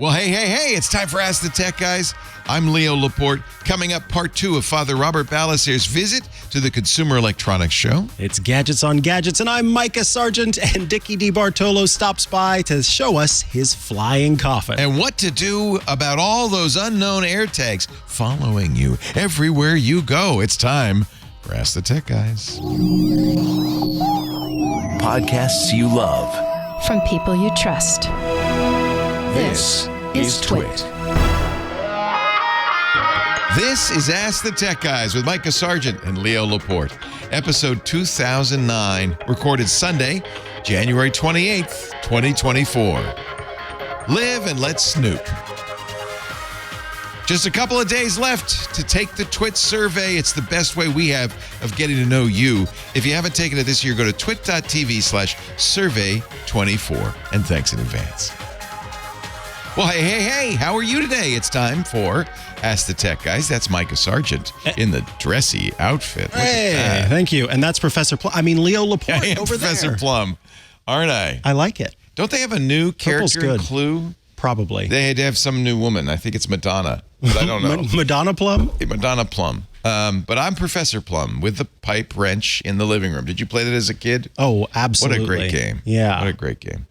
Well, hey, it's time for Ask the Tech Guys. I'm Leo Laporte. Coming up, part 2 of Father Robert Ballasier's visit to the Consumer Electronics Show. It's Gadgets on Gadgets, and I'm Micah Sargent, and Dickie DeBartolo stops by to show us his flying coffin. And what to do about all those unknown AirTags following you everywhere you go. It's time for Ask the Tech Guys. Podcasts you love. From people you trust. This is Twit. This is Ask the Tech Guys with Micah Sargent and Leo Laporte. Episode 2009, recorded Sunday, January 28th, 2024. Live and let Snoop. Just a couple of days left to take the Twit survey. It's the best way we have of getting to know you. If you haven't taken it this year, go to twit.tv/survey24. And thanks in advance. Well, hey, how are you today? It's time for Ask the Tech Guys. That's Micah Sargent in the dressy outfit. Hey, thank you. And that's Professor Plum. Leo Laporte I am over Professor there. Plum, aren't I? I like it. Don't they have a new character in Clue? Probably. They had to have some new woman. I think it's Madonna, but I don't know. Madonna Plum? Madonna Plum. But I'm Professor Plum with the pipe wrench in the living room. Did you play that as a kid? Oh, absolutely. What a great game. Yeah. What a great game.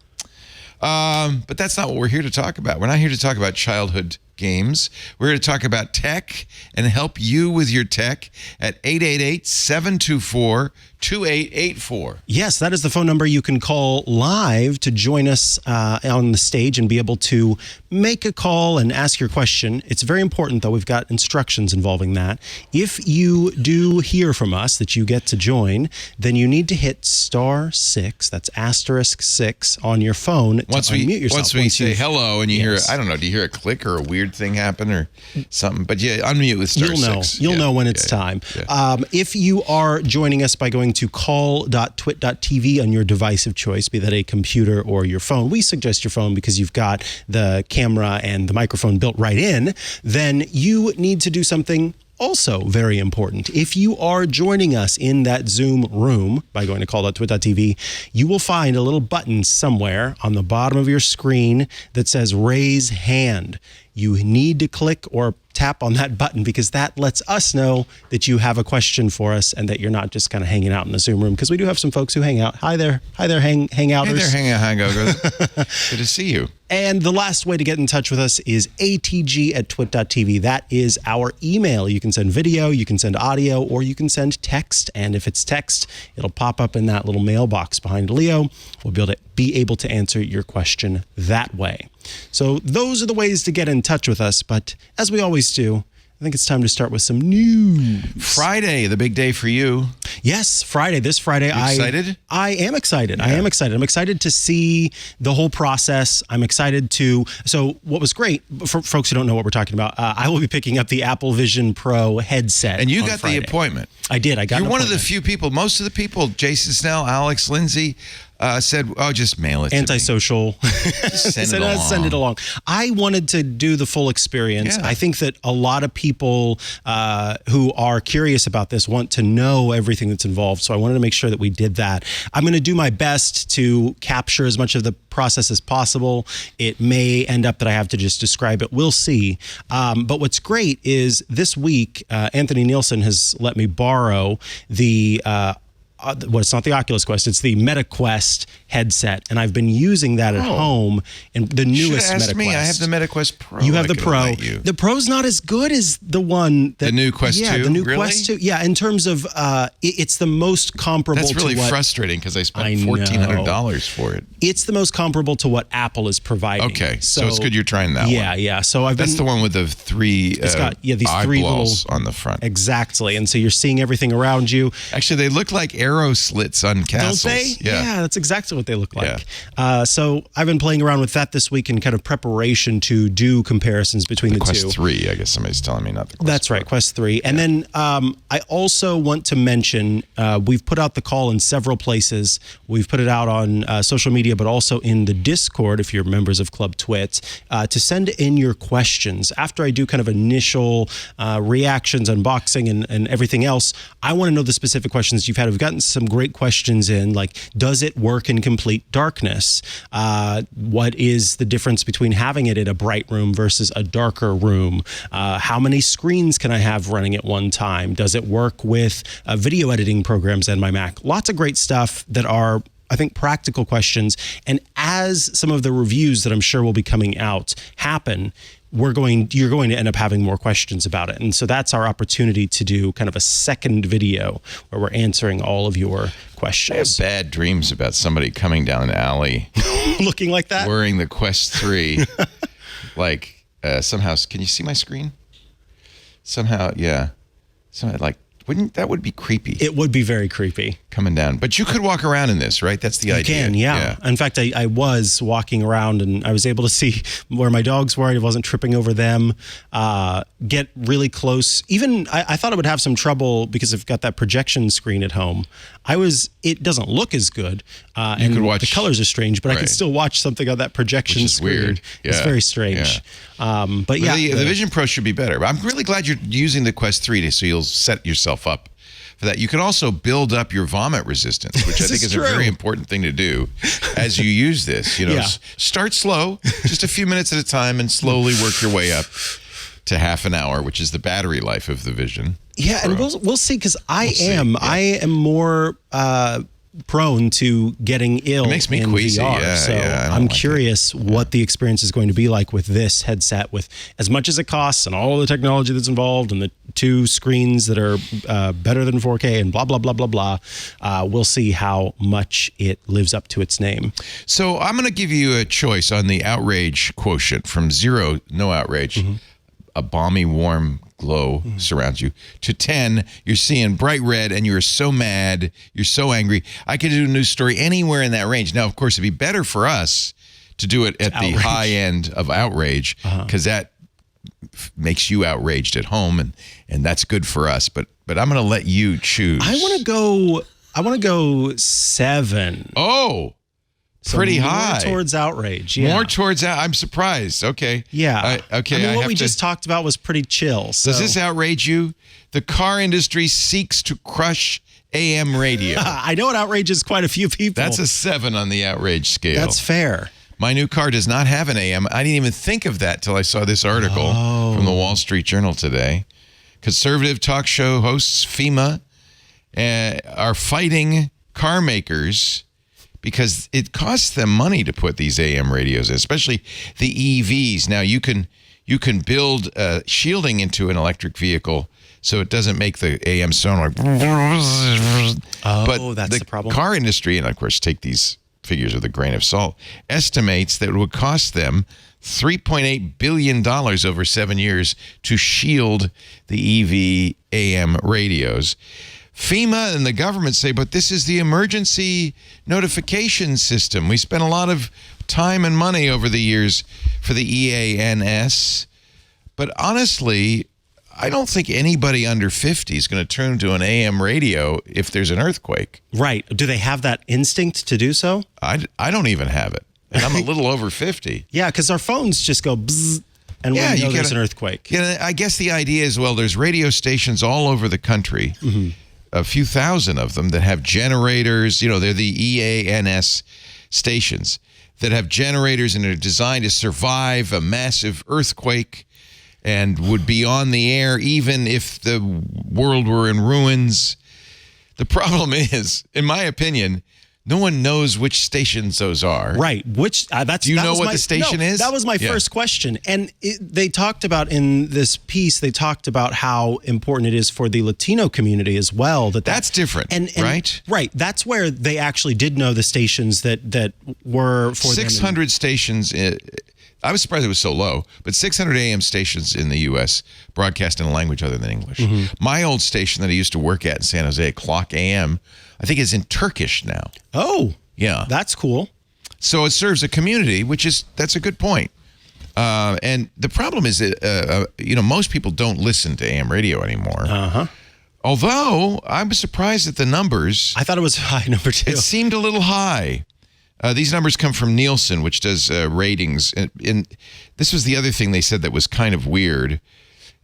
But that's not what we're here to talk about. We're not here to talk about childhood games. We're here to talk about tech and help you with your tech at 888-724-2884. Yes, that is the phone number you can call live to join us on the stage and be able to make a call and ask your question. It's very important, though. We've got instructions involving that. If you do hear from us that you get to join, then you need to hit *6, that's *6 on your phone to unmute yourself. Once we say hello and you hear, I don't know, do you hear a click or a weird thing happen or something? But yeah, unmute with *6. You'll know when it's time. Yeah. If you are joining us by going to call.twit.tv on your device of choice, be that a computer or your phone, we suggest your phone because you've got the camera and the microphone built right in, then you need to do something also very important. If you are joining us in that Zoom room by going to call.twit.tv, you will find a little button somewhere on the bottom of your screen that says raise hand. You need to click or tap on that button because that lets us know that you have a question for us and that you're not just kind of hanging out in the Zoom room, because we do have some folks who hang out. Hi there, hangouters. Hey there, hangouters. Good to see you. And the last way to get in touch with us is atg@twit.tv. That is our email. You can send video, you can send audio, or you can send text. And if it's text, it'll pop up in that little mailbox behind Leo. We'll be able to answer your question that way. So those are the ways to get in touch with us. But as we always do, I think it's time to start with some news. Friday, the big day for you. Yes, Friday. This Friday. You excited? I am excited. Yeah. I'm excited to see the whole process. I'm excited to... So what was great, for folks who don't know what we're talking about, I will be picking up the Apple Vision Pro headset. And you got Friday. the appointment. I did. You're one of the few people, most of the people, Jason Snell, Alex Lindsay, said, just mail it Antisocial. to me. Send it along. I wanted to do the full experience. Yeah. I think that a lot of people who are curious about this want to know everything that's involved. So I wanted to make sure that we did that. I'm going to do my best to capture as much of the process as possible. It may end up that I have to just describe it. We'll see. But what's great is this week, Anthony Nielsen has let me borrow the it's not the Oculus Quest, it's the MetaQuest headset, and I've been using that at home, and the newest MetaQuest. Me. I have the MetaQuest Pro. You have the Pro. The Pro's not as good as the one that... The new Quest 2? Yeah, the new really? Quest 2. Yeah, in terms of, it's the most comparable to what... That's really frustrating, because I spent $1,400 for it. It's the most comparable to what Apple is providing. Okay, so it's good you're trying that one. Yeah. So That's the one with the three these three eyeballs on the front. Exactly, and so you're seeing everything around you. Actually, they look like arrow slits on castles. Don't they? Yeah, that's exactly what they look like. Yeah. So I've been playing around with that this week in kind of preparation to do comparisons between the two. Quest 3, I guess somebody's telling me, not the Quest That's Pro. Right, Quest 3. And then I also want to mention, we've put out the call in several places. We've put it out on social media, but also in the Discord, if you're members of Club Twit, to send in your questions. After I do kind of initial reactions, unboxing, and everything else, I want to know the specific questions you've had. We've gotten some great questions in, like, does it work in complete darkness? What is the difference between having it in a bright room versus a darker room? How many screens can I have running at one time? Does it work with video editing programs in my Mac? Lots of great stuff that are, I think, practical questions. And as some of the reviews that I'm sure will be coming out happen, you're going to end up having more questions about it. And so that's our opportunity to do kind of a second video where we're answering all of your questions. I have bad dreams about somebody coming down an alley looking like that, wearing the Quest 3. Like somehow, can you see my screen? Somehow, yeah. Somehow, like, that would be creepy. It would be very creepy. Coming down. But you could walk around in this, right? That's the idea. You can, yeah. In fact, I was walking around and I was able to see where my dogs were. I wasn't tripping over them. Get really close. Even, I thought I would have some trouble because I've got that projection screen at home. It doesn't look as good. And could watch, the colors are strange, but I can still watch something on that projection screen. Weird. Yeah. It's very strange. Yeah. But yeah. The Vision Pro should be better. I'm really glad you're using the Quest 3 so you'll set yourself up for that. You can also build up your vomit resistance, which I think is a very important thing to do as you use this. Start slow, just a few minutes at a time, and slowly work your way up to half an hour, which is the battery life of the Vision Pro. And we'll see, because I am more prone to getting ill. It makes me in queasy. VR. I'm curious what the experience is going to be like with this headset, with as much as it costs and all the technology that's involved and the 2 screens that are better than 4K and blah, blah, blah, blah, blah. We'll see how much it lives up to its name. So I'm going to give you a choice on the outrage quotient from 0, no outrage, a balmy, warm glow surrounds you, to 10, you're seeing bright red and you're so mad, you're so angry. I could do a news story anywhere in that range. Now, of course, it'd be better for us to do it at the high end of outrage, because that makes you outraged at home, and that's good for us. But I'm going to let you choose. I want to go 7. Oh, so pretty high. More towards outrage. Yeah. More towards I'm surprised. Okay. Yeah. Okay. I mean, what we just talked about was pretty chill. So. Does this outrage you? The car industry seeks to crush AM radio. I know it outrages quite a few people. That's a 7 on the outrage scale. That's fair. My new car does not have an AM. I didn't even think of that till I saw this article from the Wall Street Journal today. Conservative talk show hosts FEMA are fighting car makers because it costs them money to put these AM radios in, especially the EVs. Now, you can build shielding into an electric vehicle so it doesn't make the AM sound like... but that's the problem. Car industry, and of course take these figures with a grain of salt, estimates that it would cost them $3.8 billion over 7 years to shield the EV AM radios. FEMA and the government say, but this is the emergency notification system. We spent a lot of time and money over the years for the EANS. But honestly, I don't think anybody under 50 is going to turn to an AM radio if there's an earthquake. Right. Do they have that instinct to do so? I don't even have it. And I'm a little over 50. Yeah, because our phones just go bzzz, and we know there's an earthquake. Yeah, I guess the idea is, well, there's radio stations all over the country. A few thousand of them that have generators. They're the EANS stations that have generators and are designed to survive a massive earthquake and would be on the air even if the world were in ruins. The problem is, in my opinion, no one knows which stations those are. Right. Do you know what the station is? That was my first question. And they talked about in this piece, they talked about how important it is for the Latino community as well. That's different, right? Right. That's where they actually did know the stations that were for 600 stations. I was surprised it was so low, but 600 AM stations in the U.S. broadcast in a language other than English. My old station that I used to work at in San Jose, Clock AM, I think is in Turkish now. Oh, yeah, that's cool. So it serves a community, that's a good point. And the problem is that most people don't listen to AM radio anymore. Although I'm surprised at the numbers. I thought it was high, number 2. It seemed a little high. These numbers come from Nielsen, which does ratings. And this was the other thing they said that was kind of weird,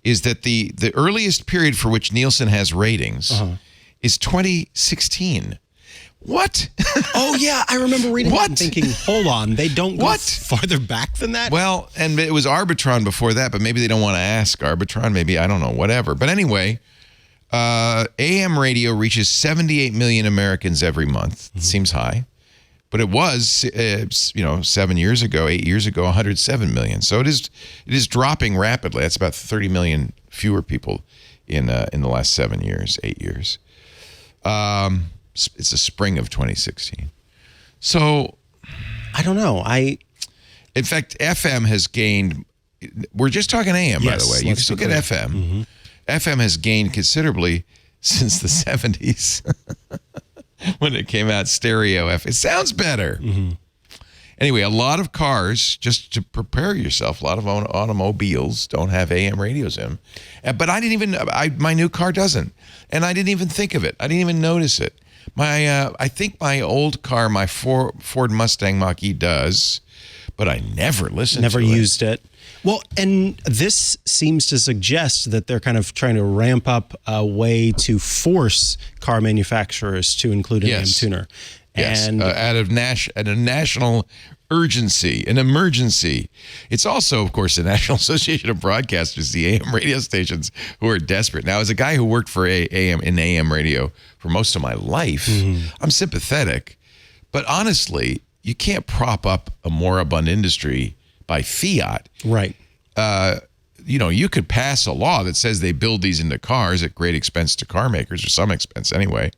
is that the earliest period for which Nielsen has ratings is 2016. What? Oh, yeah. I remember reading that and What? thinking, hold on, they don't go What? farther back than that? Well, and it was Arbitron before that, but maybe they don't want to ask Arbitron. Maybe, I don't know, whatever. But anyway, AM radio reaches 78 million Americans every month. It seems high. But it was, 7 years ago, 8 years ago, 107 million. So it is dropping rapidly. That's about 30 million fewer people in the last 7 years, 8 years. It's the spring of 2016. So I don't know. In fact, FM has gained. We're just talking AM, by Yes, the way. You let's can still be get clear. FM. Mm-hmm. FM has gained considerably since the 70s when it came out stereo. It sounds better. Mm-hmm. Anyway, a lot of cars, just to prepare yourself, a lot of automobiles don't have AM radios in. But I didn't even. My new car doesn't, and I didn't even think of it. I didn't even notice it. I think my old car, my Ford Mustang Mach-E does, but I never listened Never to it. used it. Well, and this seems to suggest that they're kind of trying to ramp up a way to force car manufacturers to include an AM tuner. Yes, And out of a national urgency, an emergency. It's also, of course, the National Association of Broadcasters, the AM radio stations, who are desperate. Now, as a guy who worked for AM radio for most of my life, I'm sympathetic. But honestly, you can't prop up a moribund industry by fiat. right. You could pass a law that says they build these into cars at great expense to car makers, or some expense anyway.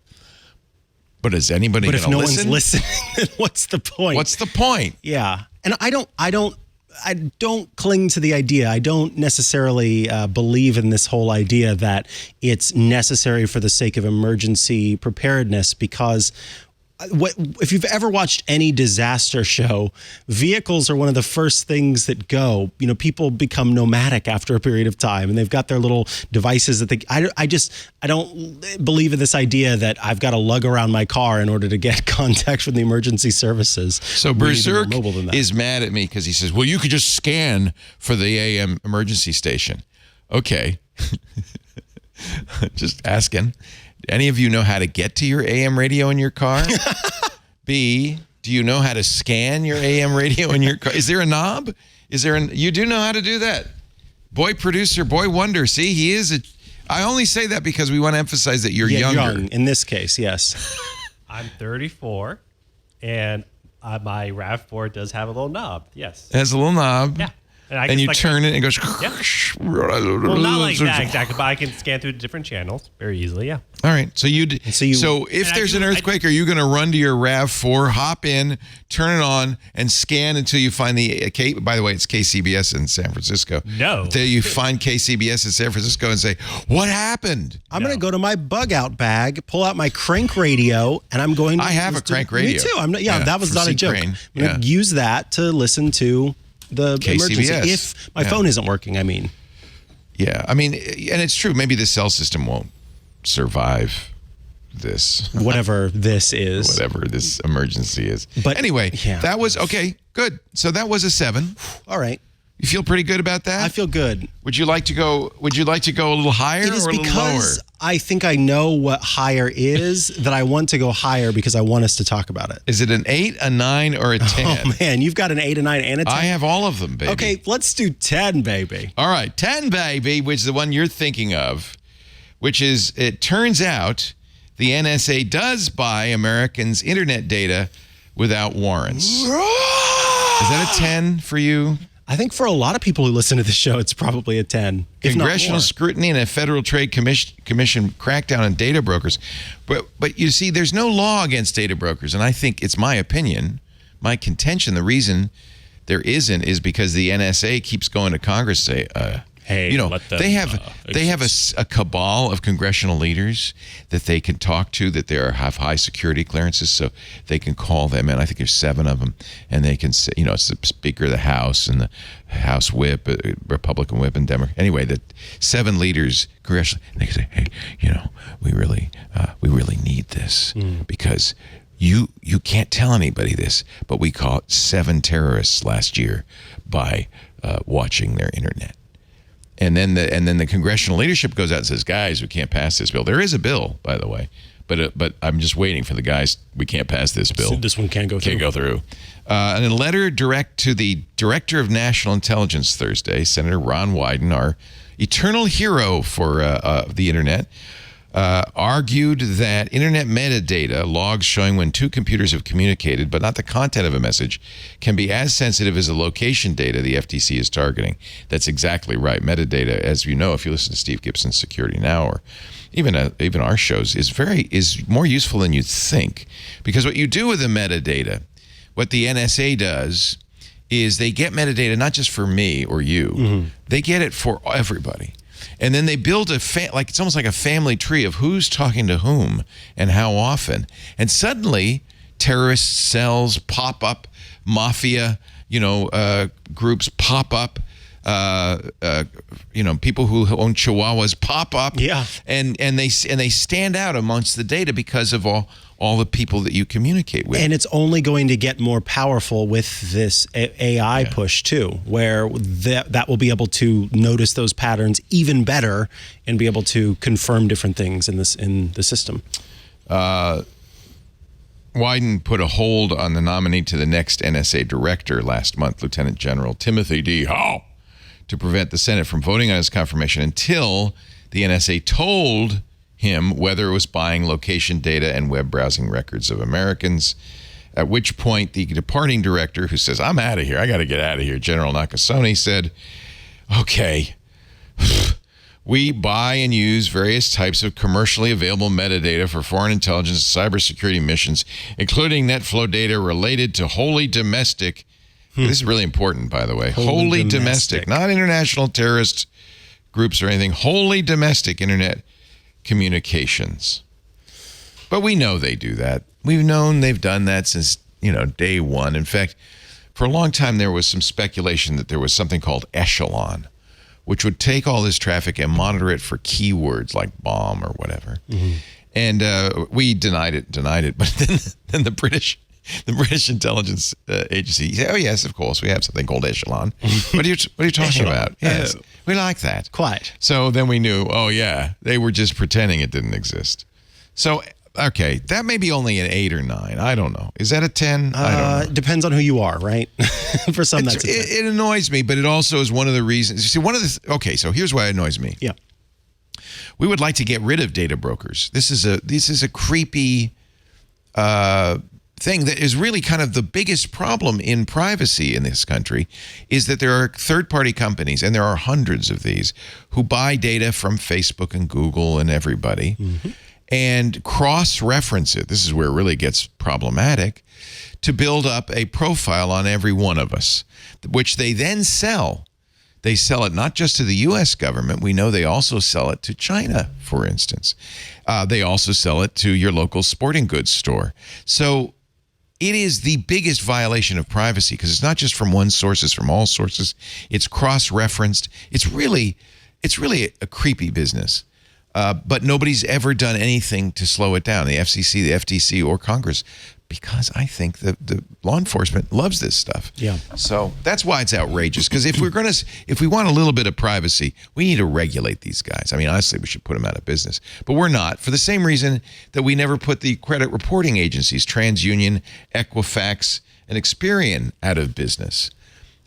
But is anybody But going if to no listen? one's listening, then what's the point? What's the point? Yeah. And I don't cling to the idea. I don't necessarily believe in this whole idea that it's necessary for the sake of emergency preparedness, because if you've ever watched any disaster show, vehicles are one of the first things that go. People become nomadic after a period of time, and they've got their little devices that I don't believe in this idea that I've got to lug around my car in order to get contact with the emergency services. So We need to be more Berserk mobile than that. is mad at me because he says, well, you could just scan for the AM emergency station. Okay. Just asking. Any of you know how to get to your AM radio in your car? B, do you know how to scan your AM radio in your car? Is there a knob? You do know how to do that. Boy producer, boy wonder. See, he is I only say that because we want to emphasize that you're younger. Young, in this case, yes. I'm 34, and my RAV4 does have a little knob. Yes. It has a little knob. Yeah. And you turn it and it goes. Yeah. Well, not like that exactly, but I can scan through different channels very easily. Yeah. All right. So So if there's an earthquake, are you going to run to your RAV4, hop in, turn it on, and scan until you find by the way, it's KCBS in San Francisco. No. Until you find KCBS in San Francisco and say, what happened? I'm going to go to my bug out bag, pull out my crank radio, and I'm going to I have a crank radio. Me too. that was from not a joke. C-Crane. I'm going to use that to listen to the emergency. KCBS. If my phone isn't working, I mean. Yeah. I mean, and it's true. Maybe the cell system won't survive this. Whatever this is. Whatever this emergency is. But anyway, yeah. that was, okay, good. So that was a 7. All right. You feel pretty good about that? I feel good. Would you like to go a little higher It is or a little lower? because I think I know what higher is that I want to go higher because I want us to talk about it. Is it an 8, a 9, or a 10? Oh, man. You've got an 8, a 9, and a 10. I have all of them, baby. Okay, let's do 10, baby. All right, 10, baby, which is the one you're thinking of, which is, it turns out the NSA does buy Americans' internet data without warrants. Is that a 10 for you? I think for a lot of people who listen to the show, it's probably a 10. If not Congressional more. scrutiny and a Federal Trade Commission crackdown on data brokers. But you see, there's no law against data brokers. And I think it's my opinion, my contention, the reason there isn't is because the NSA keeps going to Congress and say, Hey, let them, they have a cabal of congressional leaders that they can talk to, that have high security clearances, so they can call them in. I think there's 7 of them, and they can say, it's the Speaker of the House and the House Whip, Republican Whip, and Democrat. Anyway, the 7 leaders congressionally, and they can say, hey, we really need this because you can't tell anybody this, but we caught 7 terrorists last year by watching their internet. And then the congressional leadership goes out and says, guys, we can't pass this bill. There is a bill, by the way. But I'm just waiting for the guys. We can't pass this bill. So this one can't go through. Can't go through. And a letter direct to the Director of National Intelligence Thursday, Senator Ron Wyden, our eternal hero for the internet, argued that internet metadata, logs showing when two computers have communicated, but not the content of a message, can be as sensitive as the location data the FTC is targeting. That's exactly right. Metadata, as you know, if you listen to Steve Gibson's Security Now or even our shows, is more useful than you think. Because what you do with the metadata, what the NSA does is they get metadata not just for me or you, they get it for everybody. And then they build it's almost like a family tree of who's talking to whom and how often. And suddenly terrorist cells pop up, mafia, groups pop up, people who own chihuahuas pop up. Yeah. And they stand out amongst the data because of all the people that you communicate with. And it's only going to get more powerful with this AI push too, where that will be able to notice those patterns even better and be able to confirm different things in the system. Wyden put a hold on the nominee to the next NSA director last month, Lieutenant General Timothy D. Howe, to prevent the Senate from voting on his confirmation until the NSA told him whether it was buying location data and web browsing records of Americans, at which point the departing director, who says, I'm out of here, I got to get out of here, General Nakasone, said, okay, we buy and use various types of commercially available metadata for foreign intelligence and cybersecurity missions, including net flow data related to wholly domestic. This is really important, by the way. Wholly domestic, not international terrorist groups or anything. Wholly domestic internet communications. But we know they do that. We've known they've done that since, day one. In fact, for a long time, there was some speculation that there was something called Echelon, which would take all this traffic and monitor it for keywords like bomb or whatever. And we denied it. But then the British intelligence agency said, oh, yes, of course, we have something called Echelon. What are you talking about? Yes, we like that. Quite. So then we knew, oh, yeah, they were just pretending it didn't exist. So, okay, that may be only an 8 or 9. I don't know. Is that a 10? I don't know. Depends on who you are, right? For some, that's a 10. It annoys me, but it also is one of the reasons. You see, okay, so here's why it annoys me. Yeah. We would like to get rid of data brokers. This is a creepy thing that is really kind of the biggest problem in privacy in this country, is that there are third-party companies, and there are hundreds of these, who buy data from Facebook and Google and everybody, and cross-reference it. This is where it really gets problematic, to build up a profile on every one of us, which they then sell. They sell it not just to the U.S. government. We know they also sell it to China, for instance. They also sell it to your local sporting goods store. So it is the biggest violation of privacy, because it's not just from one source, it's from all sources. It's cross-referenced. It's really a creepy business. But nobody's ever done anything to slow it down, the FCC, the FTC, or Congress, because I think the law enforcement loves this stuff. Yeah. So that's why it's outrageous, because if we want a little bit of privacy, we need to regulate these guys. I mean, honestly, we should put them out of business. But we're not, for the same reason that we never put the credit reporting agencies, TransUnion, Equifax, and Experian, out of business.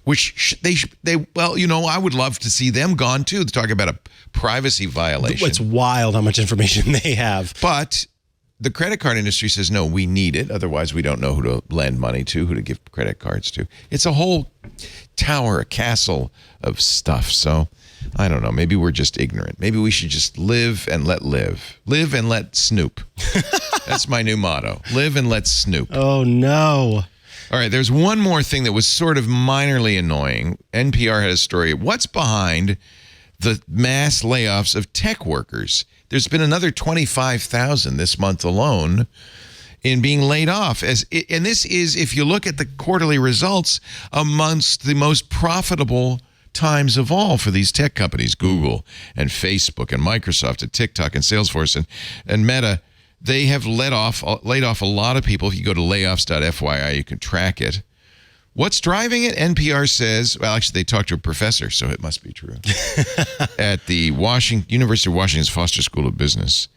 Which I would love to see them gone too. Talk about a privacy violation. It's wild how much information they have. But the credit card industry says, no, we need it. Otherwise, we don't know who to lend money to, who to give credit cards to. It's a whole tower, a castle of stuff. So I don't know. Maybe we're just ignorant. Maybe we should just live and let live. Live and let Snoop. That's my new motto. Live and let Snoop. Oh, no. All right, there's one more thing that was sort of minorly annoying. NPR had a story. What's behind the mass layoffs of tech workers? There's been another 25,000 this month alone in being laid off. And this is, if you look at the quarterly results, amongst the most profitable times of all for these tech companies, Google and Facebook and Microsoft and TikTok and Salesforce and Meta. They have laid off a lot of people. If you go to layoffs.fyi, you can track it. What's driving it? NPR says, well, actually, they talked to a professor, so it must be true. At the University of Washington's Foster School of Business.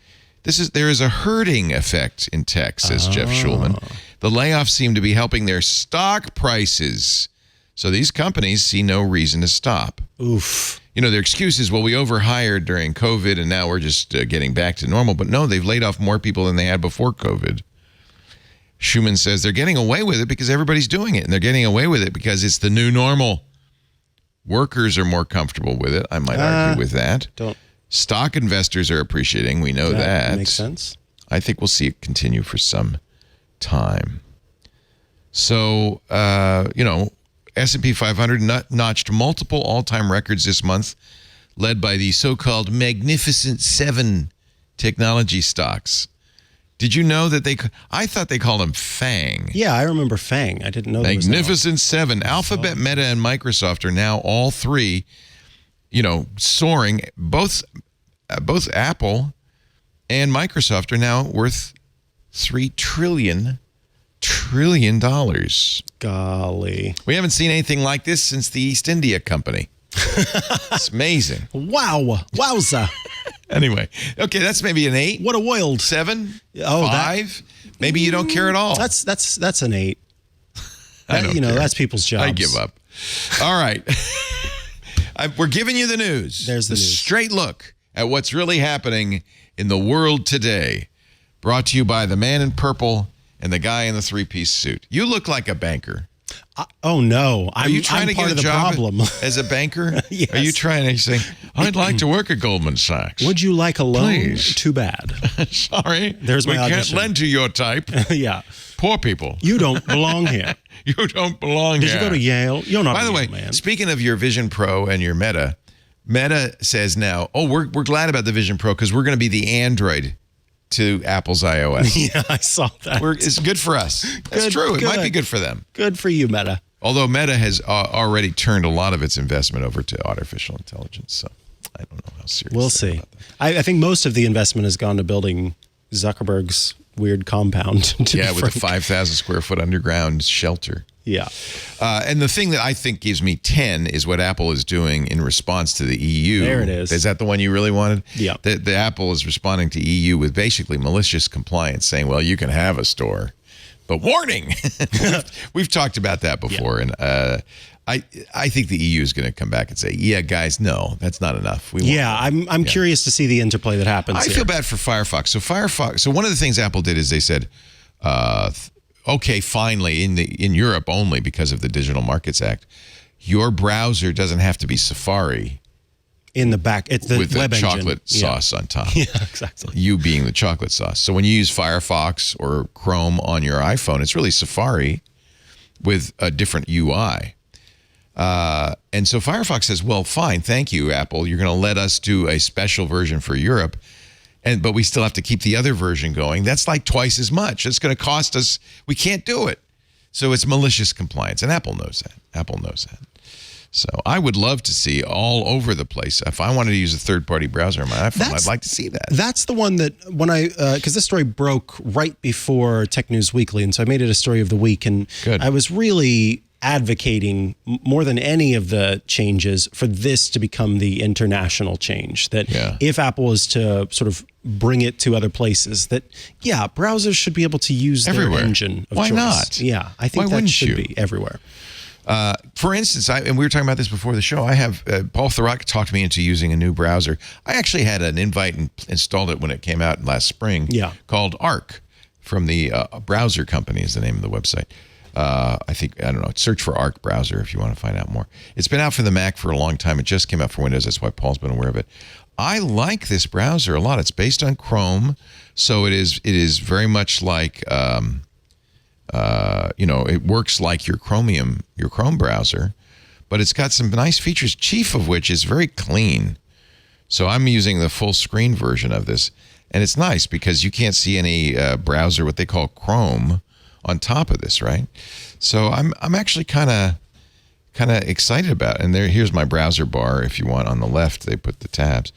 There is a herding effect in tech, says Jeff Schulman. The layoffs seem to be helping their stock prices. So these companies see no reason to stop. Oof. Their excuse is, well, we overhired during COVID and now we're just getting back to normal. But no, they've laid off more people than they had before COVID. Schumann says they're getting away with it because everybody's doing it. And they're getting away with it because it's the new normal. Workers are more comfortable with it. I might argue with that. Stock investors are appreciating. We know that. Makes sense. I think we'll see it continue for some time. So, S&P 500 notched multiple all-time records this month, led by the so-called Magnificent Seven technology stocks. Did you know that I thought they called them FANG. Yeah, I remember FANG. I didn't know that. Magnificent Seven. Alphabet, Meta, and Microsoft are now all three, soaring. Both Apple and Microsoft are now worth $3 trillion. Golly. We haven't seen anything like this since the East India Company. It's amazing. Wow. Wowza. Anyway, okay, that's maybe an 8. What a world. 7? Oh, 5? Maybe you don't care at all. That's an 8. I don't care. That's people's jobs. I give up. All right. We're giving you the news. There's the news. Straight look at what's really happening in the world today. Brought to you by the man in purple and the guy in the 3-piece suit. You look like a banker. Oh, no. Are you trying to part get of a the job problem. as a banker? Yes. Are you trying to say, I'd like to work at Goldman Sachs? Would you like a loan? Please. Too bad. Sorry. There's my We can't audition. lend to your type. Yeah. Poor people. You don't belong here. You don't belong Did here. you go to Yale? You're not By the way, man. speaking of your Vision Pro and your Meta says now, we're glad about the Vision Pro because we're going to be the Android to Apple's iOS. Yeah, I saw that. It's good for us. That's Good, true. It might good. be good for them. Good for you, Meta. Although Meta has already turned a lot of its investment over to artificial intelligence. So I don't know how serious. We'll see. I think most of the investment has gone to building Zuckerberg's weird compound. With a 5,000 square foot underground shelter. Yeah. And the thing that I think gives me 10 is what Apple is doing in response to the EU. There it is. Is that the one you really wanted? Yeah. The Apple is responding to EU with basically malicious compliance, saying, well, you can have a store, but warning. We've talked about that before. Yeah. And I think the EU is going to come back and say, yeah, guys, no, that's not enough. I'm curious to see the interplay that happens. I feel bad for Firefox. So one of the things Apple did is they said, okay, finally, in Europe only because of the Digital Markets Act, your browser doesn't have to be Safari. In the back, it's the with web the engine. chocolate sauce on top. Yeah, exactly. You being the chocolate sauce. So when you use Firefox or Chrome on your iPhone, it's really Safari with a different UI. And so Firefox says, well, fine, thank you, Apple. You're going to let us do a special version for Europe. But we still have to keep the other version going. That's like twice as much. It's going to cost us. We can't do it. So it's malicious compliance. And Apple knows that. So I would love to see all over the place. If I wanted to use a third-party browser on my iPhone, I'd like to see that. That's the one that when because this story broke right before Tech News Weekly, and so I made it a story of the week. And Good. I was really advocating more than any of the changes for this to become the international change. That if Apple is to sort of bring it to other places, that browsers should be able to use their engine of Why choice. not? Yeah, I think that should be everywhere. For instance, and we were talking about this before the show, I have Paul Thurrott talked me into using a new browser. I actually had an invite and installed it when it came out last spring called Arc from the browser company is the name of the website. Search for Arc browser if you want to find out more. It's been out for the Mac for a long time. It just came out for Windows. That's why Paul's been aware of it. I like this browser a lot. It's based on Chrome, so it is very much like it works like your Chrome browser, but it's got some nice features, chief of which is very clean. So I'm using the full screen version of this, and it's nice because you can't see any browser, what they call Chrome, on top of this, right? So I'm actually kind kind of excited about. And here's my browser bar. If you want, on the left, they put the tabs.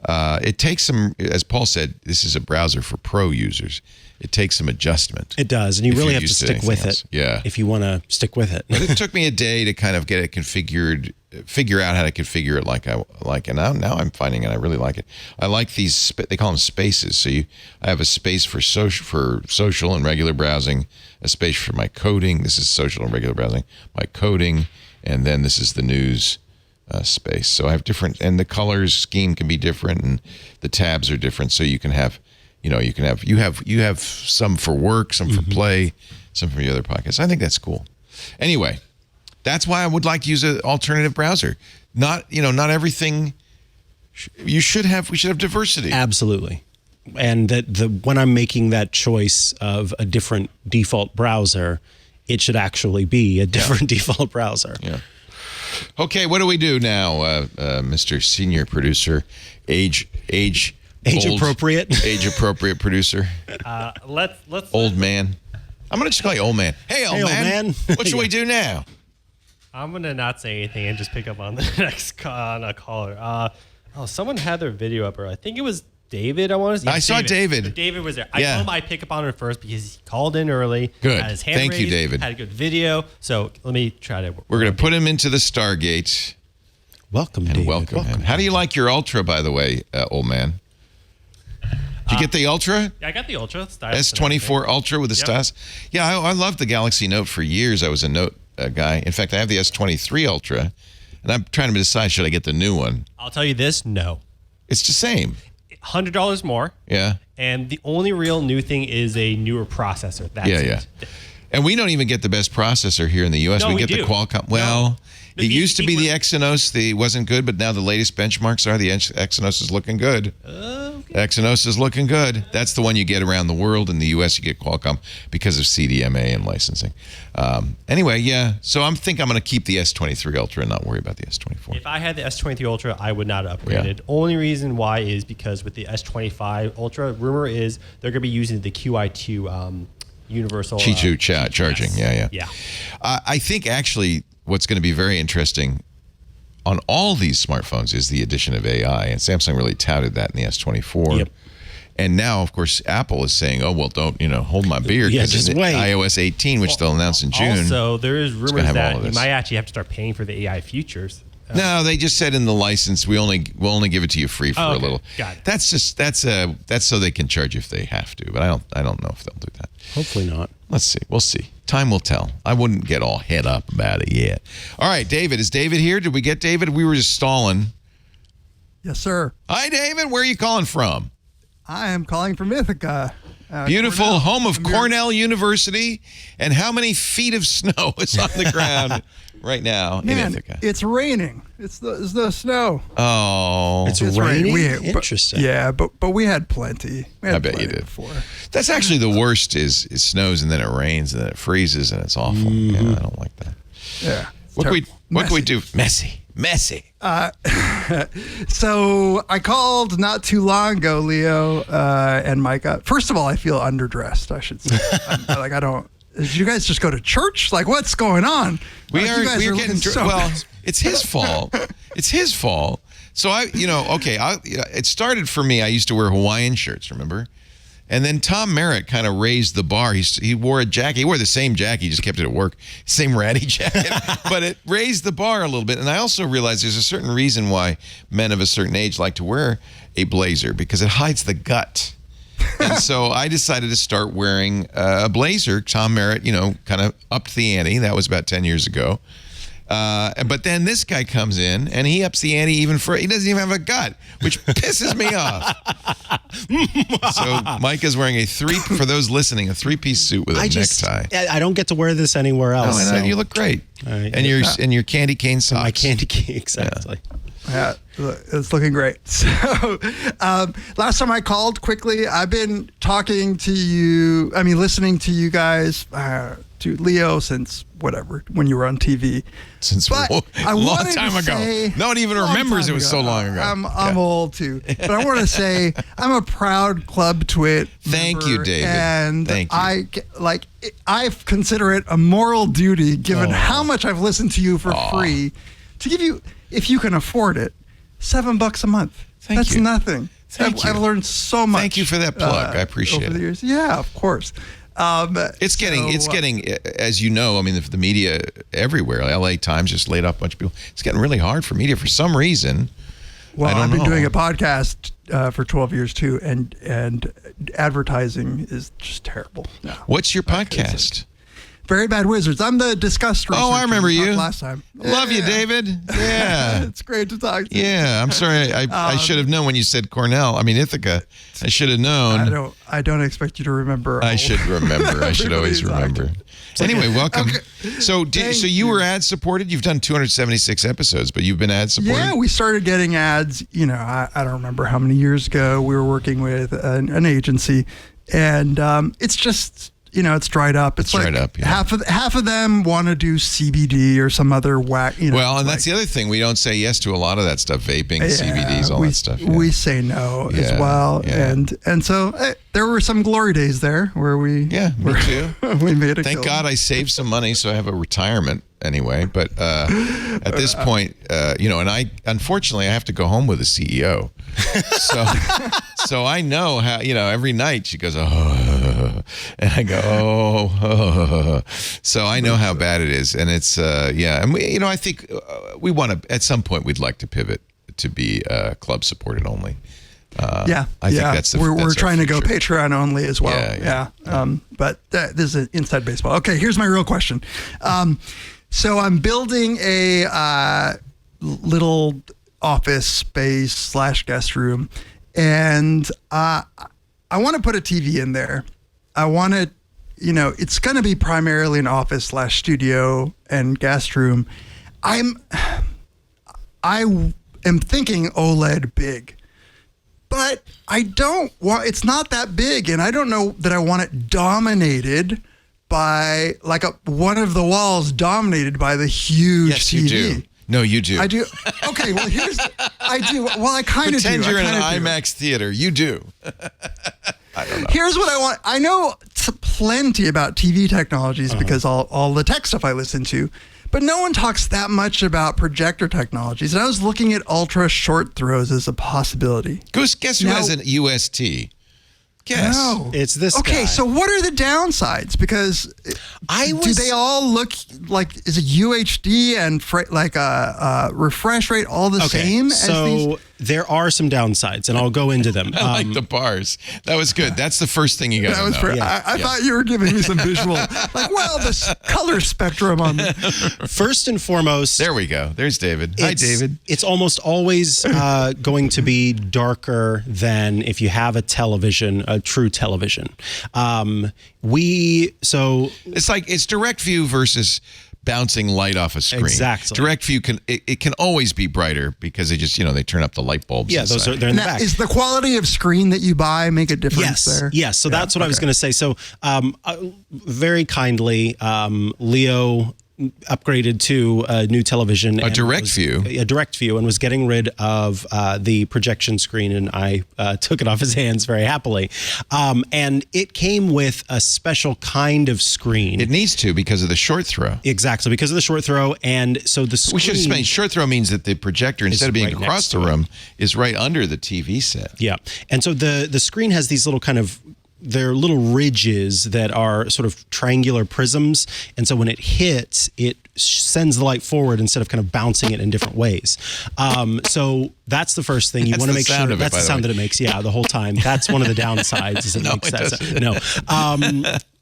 It takes some, as Paul said, this is a browser for pro users. It takes some adjustment. It does, and you really have to stick with it. Yeah. If you want to stick with it. But it took me a day to kind of get it configured, figure out how to configure it like I like. And now I'm finding it. I really like it. I like these. They call them spaces. So I have a space for social and regular browsing, a space for my coding. This is social and regular browsing. My coding, and then this is the news space. So I have different, and the colors scheme can be different, and the tabs are different. So you can have. You have some for work, some for play, some for your other podcasts. I think that's cool. Anyway, that's why I would like to use an alternative browser. Not everything. We should have diversity. Absolutely. And when I'm making that choice of a different default browser, it should actually be a different default browser. Yeah. Okay, what do we do now, Mr. Senior Producer, age appropriate producer. Let's old man. I'm gonna just call you old man. Hey, old man. What should we do now? I'm gonna not say anything and just pick up on the next caller. Someone had their video up, or I think it was David. I saw David. So David was there. I told him I'd pick up on it first because he called in early. Good. Had his hand Thank raised, you, David. Had a good video. So let me try to. We're gonna put him into the Stargate. Welcome, and David. welcome him. How do you like your Ultra, by the way, old man? Did you get the Ultra? Yeah, I got the Ultra. S25 Ultra with the stylus. Yeah, I loved the Galaxy Note for years. I was a Note guy. In fact, I have the S23 Ultra, and I'm trying to decide, should I get the new one? I'll tell you this, no. It's the same. $100 more. Yeah. And the only real new thing is a newer processor. That's it. And we don't even get the best processor here in the U.S. No, we get the Qualcomm. Well, it used to be the Exynos. It wasn't good, but now the latest benchmarks are the Exynos is looking good. Okay. Exynos is looking good. That's the one you get around the world. In the U.S., you get Qualcomm because of CDMA and licensing. Anyway, yeah. So I'm going to keep the S23 Ultra and not worry about the S24. If I had the S23 Ultra, I would not have upgraded. Only reason why is because with the S25 Ultra, rumor is they're going to be using the QI2 universal Qi2 charging. Yes. Yeah. I think actually what's going to be very interesting on all these smartphones is the addition of AI, and Samsung really touted that in the S24. Yep. And now, of course, Apple is saying, "Oh, well, don't hold my beer because just wait." iOS 18, which they'll announce in June." Also, there is rumors that you this. might actually have to start paying for the AI features. No, they just said in the license we'll only give it to you free for a little. Got it. That's so they can charge you if they have to, but I don't know if they'll do that. Hopefully not. Let's see. We'll see. Time will tell. I wouldn't get all head up about it yet. All right, David. Is David here? Did we get David? We were just stalling. Yes, sir. Hi, David. Where are you calling from? I am calling from Ithaca. Beautiful Cornell. home of Cornell University. And how many feet of snow is on the ground right now in Ithaca? It's raining. It's the snow. Oh. It's raining? Interesting. But we had plenty. I bet you did. Before. That's actually the worst is it snows and then it rains and then it freezes and it's awful. Mm-hmm. Yeah, I don't like that. Yeah. What can we do? Messy. So I called not too long ago, Leo and Micah. First of all, I feel underdressed, I should say. I don't. Did you guys just go to church? Like, what's going on? We are getting well. It's his fault. It's his fault. So it started for me. I used to wear Hawaiian shirts, remember? And then Tom Merritt kind of raised the bar. He wore a jacket. He wore the same jacket. He just kept it at work. Same ratty jacket. But it raised the bar a little bit. And I also realized there's a certain reason why men of a certain age like to wear a blazer, because it hides the gut. And so I decided to start wearing a blazer. Tom Merritt, kind of upped the ante. That was about 10 years ago. But then this guy comes in and he ups the ante even further. He doesn't even have a gut, which pisses me off. So Mike is wearing for those listening, a three-piece suit with a necktie. I don't get to wear this anywhere else. Oh, you look great. And your candy cane socks. My candy cane, exactly. Yeah, it's looking great. So last time I called quickly, I've been talking to you, listening to you guys to Leo since whatever, when you were on TV. Since But I a long wanted time to ago. say- No one even remembers it was so long ago. I'm old too. But I want to say I'm a proud Club Twit Thank member, you, David. And Thank you. I consider it a moral duty, given how much I've listened to you for free, to give you, if you can afford it, $7 a month. That's you. nothing. Thank you. I've learned so much. Thank you for that plug. I appreciate over the it. years. Yeah, of course. It's getting, as you know, I mean, the media everywhere, LA Times just laid off a bunch of people. It's getting really hard for media for some reason. Well, I've been doing a podcast for 12 years too, and advertising is just terrible. No. What's your podcast? Very Bad Wizards. I'm the discussed researcher. Oh, I remember we talked you. Last time. Love you, David. Yeah. It's great to talk to you. Yeah, I'm sorry. I should have known when you said Cornell. I mean, Ithaca. I should have known. I don't expect you to remember. I should remember. I should always everybody's remember. Anyway, welcome. Okay. So you were ad supported? You've done 276 episodes, but you've been ad supported? Yeah, we started getting ads, I don't remember how many years ago. We were working with an agency, and it's just... it's dried up. It's dried like up, yeah. half of them want to do CBD or some other whack. Well, and that's the other thing. We don't say yes to a lot of that stuff, vaping, CBDs, all that stuff. Yeah. We say no as Yeah, well. yeah. And so there were some glory days there where we... Yeah, me too. we made a Thank God I saved some money, so I have a retirement anyway. But at this point, and unfortunately, I have to go home with the CEO. So I know how, every night she goes, oh, and I go, oh. So I know how bad it is. And it's, and we, I think we want to, at some point, we'd like to pivot to be club supported only. I think that's we're trying to go future. Patreon only as well. Yeah. But this is inside baseball. Okay, here's my real question. So I'm building a little office space / guest room, and I want to put a TV in there. I want to, it's going to be primarily an office / studio and guest room. I am thinking OLED big. But I don't want, it's not that big, and I don't know that I want it dominated by, like one of the walls dominated by the huge Yes, TV. you do. No, you do. I do. Okay, well, I do. Well, I kind of do. Pretend you're in an I kinda do. IMAX theater. You do. I don't know. Here's what I want. I know plenty about TV technologies because all the tech stuff I listen to, but no one talks that much about projector technologies. And I was looking at ultra short throws as a possibility. Guess who has an UST? Guess. No. It's this Okay, guy. so what are the downsides? Because do they all look like, is it UHD and refresh rate all the same as so these? there are some downsides, and I'll go into them. I like the bars. That was good. That's the first thing you got to know. I thought you were giving me some visual, this color spectrum on First and foremost, There we go. There's David. Hi, David. It's almost always going to be darker than if you have a television, a true television. It's direct view versus bouncing light off a screen. Exactly. Direct view can always be brighter because they just they turn up the light bulbs. Yeah, inside. they're in the Now, back. is the quality of screen that you buy make a difference there? Yes. So that's what I was going to say. So very kindly, Leo upgraded to a new television. A direct view, and was getting rid of the projection screen, and I took it off his hands very happily. And it came with a special kind of screen. It needs to because of the short throw. Exactly, because of the short throw. And so the screen... We should explain, short throw means that the projector, instead of being right across the room, is right under the TV set. Yeah. And so the screen has these little they're little ridges that are sort of triangular prisms. And so when it hits, it sends the light forward instead of kind of bouncing it in different ways. So that's the first thing. You want to make sure that's the sound that it makes. Yeah, the whole time. That's one of the downsides. Is it makes that sound. No.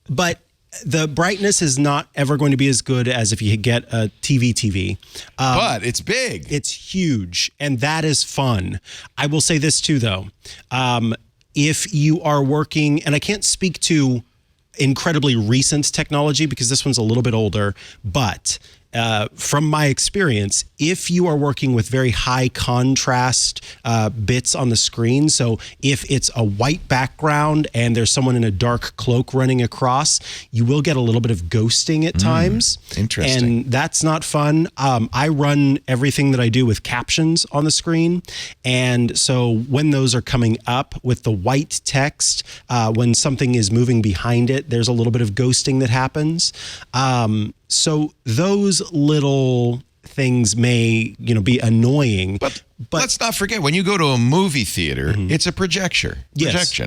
But the brightness is not ever going to be as good as if you get a TV. But it's big. It's huge. And that is fun. I will say this too, though. If you are working, and I can't speak to incredibly recent technology because this one's a little bit older, but from my experience, if you are working with very high contrast bits on the screen, so if it's a white background and there's someone in a dark cloak running across, you will get a little bit of ghosting at times. Interesting. And that's not fun. I run everything that I do with captions on the screen. And so when those are coming up with the white text, when something is moving behind it, there's a little bit of ghosting that happens. So those little things may, be annoying. But let's not forget, when you go to a movie theater, it's a projection,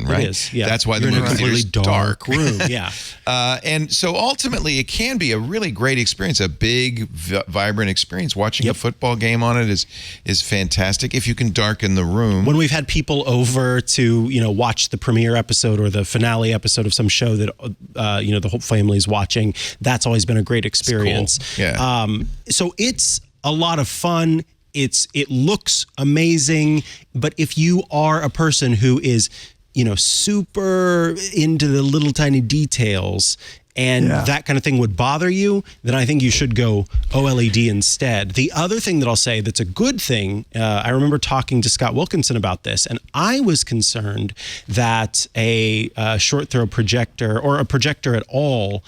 right? It is. Yeah. That's why the You're in movie a completely theater's dark room. Yeah. And so ultimately, it can be a really great experience, a big, vibrant experience. Watching a football game on it is fantastic if you can darken the room. When we've had people over to, watch the premiere episode or the finale episode of some show that, the whole family is watching, that's always been a great experience. Cool. Yeah. So it's a lot of fun. It looks amazing, but if you are a person who is, super into the little tiny details and that kind of thing would bother you, then I think you should go OLED instead. The other thing that I'll say that's a good thing, I remember talking to Scott Wilkinson about this, and I was concerned that a short throw projector or a projector at all,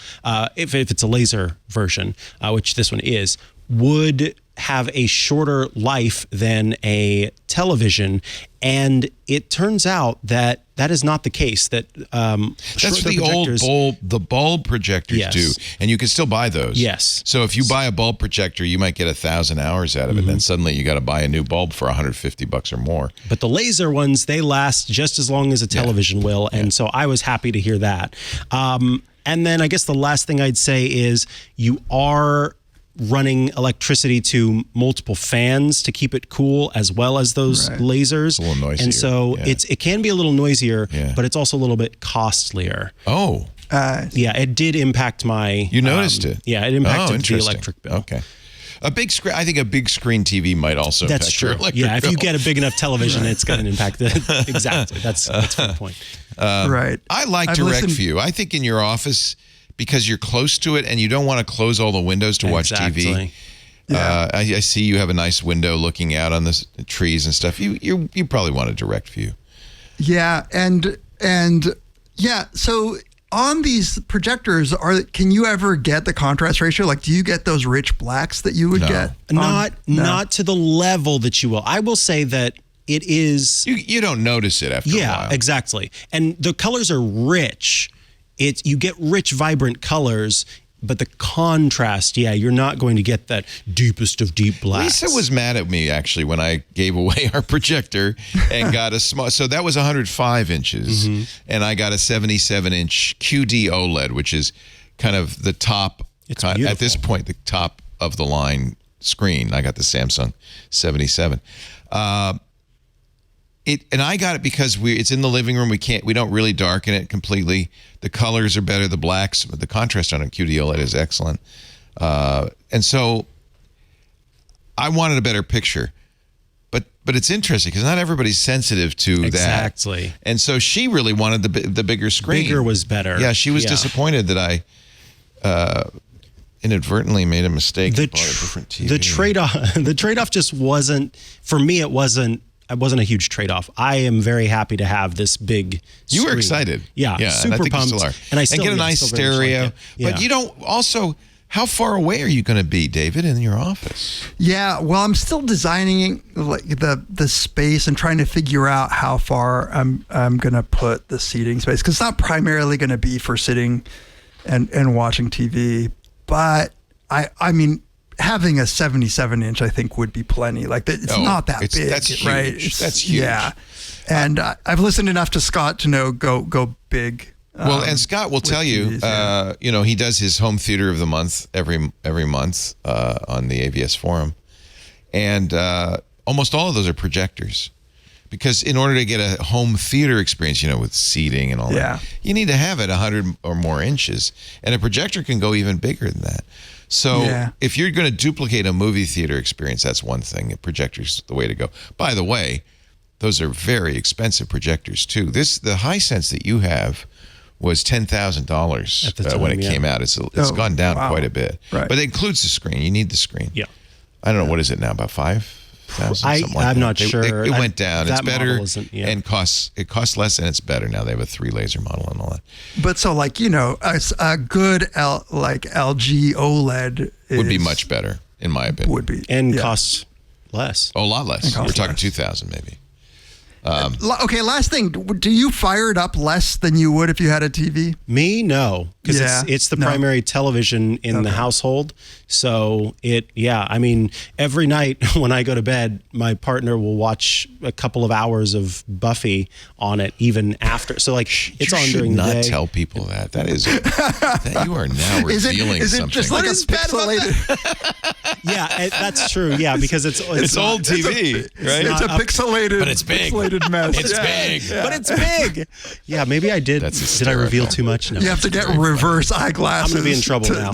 if it's a laser version, which this one is, would have a shorter life than a television, and it turns out that is not the case. That that's the old bulb projectors do, and you can still buy those. Yes. So if you buy a bulb projector, you might get 1,000 hours out of it. Then suddenly you got to buy a new bulb for $150 or more. But the laser ones, they last just as long as a television will, and so I was happy to hear that. And then I guess the last thing I'd say is you are running electricity to multiple fans to keep it cool, as well as those lasers. It's a little noisier. And so it can be a little noisier, but it's also a little bit costlier. Oh. Yeah, it did impact my... You noticed it? Yeah, it impacted the electric bill. Okay. A big screen. I think a big screen TV might also That's impact true. your electric Yeah, if bill. you get a big enough television, it's going to impact it. Exactly. That's the point. Right. I like direct view. I think in your office, because you're close to it and you don't want to close all the windows to watch TV. Yeah. I see you have a nice window looking out on the trees and stuff. You probably want a direct view. Yeah, and so on these projectors, can you ever get the contrast ratio? Like, do you get those rich blacks that you would get? Not to the level that you will. I will say that it is... You don't notice it after a while. Yeah, exactly. And the colors are rich. You get rich, vibrant colors, but the contrast, you're not going to get that deepest of deep blacks. Lisa was mad at me, actually, when I gave away our projector and got a small... So that was 105 inches, and I got a 77-inch QD OLED, which is kind of the top... It's at this point, the top of the line screen. I got the Samsung 77. And I got it because it's in the living room. We don't really darken it completely. The colors are better. The blacks, the contrast on a QD OLED is excellent. And so I wanted a better picture. But it's interesting because not everybody's sensitive to that. Exactly. And so she really wanted the bigger screen. Bigger was better. Yeah, she was disappointed that I inadvertently made a mistake. And bought a different TV. The trade-off just wasn't, for me, it wasn't a huge trade-off. I am very happy to have this big screen. You were excited. Yeah, super and I think pumped. You still are. And I still get a nice stereo. Like but you don't also... How far away are you going to be, David, in your office? Yeah, well, I'm still designing like the space and trying to figure out how far I'm going to put the seating space, because it's not primarily going to be for sitting and watching TV. But I mean, having a 77-inch, I think, would be plenty. Like it's not that big, that's huge. right? That's huge. Yeah, and I've listened enough to Scott to know go big. Well, and Scott will tell you, he does his home theater of the month every month on the AVS forum, and almost all of those are projectors, because in order to get a home theater experience, with seating and all that, you need to have it 100 or more inches, and a projector can go even bigger than that. So if you're going to duplicate a movie theater experience, that's one thing. A projector's the way to go. By the way, those are very expensive projectors too. The Hisense that you have was $10,000 At the time, when it yeah. came out. It's gone down wow. quite a bit. Right. But it includes the screen. You need the screen. Yeah. I don't know, what is it now, about 5,000? Something like I'm that. not sure. It went down. It's That better model isn't- yeah. and it costs less, and it's better now. They have a 3 laser model and all that. But so like, a good LG OLED Would be much better, in my opinion. would be And yeah. costs less. Oh, a lot less. It costs We're talking less. 2,000 maybe. Okay, last thing. Do you fire it up less than you would if you had a TV? Me, no, because Yeah, it's the no. primary television in the household. So I mean, every night when I go to bed, my partner will watch a couple of hours of Buffy on it, even after. So like, it's you on should during the not day. tell people that. That is, that you are now revealing is it something. just like a pixelated? Yeah, that's true. Yeah, because it's It's not- old TV, right? It's a pixelated, But it's big. pixelated mess. It's Yeah. big. but it's big. Yeah, maybe I did. That's Did I reveal hysterical. too much? No. You have to get reverse eyeglasses. I'm going to be in trouble now.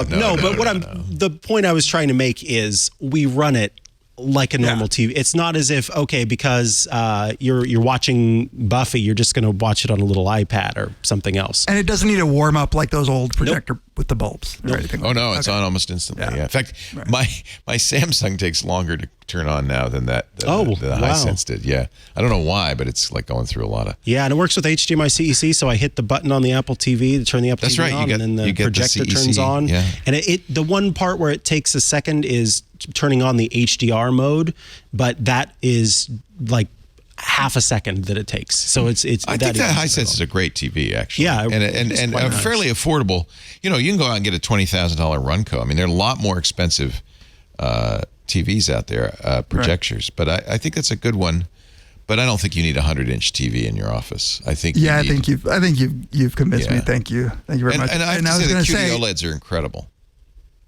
The point I was trying to make is we run it like a normal TV. It's not as if, because you're watching Buffy, you're just going to watch it on a little iPad or something else. And it doesn't need to warm up like those old projector with the bulbs or anything. Oh like no, that. it's on almost instantly. Yeah. Yeah. In fact, my Samsung takes longer to turn on now than the wow. Hisense did. Yeah, I don't know why, but it's like going through a lot of. Yeah, and it works with HDMI CEC, so I hit the button on the Apple TV to turn the Apple That's TV right, on, and then the you get the projector CEC, turns on. yeah. And the one part where it takes a second is turning on the HDR mode, but that is like half a second that it takes. So it's. I think that Hisense is a great TV, actually. Yeah, and it's quite nice. fairly affordable. You can go out and get a $20,000 Runco. I mean, there are a lot more expensive TVs out there, projectors. But I think that's a good one. But I don't think you need a 100-inch TV in your office. I think. Yeah, I think you've convinced me. Yeah. Thank you very much. And I have to was say, the gonna QD OLEDs are incredible.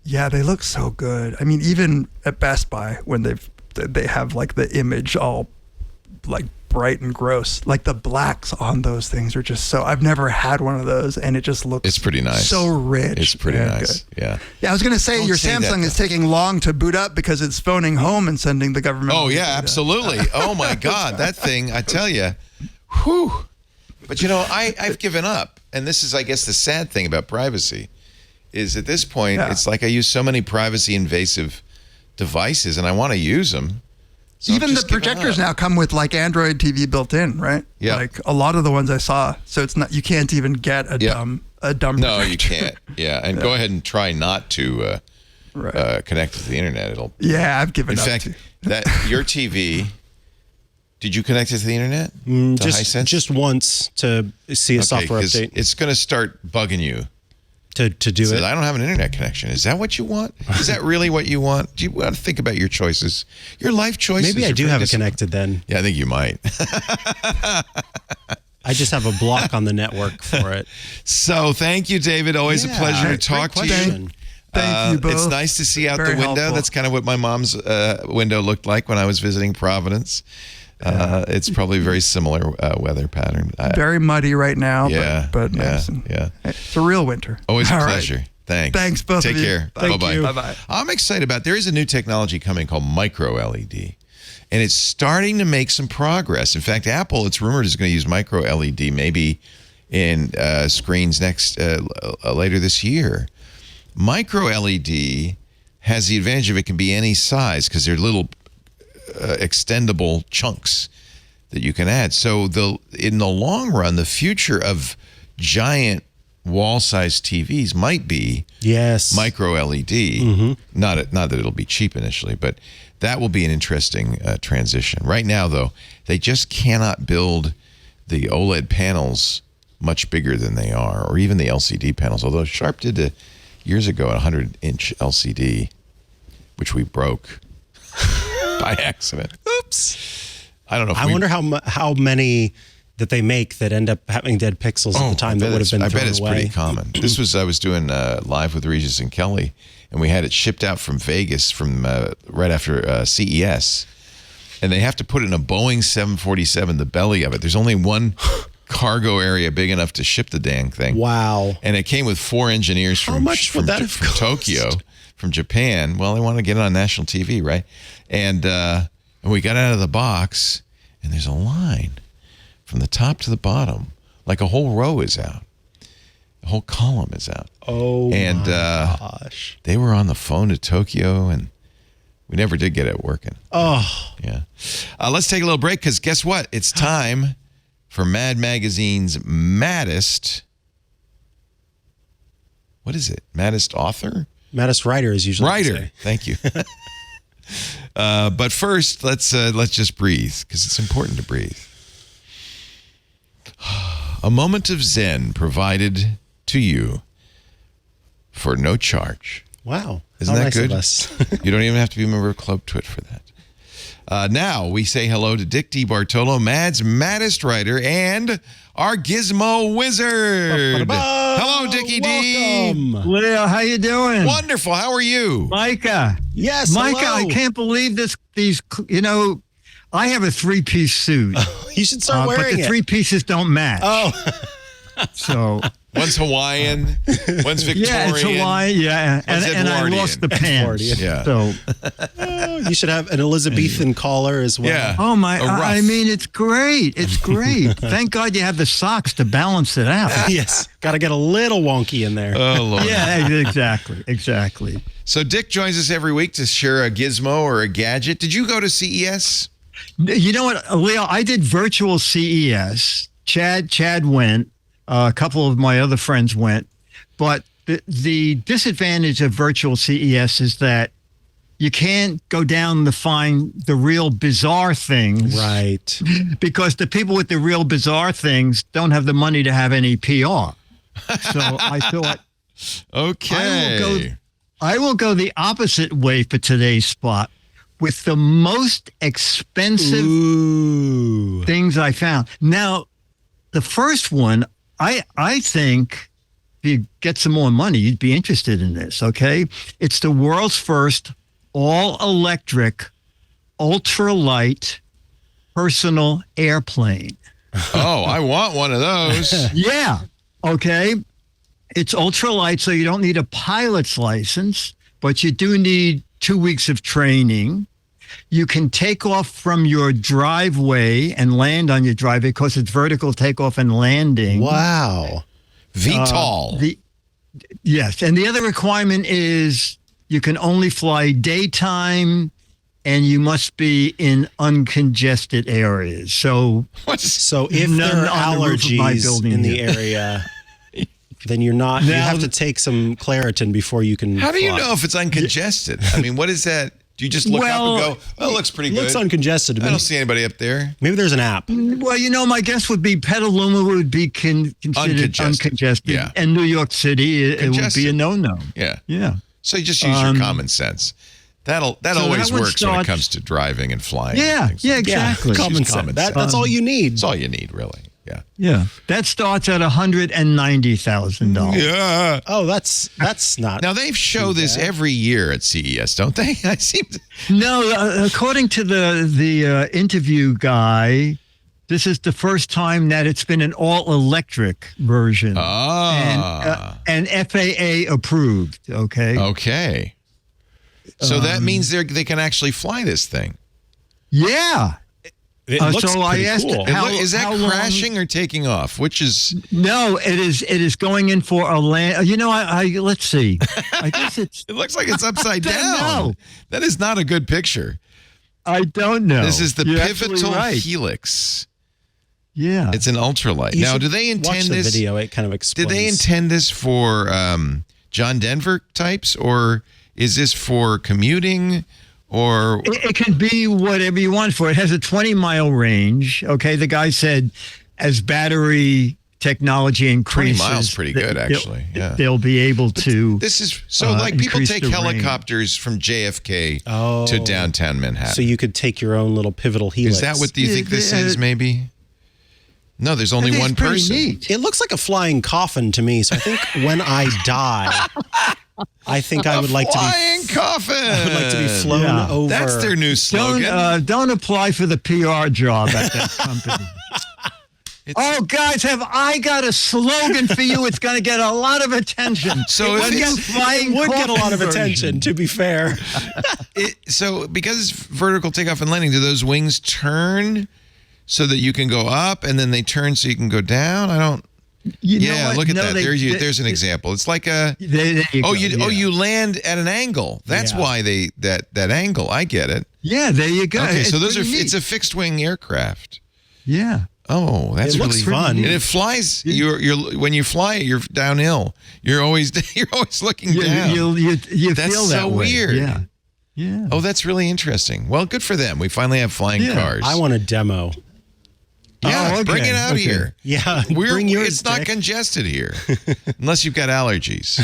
Yeah, they look so good. I mean, even at Best Buy when they have like the image all like bright and gross, like the blacks on those things are just so. I've never had one of those, and it just looks. It's pretty nice. So rich. It's pretty and nice. good. Yeah. Yeah, I was gonna say Don't your say that, Samsung is though. taking long to boot up because it's phoning home and sending the government. Oh yeah, absolutely. Oh my God, that thing! I tell you, whew. But I've given up, and this is, I guess, the sad thing about privacy, is at this point, it's like I use so many privacy invasive devices, and I want to use them. So Even the projectors now come with like Android TV built in, right? Yeah. Like a lot of the ones I saw. So it's not, you can't even get a dumb No, projector. you can't. Yeah, and go ahead and try not to connect to the internet. It'll. Yeah, I've given In up. fact, too. that your TV. Did you connect it to the internet? To Hisense? just once to see a software 'cause update it's going to start bugging you. to do Said, it. I don't have an internet connection. Is that what you want? Is that really what you want? Do you want to think about your choices? Your life choices? Maybe I are do pretty have it disciplined. connected then. Yeah, I think you might. I just have a block on the network for it. So thank you, David. Always a Yeah, pleasure to great talk to you. question. Thank you both. It's nice to see out Very the window. helpful. That's kind of what my mom's window looked like when I was visiting Providence. It's probably a very similar weather pattern. Very muddy right now, Yeah, but yeah, nice. And- yeah. It's a real winter. Always a All right. pleasure. Thanks. Thanks, both Take of you. care. Thank Bye-bye. you. Bye-bye. I'm excited about, there is a new technology coming called MicroLED. And it's starting to make some progress. In fact, Apple, it's rumored, is going to use MicroLED maybe in screens later this year. MicroLED has the advantage of it can be any size because they're little extendable chunks that you can add. So in the long run, the future of giant wall-sized TVs might be micro LED. Not that it'll be cheap initially, but that will be an interesting transition. Right now, though, they just cannot build the OLED panels much bigger than they are, or even the LCD panels. Although Sharp did years ago a 100-inch LCD, which we broke by accident. Oops. I don't know. I wonder how many that they make that end up having dead pixels at the time that would have been I thrown bet it's away. pretty common. I was doing Live with Regis and Kelly, and we had it shipped out from Vegas from right after CES. And they have to put it in a Boeing 747, the belly of it. There's only one cargo area big enough to ship the dang thing. Wow. And it came with 4 engineers How from much would that have cost? Tokyo, from Japan. Well, they wanted to get it on national TV, right? And we got out of the box, and there's a line from the top to the bottom, Like a whole row is out. A whole column is out. Oh, and, my gosh. They were on the phone to Tokyo, and we never did get it working. Oh. Yeah. Let's take a little break, because guess what? It's time for Mad Magazine's Maddest. What is it? Maddest author? Maddest writer is usually Writer. Thank you. But first, let's just breathe, because it's important to breathe. A moment of Zen provided to you for no charge. Wow. Isn't How that nice good? of us. You don't even have to be a member of Club Twit for that. Now we say hello to Dick DeBartolo, Mad's maddest writer, and our Gizmo wizard. Hello, Dickie D. Welcome. Leo, how you doing? Wonderful. How are you? Micah. Yes, Micah, hello. I can't believe these, I have a three-piece suit. You should start But wearing the it. three pieces don't match. Oh. So, One's Hawaiian, one's Victorian. yeah, it's Hawaii, yeah. One's And I Edwardian. lost the pants. Edwardian. Yeah. So, You should have an Elizabethan collar as well. Yeah. oh my, A ruff. I mean, it's great. It's great. Thank God you have the socks to balance it out. Yes. Got to get a little wonky in there. Oh, Lord. Yeah, exactly. So Dick joins us every week to share a gizmo or a gadget. Did you go to CES? You know what, Leo? I did virtual CES. Chad went. A couple of my other friends went. But the disadvantage of virtual CES is that you can't go down to find the real bizarre things. Right. Because the people with the real bizarre things don't have the money to have any PR. So I thought, Okay. I will go the opposite way for today's spot with the most expensive Ooh. things I found. Now, the first one, I think if you get some more money, you'd be interested in this, okay? It's the world's first all-electric, ultralight personal airplane. Oh, I want one of those. Yeah, okay? It's ultralight, so you don't need a pilot's license, but you do need 2 weeks of training. You can take off from your driveway and land on your driveway because it's vertical takeoff and landing. Wow. VTOL. Yes, and the other requirement is you can only fly daytime and you must be in uncongested areas. So So if None there are on the roof of my allergies building in the here. area, then you're not. You Now- have to take some Claritin before you can. How do you fly. know if it's uncongested? I mean, what is that? Do you just look up and go, oh, it looks pretty good? Looks uncongested to I me. don't see anybody up there. Maybe there's an app. well, my guess would be Petaluma would be considered uncongested. Yeah. And New York City, it would be Congested. a no-no. Yeah. Yeah. So you just use your common sense. That always that one works when it starts- comes to driving and flying. Yeah, and things yeah, like that. exactly. Just Common use sense. That's all you need. That's all you need, really. Yeah. Yeah. That starts at $190,000. Yeah. Oh, that's not. Now they show this every year at CES, don't they? I seem to. No, according to the interview guy, this is the first time that it's been an all-electric version. And FAA approved, okay? Okay. So that means they can actually fly this thing. Yeah. It looks so I pretty asked cool. how- Is that how long- crashing or taking off? Which is No, it is going in for a land. Let's see. I guess it's, it looks like it's upside I down. don't know. That is not a good picture. I don't know. This is the You're absolutely Pivotal right. Helix. Yeah. It's an ultralight. You Now, should do they watch intend the this? video? It kind of explains. Did they intend this for John Denver types, or is this for commuting, or It can be whatever you want for it. It has a 20-mile range. Okay, the guy said as battery technology 20 increases, miles? Pretty good, actually. Yeah. they'll be able to. This is so like people increase take the range. helicopters from JFK Oh. to downtown Manhattan. So you could take your own little pivotal helix. Is that what do you think this is? Maybe. No, there's only It's one pretty person. neat. It looks like a flying coffin to me. So I think when I die, I think I would like to be. Flying coffin. I would like to be flown Yeah. over. That's their new slogan. Don't apply for the PR job at that company. Oh, guys, have I got a slogan for you? It's going to get a lot of attention. So if Let's it's- get flying would get a lot of coffin attention. To be fair, So because it's vertical takeoff and landing, do those wings turn so that you can go up and then they turn so you can go down? I don't. You know what? Look at No, that. There's an example. It's like a. You land at an angle. That's why that angle. I get it. Yeah, there you go. Okay, so It's pretty neat. it's a fixed wing aircraft. Yeah. Oh, that's It looks really fun. And it flies. When you fly, you're downhill. You're always looking down. You That's feel that so way. weird. Yeah. Yeah. Oh, that's really interesting. Well, good for them. We finally have flying cars. I want a demo. Yeah, Oh, okay. bring it out Okay. here. Yeah, bring yours, It's not Dick. congested here, unless you've got allergies.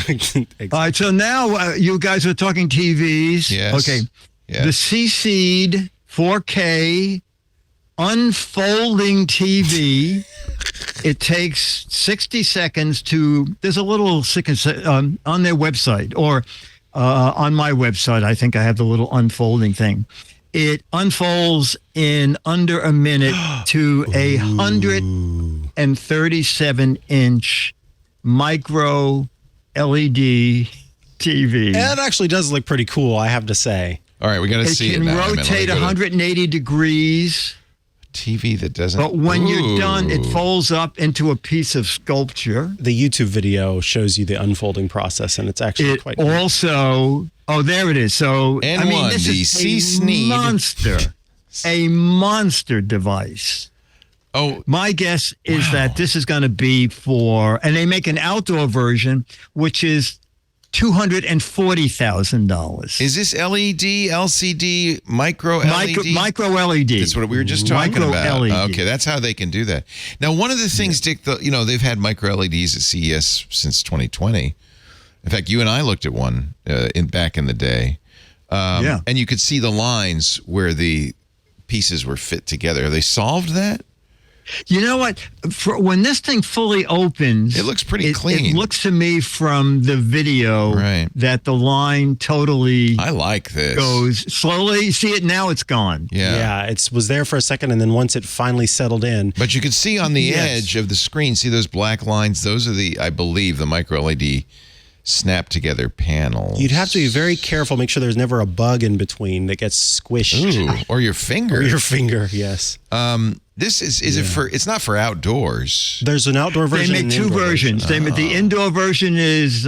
All right. So now you guys are talking TVs. Yes. Okay. Yes. The CC'd 4K unfolding TV. It takes 60 seconds to. There's a little on their website or on my website. I think I have the little unfolding thing. It unfolds in under a minute to a 137-inch micro LED TV. That actually does look pretty cool, I have to say. All right, we got to It see it can now. rotate 180 degrees, TV that doesn't. but when you're done, it Ooh. folds up into a piece of sculpture. The YouTube video shows you the unfolding process, and it's actually It quite neat. also, there it is. So, N1, this the is C-SNEED. a monster device. Oh, My guess is that this is going to be for, and they make an outdoor version, which is $240,000. is this LED, LCD, micro LED? Micro LED. That's what we were just talking Micro about. LED. Okay, that's how they can do that. Now, one of the things, Dick, they've had micro LEDs at CES since 2020. In fact, you and I looked at one back in the day. Yeah. And you could see the lines where the pieces were fit together. Have they solved that? You know what? When this thing fully opens, It looks pretty clean. It looks to me from the video Right. that the line totally I like this. goes slowly. You see it now; it's gone. Yeah. It was there for a second, and then once it finally settled in, But you can see on the Yes. edge of the screen, see those black lines? Those are I believe, the micro LED snap together panels. you'd have to be very careful, make sure there's never a bug in between that gets squished. Ooh, or your finger. Or your finger, yes. This is it for? It's not for outdoors. There's an outdoor They version. make and an two indoor versions. version. The indoor version is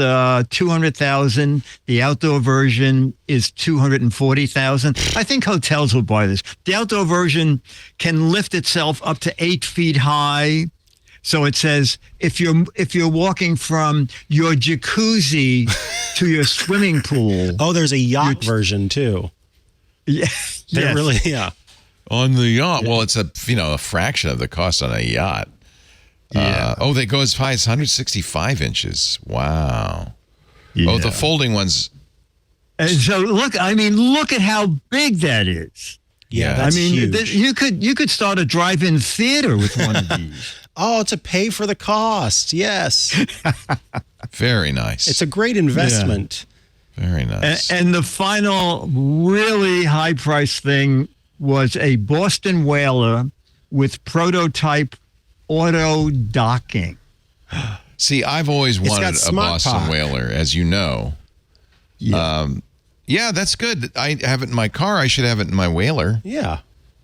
200,000. The outdoor version is 240,000. I think hotels will buy this. The outdoor version can lift itself up to 8 feet high. So it says if you're walking from your jacuzzi to your swimming pool. Oh, there's a yacht version too. Yeah, They yes. really, yeah. On the yacht. Well, it's a fraction of the cost on a yacht. Yeah. They go as high as 165 inches. Wow. Yeah. Oh, the folding ones. And so look at how big that is. Yeah. That's huge. You could start a drive-in theater with one of these. Oh, to pay for the cost. Yes. Very nice. It's a great investment. Very nice. And the final really high-priced thing was a Boston Whaler with prototype auto docking. See, I've always got wanted a smart Boston pot. Whaler, as you know. Yeah. Yeah, that's good. I have it in my car. I should have it in my Whaler. Yeah.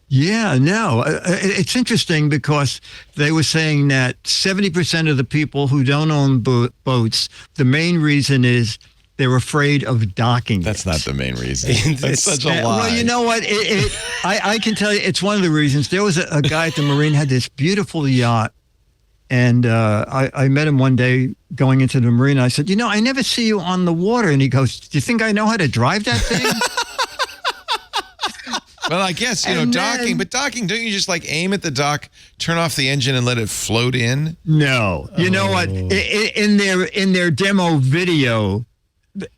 Yeah, no. It's interesting because they were saying that 70% of the people who don't own boats, the main reason is they're afraid of docking. That's it. not the main reason. That's such a lie. Well, you know what? I can tell you it's one of the reasons. There was a guy at the Marine had this beautiful yacht. And I met him one day going into the Marine. I said, I never see you on the water. And he goes, do you think I know how to drive that thing? Well, I guess, And docking. then- But docking, don't you just aim at the dock, turn off the engine, and let it float in? No. You know what? In their demo video,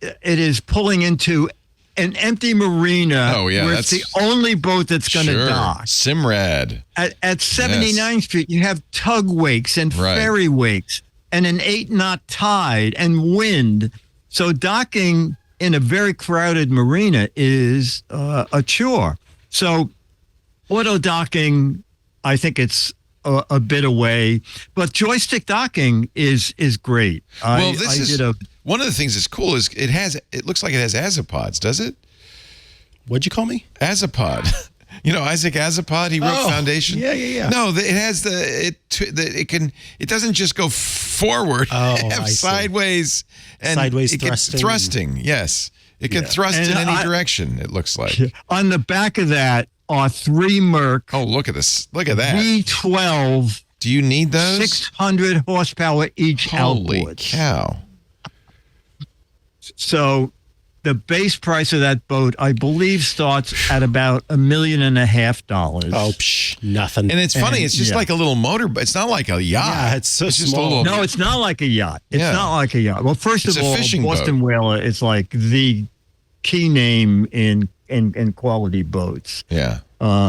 it is pulling into an empty marina. Oh, yeah, where it's that's- the only boat that's going to Sure. dock. Simrad. At 79th Street, you have tug wakes and Right. ferry wakes and an 8-knot tide and wind. So docking in a very crowded marina is a chore. So auto docking, I think it's a bit away, but joystick docking is great. Well, one of the things that's cool is it looks like it has azipods, does it? What'd you call me? Azipod. You know Isaac Azipod? He wrote Foundation. Yeah. No, it has it doesn't just go forward. Oh, it have sideways and Sideways it can- thrusting. thrusting. Yes, it can thrust And in any direction. It looks like. On the back of that are 3 Merc Oh, look at this! Look at that. V12 Do you need those? 600 horsepower each Holy outboard. cow! So the base price of that boat, I believe, starts at about $1.5 million. Oh, nothing. And it's funny. It's just yeah. like a little motor, but it's not like a yacht. Yeah, it's so just small. a little. No, it's not like a yacht. It's Yeah. not like a yacht. Well, first It's of a all, fishing Boston Whaler is like the key name in quality boats. Yeah.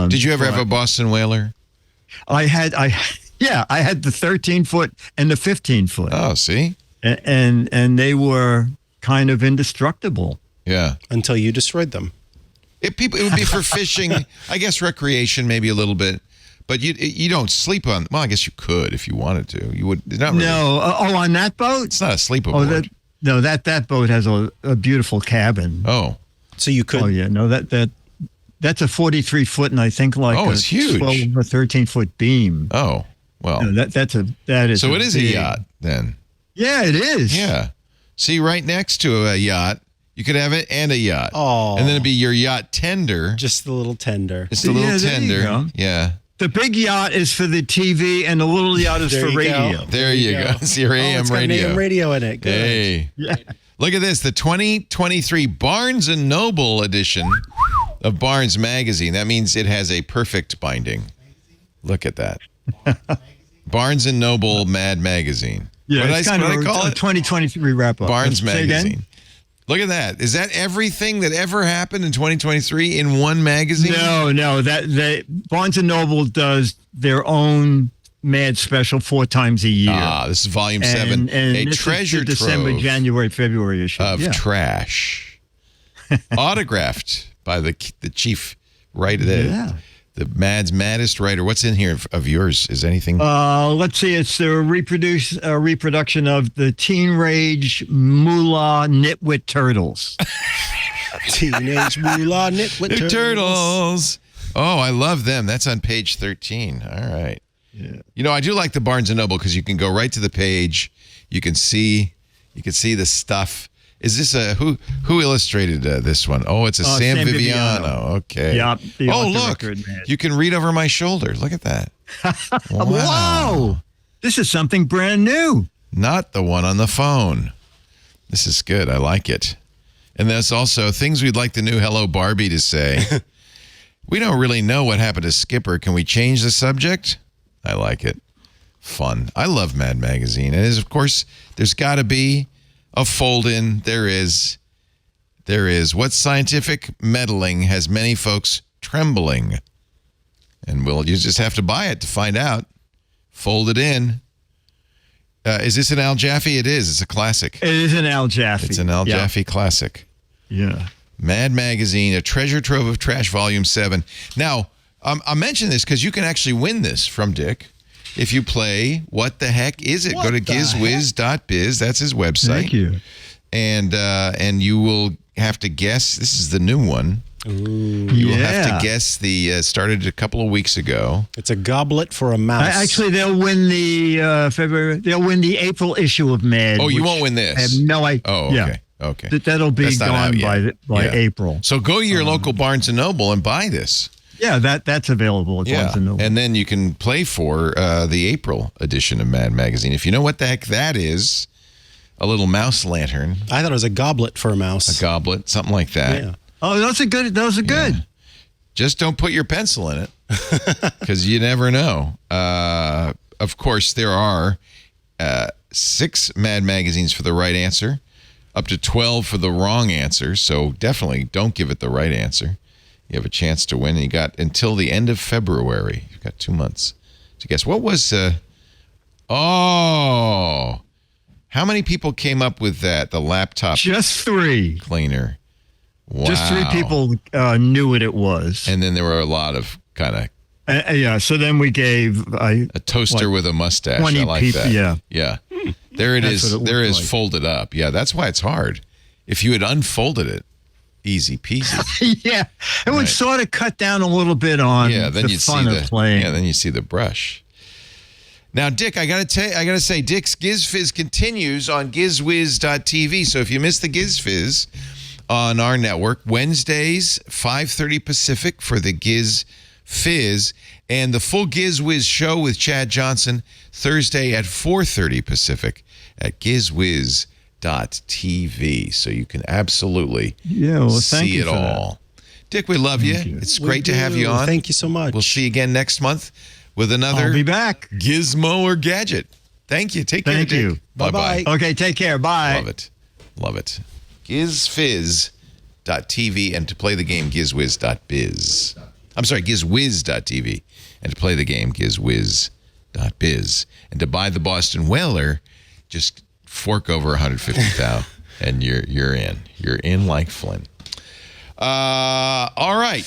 Did you ever have a Boston Whaler? I had the 13-foot and the 15-foot, Oh, see. and they were kind of indestructible. Yeah. Until you destroyed them. It would be for fishing, I guess recreation, maybe a little bit. But you don't sleep on. Well, I guess you could if you wanted to. You would. It's not really, No, on that boat? It's not a sleepover. That boat has a beautiful cabin. Oh. So you could. Oh yeah, no, that's a 43-foot, and I think like Oh, it's huge. 12 or 13-foot beam. Oh. Well. No, that is. So it is a big- yacht then. Yeah, it is. Yeah. See, right next to a yacht, you could have it and a yacht. Oh. And then it'd be your yacht tender. Just the little tender. It's the little Yeah, there you tender. go. Yeah. The big yacht is for the TV, and the little yacht is There for you go. radio. There you go. It's your AM it's got an radio. AM radio in it. Good. Hey. Look at this. The 2023 Barnes & Noble edition of Barnes Magazine. That means it has a perfect binding. Look at that. Barnes & Noble Mad Magazine. Yeah, What did it's I kind of call a it? 2023 wrap up. Barnes Say again? Magazine. Look at that. Is that everything that ever happened in 2023 in one magazine? No. That Barnes & Noble does their own Mad Special 4 times a year. This is volume 7. And A this treasure is the December, trove January, February issue. of Yeah. trash. Autographed by the chief writer, the maddest writer. What's in here of yours? Is anything? Let's see. It's the reproduction of the Teen Rage Moolah Nitwit Turtles. Teenage Moolah Nitwit The Turtles. Oh, I love them. That's on page 13. All right. Yeah. You know, I do like the Barnes & Noble because you can go right to the page. You can see the stuff. Is this who illustrated this one? Oh, it's a Sam Viviano. Okay. Yeah. Oh, look. You can read over my shoulder. Look at that. Wow. This is something brand new. Not the one on the phone. This is good. I like it. And there's also things we'd like the new Hello Barbie to say. We don't really know what happened to Skipper. Can we change the subject? I like it. Fun. I love Mad Magazine. And of course, there's got to be a fold-in. There is. What scientific meddling has many folks trembling? And you just have to buy it to find out. Fold it in. Is this an Al Jaffe? It is. It's a classic. It is an Al Jaffe. It's an Al Jaffe classic. Yeah. Mad Magazine, a treasure trove of trash, volume 7. Now, I mention this because you can actually win this from Dick if you play What the Heck Is It? Go to gizwiz.biz. That's his website. Thank you. And you will have to guess. This is the new one. You will have to guess started a couple of weeks ago. It's a goblet for a mouse. Actually, they'll win the February. They'll win the April issue of Mad. Oh, you which won't win this. I have no idea. Oh, okay. Yeah. Okay. That'll be That's not out gone yet. by Yeah. April. So go to your local Barnes & Noble and buy this. Yeah, that's available at Barnes & Noble. And then you can play for the April edition of Mad Magazine. If you know what the heck that is, a little mouse lantern, I thought it was a goblet for a mouse. a goblet, something like that. Yeah. Oh, those are good. Those are good. Just don't put your pencil in it because you never know. Of course, there are 6 Mad Magazines for the right answer, up to 12 for the wrong answer. So definitely don't give it the right answer. You have a chance to win. You got until the end of February. You've got 2 months to guess. What was... how many people came up with that? The laptop Just 3. cleaner. Wow. Just 3 people knew what it was. And then there were a lot of kind of... Yeah. So then we gave a toaster with a mustache. 20 I like people. that. Yeah. Yeah. There it That's is. what it There looked is like. folded up. Yeah, that's why it's hard. If you had unfolded it, Easy peasy. Yeah, it would sort of cut down a little bit on Yeah, then the you'd fun see of playing. Yeah, then you see the brush. Now, Dick, I gotta say, Dick's GizFizz continues on GizWiz.tv. So if you missed the GizFizz on our network, Wednesdays 5:30 Pacific for the GizFizz, and the full GizWiz show with Chad Johnson Thursday at 4:30 Pacific at GizWiz.tv. So you can absolutely Thank see you it for that. all. Dick, we love you. It's great to have you on. Thank you so much. We'll see you again next month with another I'll be back. Gizmo or Gadget. Thank you. Take care, Thank Dick. you. Bye-bye. Okay, take care. Bye. Love it. Love it. GizFizz.tv, and to play the game, GizWiz.biz. I'm sorry, GizWiz.tv, and to play the game, GizWiz.biz. And to buy the Boston Whaler, just fork over $150,000, and you're in. You're in like Flynn. All right.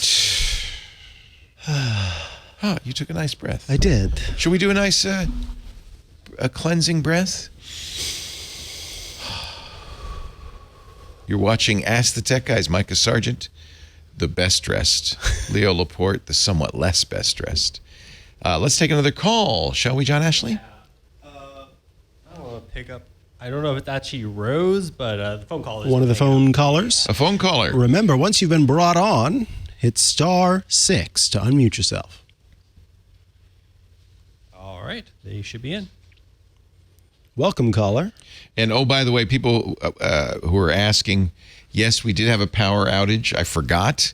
Oh, you took a nice breath. I did. Should we do a nice a cleansing breath? You're watching Ask the Tech Guys. Micah Sargent, the best dressed. Leo Laporte, the somewhat less best dressed. Let's take another call, shall we, John Ashley? I don't want to pick up. I don't know if it's actually Rose, but the phone call is One of the phone callers. A phone caller. Remember, once you've been brought on, hit *6 to unmute yourself. All right, they should be in. Welcome, caller. And oh, by the way, people who are asking, yes, we did have a power outage. I forgot.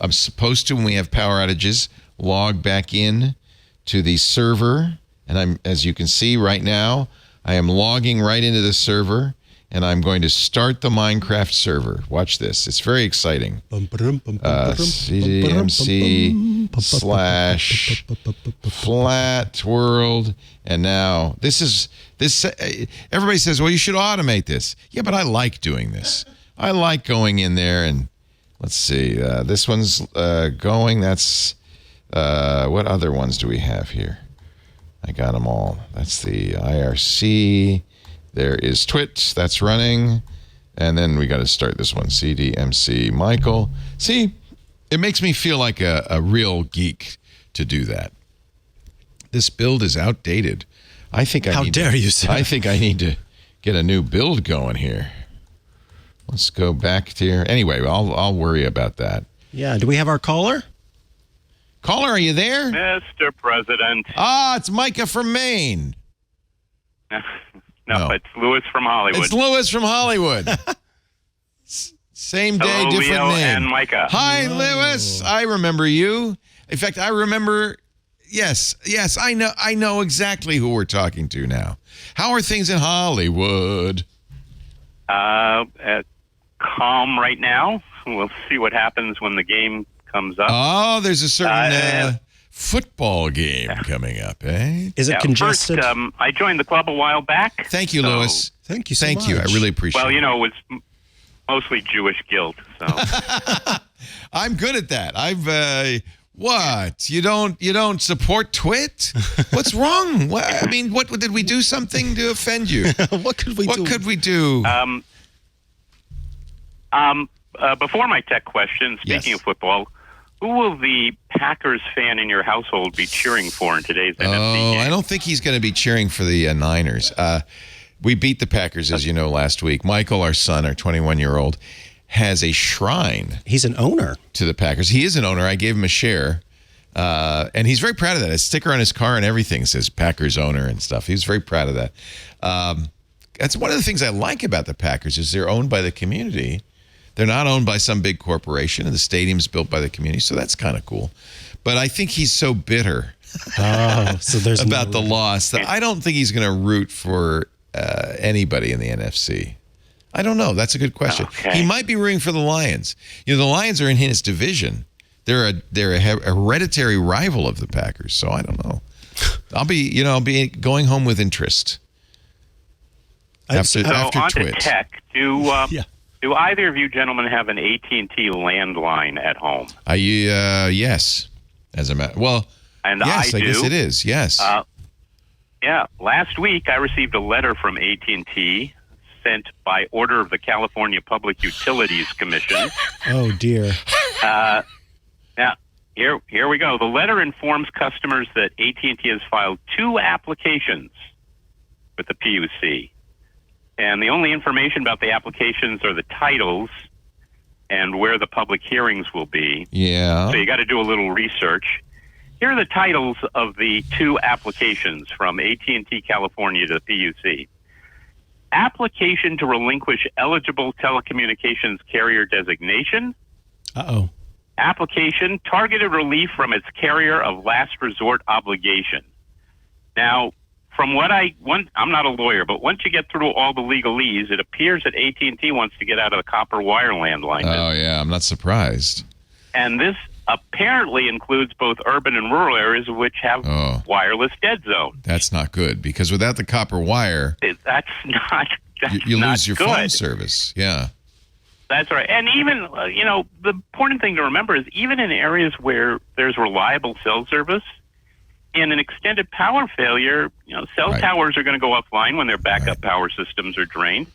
I'm supposed to, when we have power outages, log back in to the server. And I'm, as you can see right now, I am logging right into the server, and I'm going to start the Minecraft server. Watch this. It's very exciting. CDMC/flat world. And now this. Everybody says, well, you should automate this. Yeah, but I like doing this. I like going in there and let's see. This one's going. That's what other ones do we have here? I got them all. That's the IRC. There is Twit. That's running. And then we got to start this one. CDMC Michael. See, it makes me feel like a real geek to do that. This build is outdated. I think How dare you, sir? I think I need to get a new build going here. Let's go back to here. Anyway, I'll worry about that. Yeah. Do we have our caller? Caller, are you there? Mr. President. Ah, it's Micah from Maine. No, it's Lewis from Hollywood. It's Lewis from Hollywood. Same day, Hello, different Leo name. and Micah. Hi, Lewis. I remember you. In fact, I remember. Yes, I know exactly who we're talking to now. How are things in Hollywood? Calm right now. We'll see what happens when the game comes up. Oh, there's a certain football game coming up, eh? Is it congested? First, I joined the club a while back. Thank you, Lewis. Thank you so Thank you. I much. really appreciate it. Well, you know, it's mostly Jewish guilt. So I'm good at that. What? You don't support Twit? What's wrong? I mean, what did we do something to offend you? What could we do? What could we do? before my tech question, speaking of football, who will the Packers fan in your household be cheering for in today's NFC game? I don't think he's going to be cheering for the Niners. We beat the Packers, as you know, last week. Michael, our son, our 21-year-old, has a shrine. He's an owner. To the Packers. He is an owner. I gave him a share. And he's very proud of that. A sticker on his car and everything says Packers owner and stuff. He's very proud of that. That's one of the things I like about the Packers is they're owned by the community. They're not owned by some big corporation, and the stadium's built by the community, so that's kind of cool. But I think he's so bitter so there's about the loss that I don't think he's going to root for anybody in the NFC. I don't know. That's a good question. Okay. He might be rooting for the Lions. You know, the Lions are in his division. They're a hereditary rival of the Packers, so I don't know. I'll be going home with interest. After on to Twitch. tech, do either of you gentlemen have an AT&T landline at home? Yes. As a matter, and yes, I do. guess it is. Yes. Yeah. Last week, I received a letter from AT&T sent by order of the California Public Utilities Commission. Oh, dear. Now, here we go. The letter informs customers that AT&T has filed 2 applications with the PUC. And the only information about the applications are the titles and where the public hearings will be. Yeah. So you got to do a little research. Here are the titles of the 2 applications from AT&T California to the PUC. Application to relinquish eligible telecommunications carrier designation. Uh-oh. Application targeted relief from its carrier of last resort obligation. Now, from what I'm not a lawyer, but once you get through all the legalese, it appears that AT&T wants to get out of the copper wire landline business. Oh, yeah. I'm not surprised. And this apparently includes both urban and rural areas which have wireless dead zone. That's not good, because without the copper wire, That's not you not lose your good. phone service. Yeah. That's right. And even, the important thing to remember is even in areas where there's reliable cell service, in an extended power failure, cell towers are going to go offline when their backup power systems are drained,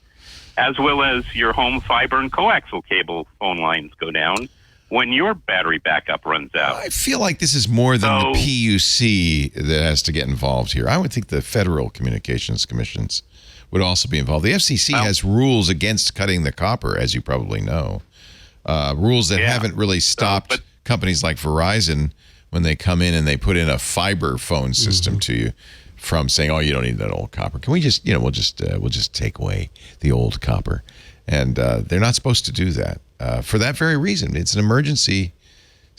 as well as your home fiber and coaxial cable phone lines go down when your battery backup runs out. I feel like this is more than the PUC that has to get involved here. I would think the Federal Communications Commissions would also be involved. The FCC has rules against cutting the copper, as you probably know. Rules that haven't really stopped companies like Verizon when they come in and they put in a fiber phone system to you from saying, "Oh, you don't need that old copper. Can we just, we'll just take away the old copper?" And they're not supposed to do that for that very reason. It's an emergency.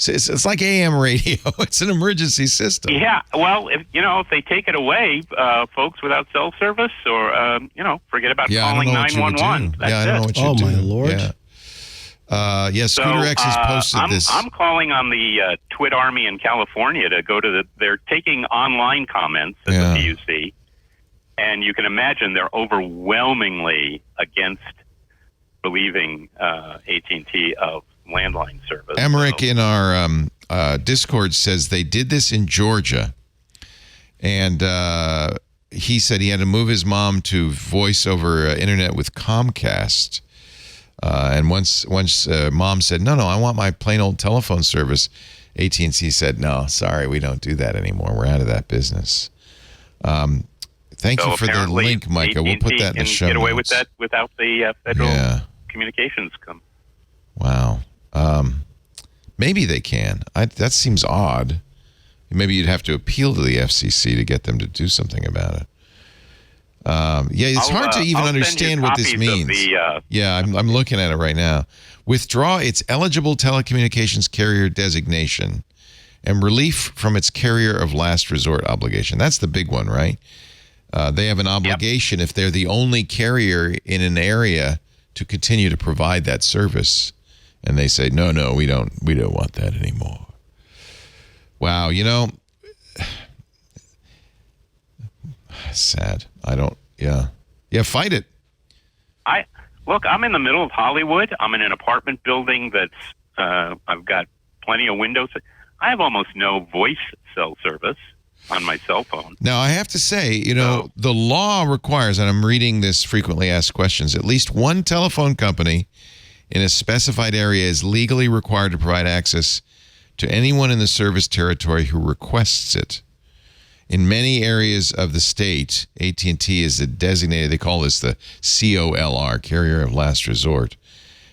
It's like AM radio. It's an emergency system. Yeah. Well, if they take it away, folks without cell service, or forget about calling 911. Yeah, I don't know what you do. Oh, my Lord. Yeah. Scooter X has posted this. I'm calling on the Twit Army in California to go to they're taking online comments at the PUC, and you can imagine they're overwhelmingly against relieving AT&T of landline service. Emmerich in our Discord says they did this in Georgia, and he said he had to move his mom to voice over internet with Comcast. And once mom said, no, I want my plain old telephone service, AT&T said, no, sorry, we don't do that anymore. We're out of that business. Thank you for the link, Micah. We'll put that in the show notes. Get away with that without the Federal Communications come. Wow. Maybe they can. That seems odd. Maybe you'd have to appeal to the FCC to get them to do something about it. It's hard to even understand what this means. I'm looking at it right now. Withdraw its eligible telecommunications carrier designation and relief from its carrier of last resort obligation. That's the big one, right? They have an obligation if they're the only carrier in an area to continue to provide that service. And they say, no, we don't want that anymore. Wow, sad. Fight it. I'm in the middle of Hollywood. I'm in an apartment building that's I've got plenty of windows. I have almost no voice cell service on my cell phone. Now, I have to say, the law requires, and I'm reading this frequently asked questions, at least one telephone company in a specified area is legally required to provide access to anyone in the service territory who requests it. In many areas of the state, AT&T is the designated, they call this the COLR, Carrier of Last Resort,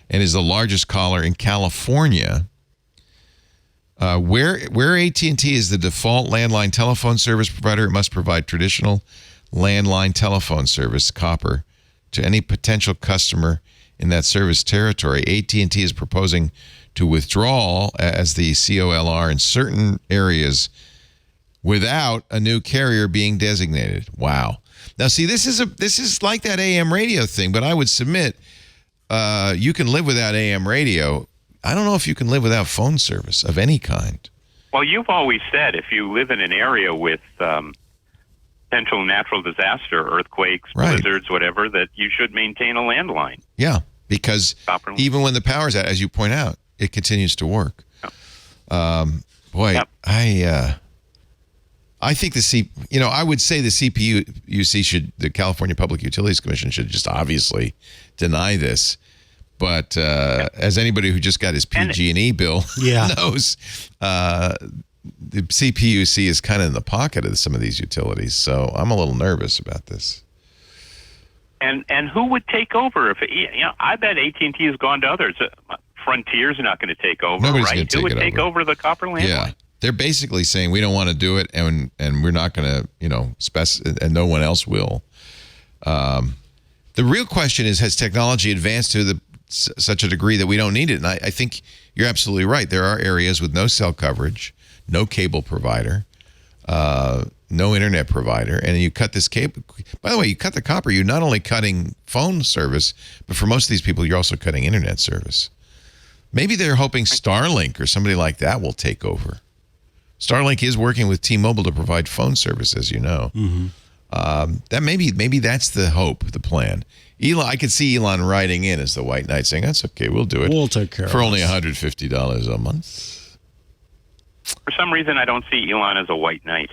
and is the largest caller in California, where AT&T is the default landline telephone service provider. It must provide traditional landline telephone service, copper, to any potential customer in that service territory. AT&T is proposing to withdraw as the COLR in certain areas without a new carrier being designated. Wow. Now, see, this is like that AM radio thing, but I would submit you can live without AM radio. I don't know if you can live without phone service of any kind. Well, you've always said if you live in an area with potential natural disaster, earthquakes, blizzards, whatever, that you should maintain a landline. Yeah, because even when the power's out, as you point out, it continues to work. I I think I would say the CPUC the California Public Utilities Commission should just obviously deny this. But as anybody who just got his PG&E bill knows, the CPUC is kind of in the pocket of some of these utilities. So I'm a little nervous about this. And who would take over if I bet AT&T has gone to others. Frontier's not going to take over. Nobody's right? going to Who would take over the copper landline? Yeah, they're basically saying we don't want to do it, and we're not going to, and no one else will. The real question is, has technology advanced to such a degree that we don't need it? And I think you're absolutely right. There are areas with no cell coverage, no cable provider, no internet provider, and you cut this cable. By the way, you cut the copper, you're not only cutting phone service, but for most of these people, you're also cutting internet service. Maybe they're hoping Starlink or somebody like that will take over. Starlink is working with T-Mobile to provide phone service, as you know. That maybe that's the hope, the plan. Elon, I could see Elon riding in as the white knight, saying, "That's okay, we'll do it. We'll take care for of only $150 a month." For some reason, I don't see Elon as a white knight.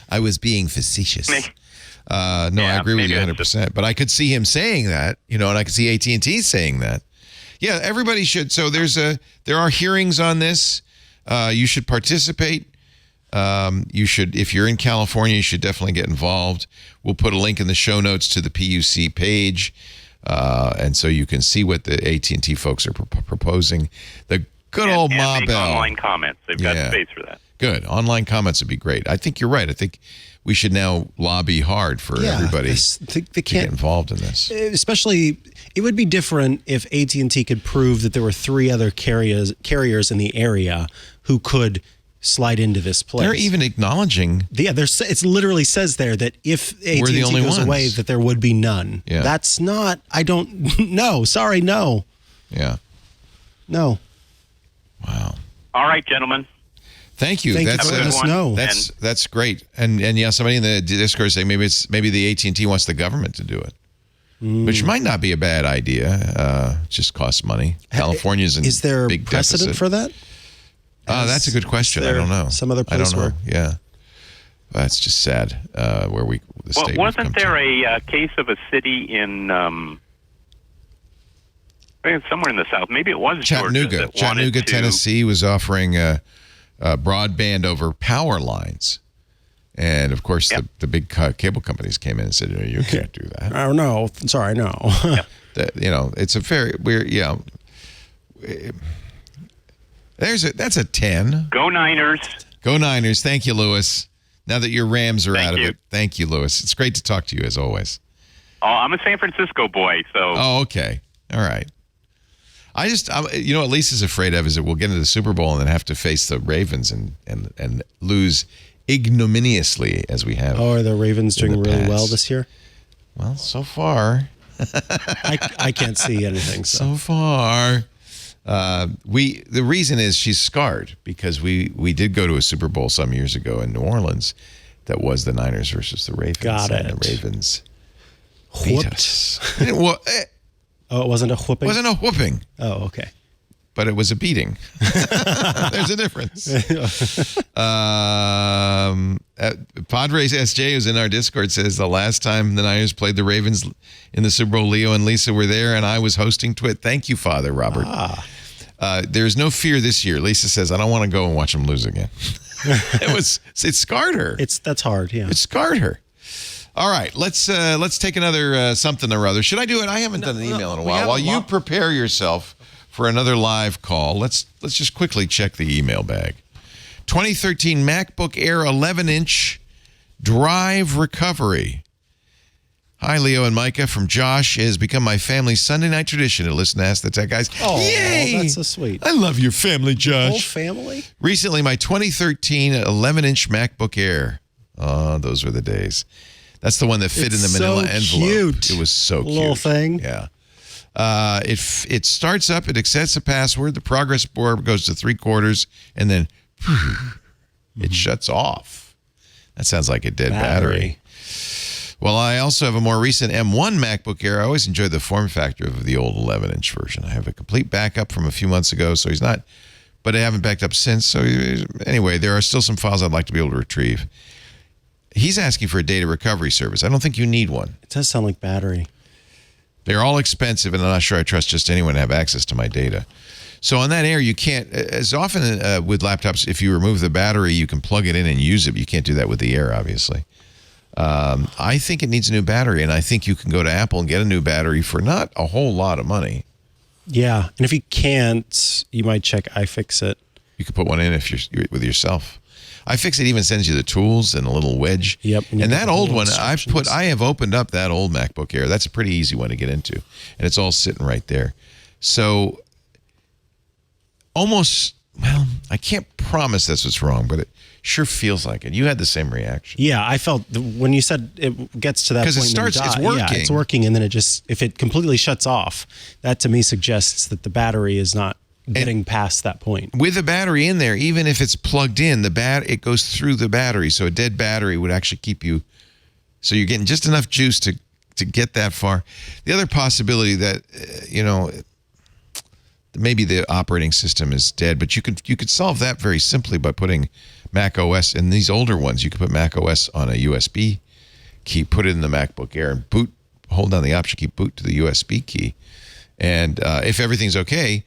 I was being facetious. No, I agree with you 100%. But I could see him saying that, and I could see AT&T saying that. Yeah, everybody should. So there are hearings on this. You should participate. You should, if you're in California, you should definitely get involved. We'll put a link in the show notes to the PUC page, and so you can see what the AT&T folks are proposing. The good old Ma Bell. Online comments. They've got space for that. Good. Online comments would be great. I think you're right. I think we should now lobby hard for everybody to get involved in this. Especially, it would be different if AT&T could prove that there were 3 other carriers in the area who could slide into this place. They're even acknowledging. Yeah, it literally says there that if AT&T goes away, that there would be none. Yeah. That's not, I don't, no, sorry, no. Yeah. No. Wow. All right, gentlemen. Thank you. Thank you for letting us know. That's great. And yeah, somebody in the Discord is saying maybe the AT&T wants the government to do it, which might not be a bad idea. It just costs money. California's in Is there big precedent deficit. for that? That's a good question. I don't know. Some other place where? Yeah. That's just sad. Where the state. Wasn't there a case of a city in? Somewhere in the south. Maybe it was Chattanooga. Chattanooga, Tennessee was offering broadband over power lines. And, of course, the big cable companies came in and said, "No, you can't do that." Oh, no. Sorry, no. It's a very weird, that's a 10. Go Niners. Go Niners. Thank you, Lewis. Now that your Rams are out of it. Thank you, Lewis. It's great to talk to you, as always. Oh, I'm a San Francisco boy, so. Oh, okay. All right. What Lisa's afraid of is that we'll get into the Super Bowl and then have to face the Ravens and lose ignominiously as we have. Oh, are the Ravens doing really well this year? Well, so far. I can't see anything. So far. The reason is she's scarred because we did go to a Super Bowl some years ago in New Orleans that was the Niners versus the Ravens. Got it. And the Ravens whooped. Oh, it wasn't a whooping? It wasn't a whooping. Oh, okay. But it was a beating. There's a difference. Padre SJ, who's in our Discord, says the last time the Niners played the Ravens in the Super Bowl, Leo and Lisa were there, and I was hosting Twit. Thank you, Father Robert. There's no fear this year. Lisa says, I don't want to go and watch them lose again. It scarred her. That's hard, yeah. It scarred her. All right, let's take another something or other. Should I do it? I haven't done an email in a while. While you prepare yourself for another live call, let's just quickly check the email bag. 2013 MacBook Air 11-inch drive recovery. Hi, Leo and Micah. From Josh. It has become my family's Sunday night tradition to listen to Ask the Tech Guys. Oh, yay! That's so sweet. I love your family, Josh. Whole family? Recently, my 2013 11-inch MacBook Air. Oh, those were the days. That's the one that fit in the manila envelope. Cute. It was so cute. Little thing. Yeah. It starts up. It accepts a password. The progress bar goes to 3/4, and then it shuts off. That sounds like a dead battery. Well, I also have a more recent M1 MacBook Air. I always enjoyed the form factor of the old 11-inch version. I have a complete backup from a few months ago, so he's not but I haven't backed up since. So anyway, there are still some files I'd like to be able to retrieve. He's asking for a data recovery service. I don't think you need one. It does sound like battery. They're all expensive, and I'm not sure I trust just anyone to have access to my data. So on that Air, you can't, as often with laptops, if you remove the battery, you can plug it in and use it. You can't do that with the Air, obviously. I think it needs a new battery, and I think you can go to Apple and get a new battery for not a whole lot of money. Yeah, and if you can't, you might check iFixit. You could put one in if you're with yourself. iFixit even sends you the tools and a little wedge. Yep. And that old one, instructions. I have opened up that old MacBook Air. That's a pretty easy one to get into, and it's all sitting right there. So almost, well, I can't promise that's what's wrong, but it sure feels like it. You had the same reaction. Yeah, I felt when you said it gets to that point. Because it starts, it's working. Yeah, it's working, and then if it completely shuts off, that to me suggests that the battery is not getting past that point. With the battery in there, even if it's plugged in, it goes through the battery. So a dead battery would actually keep you, so you're getting just enough juice to get that far. The other possibility that, maybe the operating system is dead, but you could solve that very simply by putting Mac OS, and these older ones, you could put Mac OS on a USB key, put it in the MacBook Air, and hold down the Option key, boot to the USB key. And if everything's okay,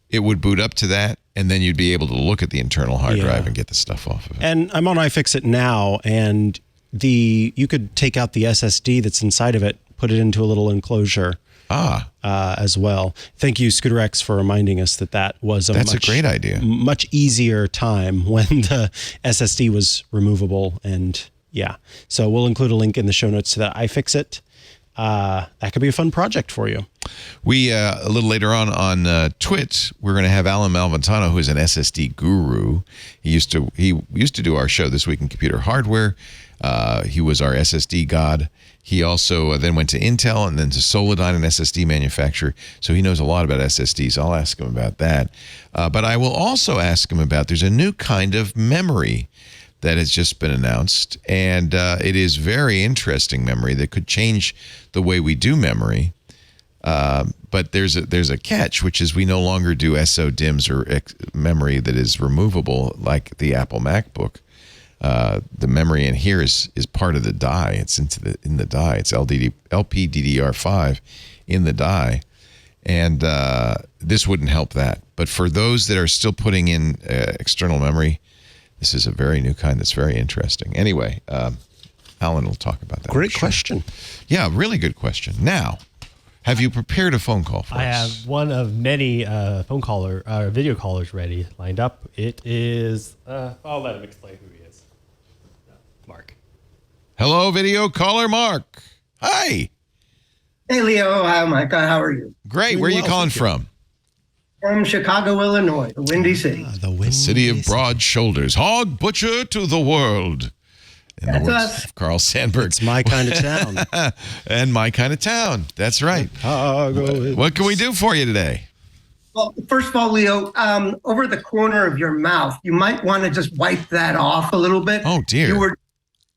it would boot up to that, and then you'd be able to look at the internal hard drive and get the stuff off of it. And I'm on iFixit now, and you could take out the SSD that's inside of it, put it into a little enclosure. As well. Thank you, Scooter X, for reminding us that was a great idea. Much easier time when the SSD was removable. And yeah, so we'll include a link in the show notes to that iFixit. That could be a fun project for you. We a little later on Twit, we're going to have Alan Malventano, who is an SSD guru. He used to do our show This Week in Computer Hardware. He was our SSD god. He also then went to Intel and then to Solidyne, an SSD manufacturer. So he knows a lot about SSDs. I'll ask him about that. But I will also ask him about, there's a new kind of memory that has just been announced. And it is very interesting memory that could change the way we do memory. But there's a catch, which is we no longer do SO DIMMs or memory that is removable like the Apple MacBook. The memory in here is part of the die. It's in the die. It's LPDDR5 in the die, and this wouldn't help that. But for those that are still putting in external memory, this is a very new kind that's very interesting. Anyway, Alan will talk about that. Great question. Yeah, really good question. Now, have you prepared a phone call for us? I have one of many video callers lined up. It is. I'll let him explain who he is. Mark. Hello, video caller Mark. Hi. Hey, Leo. Hi, Micah. How are you? Great. Where are you calling from? From Chicago, Illinois, the Windy City. The city of broad shoulders. Hog butcher to the world. In That's the words us. of Carl Sandburg. It's my kind of town. And my kind of town. That's right. Chicago. What can we do for you today? Well, first of all, Leo, over the corner of your mouth, you might want to just wipe that off a little bit. Oh, dear.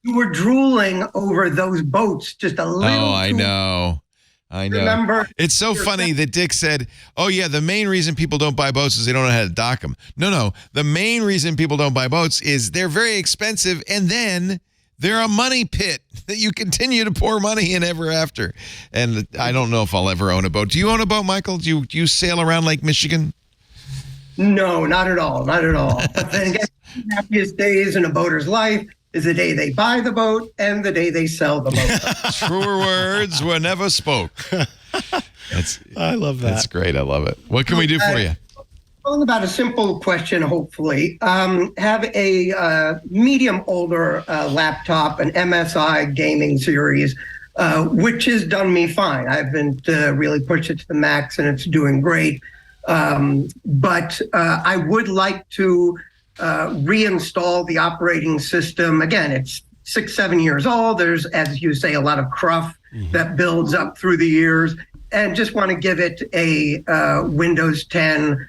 You were drooling over those boats just a little. Oh, I know. Remember, it's so funny that Dick said, oh, yeah, the main reason people don't buy boats is they don't know how to dock them. No. The main reason people don't buy boats is they're very expensive, and then they're a money pit that you continue to pour money in ever after. And I don't know if I'll ever own a boat. Do you own a boat, Michael? Do you sail around Lake Michigan? No, not at all. Not at all. But then again, the happiest days in a boater's life is the day they buy the boat and the day they sell the boat. Truer words were never spoke. I love that. That's great. I love it. What can we do for you? Calling about a simple question, hopefully. Have a medium older laptop, an MSI gaming series, which has done me fine. I've been really pushed it to the max and it's doing great. But I would like to reinstall the operating system. Again, it's 6-7 years old. There's, as you say, a lot of cruff that builds up through the years, and just want to give it a Windows 10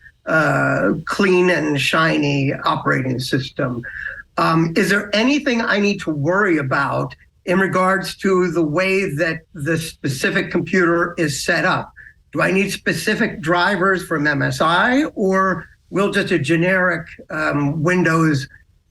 clean and shiny operating system. Is there anything I need to worry about in regards to the way that the specific computer is set up? Do I need specific drivers from MSI, or will just a generic Windows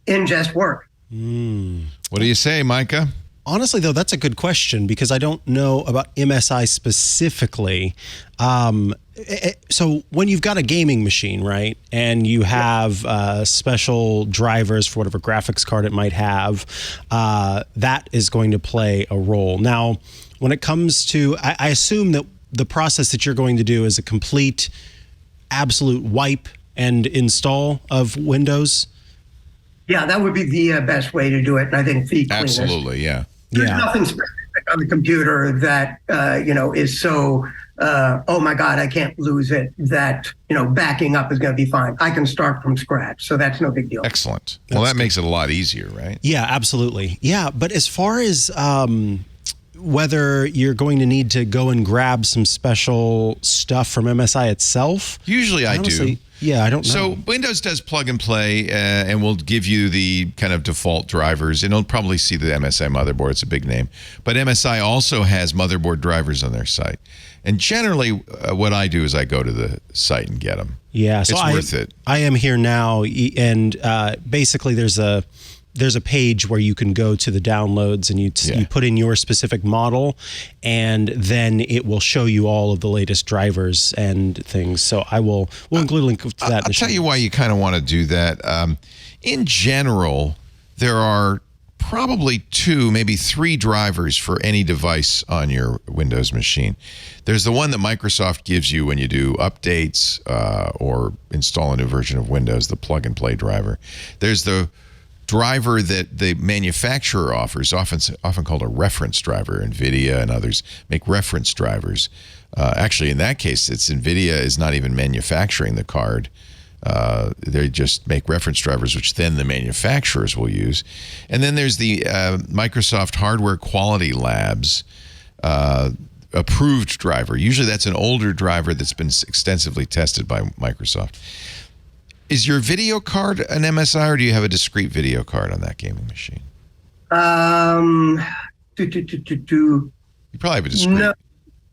ingest work? What do you say, Micah? Honestly, though, that's a good question because I don't know about MSI specifically. So when you've got a gaming machine, right, and you have special drivers for whatever graphics card it might have, that is going to play a role. Now, when it comes to, I assume that the process that you're going to do is a complete, absolute wipe and install of Windows. Yeah, that would be the best way to do it. And I think the cleanest. Absolutely, yeah. There's nothing specific on the computer that, is so, oh my God, I can't lose it, that, backing up is going to be fine. I can start from scratch. So that's no big deal. Excellent. Well, that makes it a lot easier, right? Yeah, absolutely. Yeah, but as far as whether you're going to need to go and grab some special stuff from MSI itself. Usually I do. Yeah, I don't know. So Windows does plug and play and will give you the kind of default drivers. And you'll probably see the MSI motherboard. It's a big name. But MSI also has motherboard drivers on their site. And generally what I do is I go to the site and get them. Yeah, so it's worth it. I am here now, and basically there's a page where you can go to the downloads and you put in your specific model, and then it will show you all of the latest drivers and things. So we'll include a link to that. I'll tell you why you kind of want to do that. In general, there are probably 2, maybe 3 drivers for any device on your Windows machine. There's the one that Microsoft gives you when you do updates or install a new version of Windows, the plug and play driver. There's the driver that the manufacturer offers, often called a reference driver. NVIDIA and others make reference drivers. Actually, in that case, NVIDIA is not even manufacturing the card. They just make reference drivers, which then the manufacturers will use. And then there's the Microsoft Hardware Quality Labs approved driver. Usually that's an older driver that's been extensively tested by Microsoft. Is your video card an MSI, or do you have a discrete video card on that gaming machine? You probably have a discrete. No?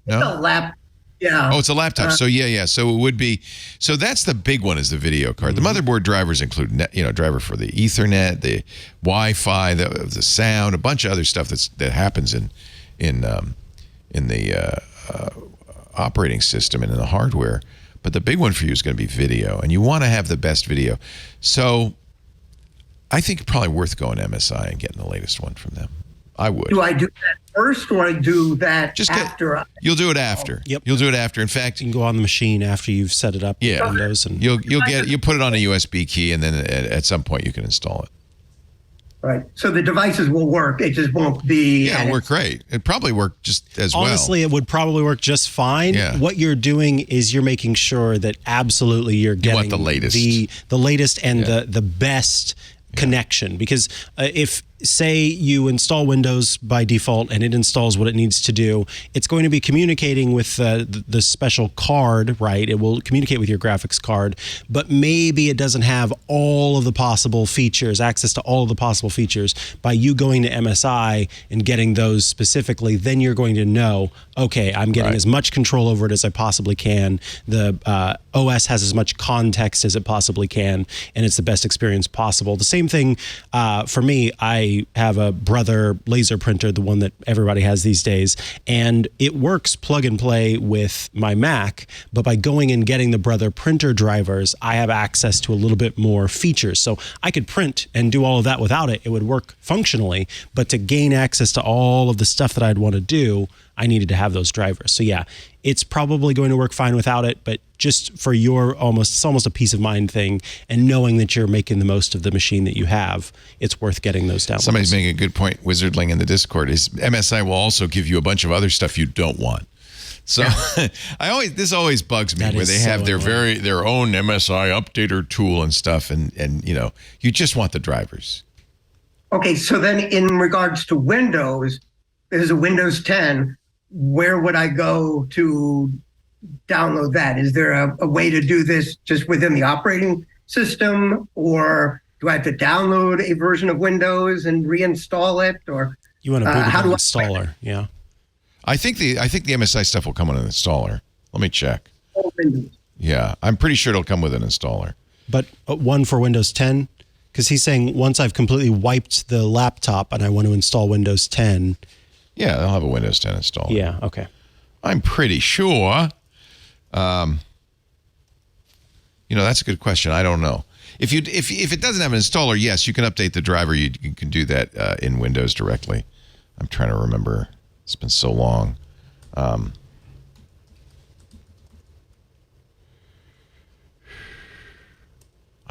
It's a laptop. Yeah. Oh, it's a laptop. So yeah. So it would be. So that's the big one, is the video card. The motherboard drivers include, driver for the Ethernet, the Wi-Fi, the sound, a bunch of other stuff that happens in the operating system and in the hardware. But the big one for you is going to be video, and you want to have the best video. So I think it's probably worth going to MSI and getting the latest one from them. I would. Do I do that first, or I do that after? You'll do it after. Yep. You'll do it after. In fact, you can go on the machine after you've set it up. Yeah. With Windows, and you put it on a USB key, and then at some point you can install it. Right. So the devices will work. It just won't be. Yeah, it'll work great. It'd probably work just as well. Honestly, it would probably work just fine. Yeah. What you're doing is you're making sure that absolutely you're getting want the latest. The latest and the best connection. Because if, say, you install Windows by default and it installs what it needs to do, it's going to be communicating with the special card, right? It will communicate with your graphics card, but maybe it doesn't have all of the possible features, access to all of the possible features. By you going to MSI and getting those specifically, then you're going to know, okay, I'm getting as much control over it as I possibly can. The OS has as much context as it possibly can, and it's the best experience possible. The same thing for me. I have a Brother laser printer, the one that everybody has these days, and it works plug and play with my Mac, but by going and getting the Brother printer drivers, I have access to a little bit more features. So I could print and do all of that without it. It would work functionally, but to gain access to all of the stuff that I'd want to do, I needed to have those drivers. So yeah, it's probably going to work fine without it, but just for it's almost a peace of mind thing, and knowing that you're making the most of the machine that you have, it's worth getting those downloads. Somebody's making a good point, Wizardling in the Discord, is MSI will also give you a bunch of other stuff you don't want. So this always bugs me, where they have their own MSI updater tool and stuff, and you just want the drivers. Okay, so then in regards to Windows, there's a Windows 10. Where would I go to download that? Is there a way to do this just within the operating system, or do I have to download a version of Windows and reinstall it? Or you want to boot an installer? Yeah, I think the MSI stuff will come with an installer. Let me check. Windows. Yeah, I'm pretty sure it'll come with an installer. But one for Windows 10? Because he's saying once I've completely wiped the laptop and I want to install Windows 10. Yeah, I'll have a Windows 10 installed. Yeah, okay. I'm pretty sure. That's a good question. I don't know. If it doesn't have an installer, yes, you can update the driver. You can do that in Windows directly. I'm trying to remember. It's been so long.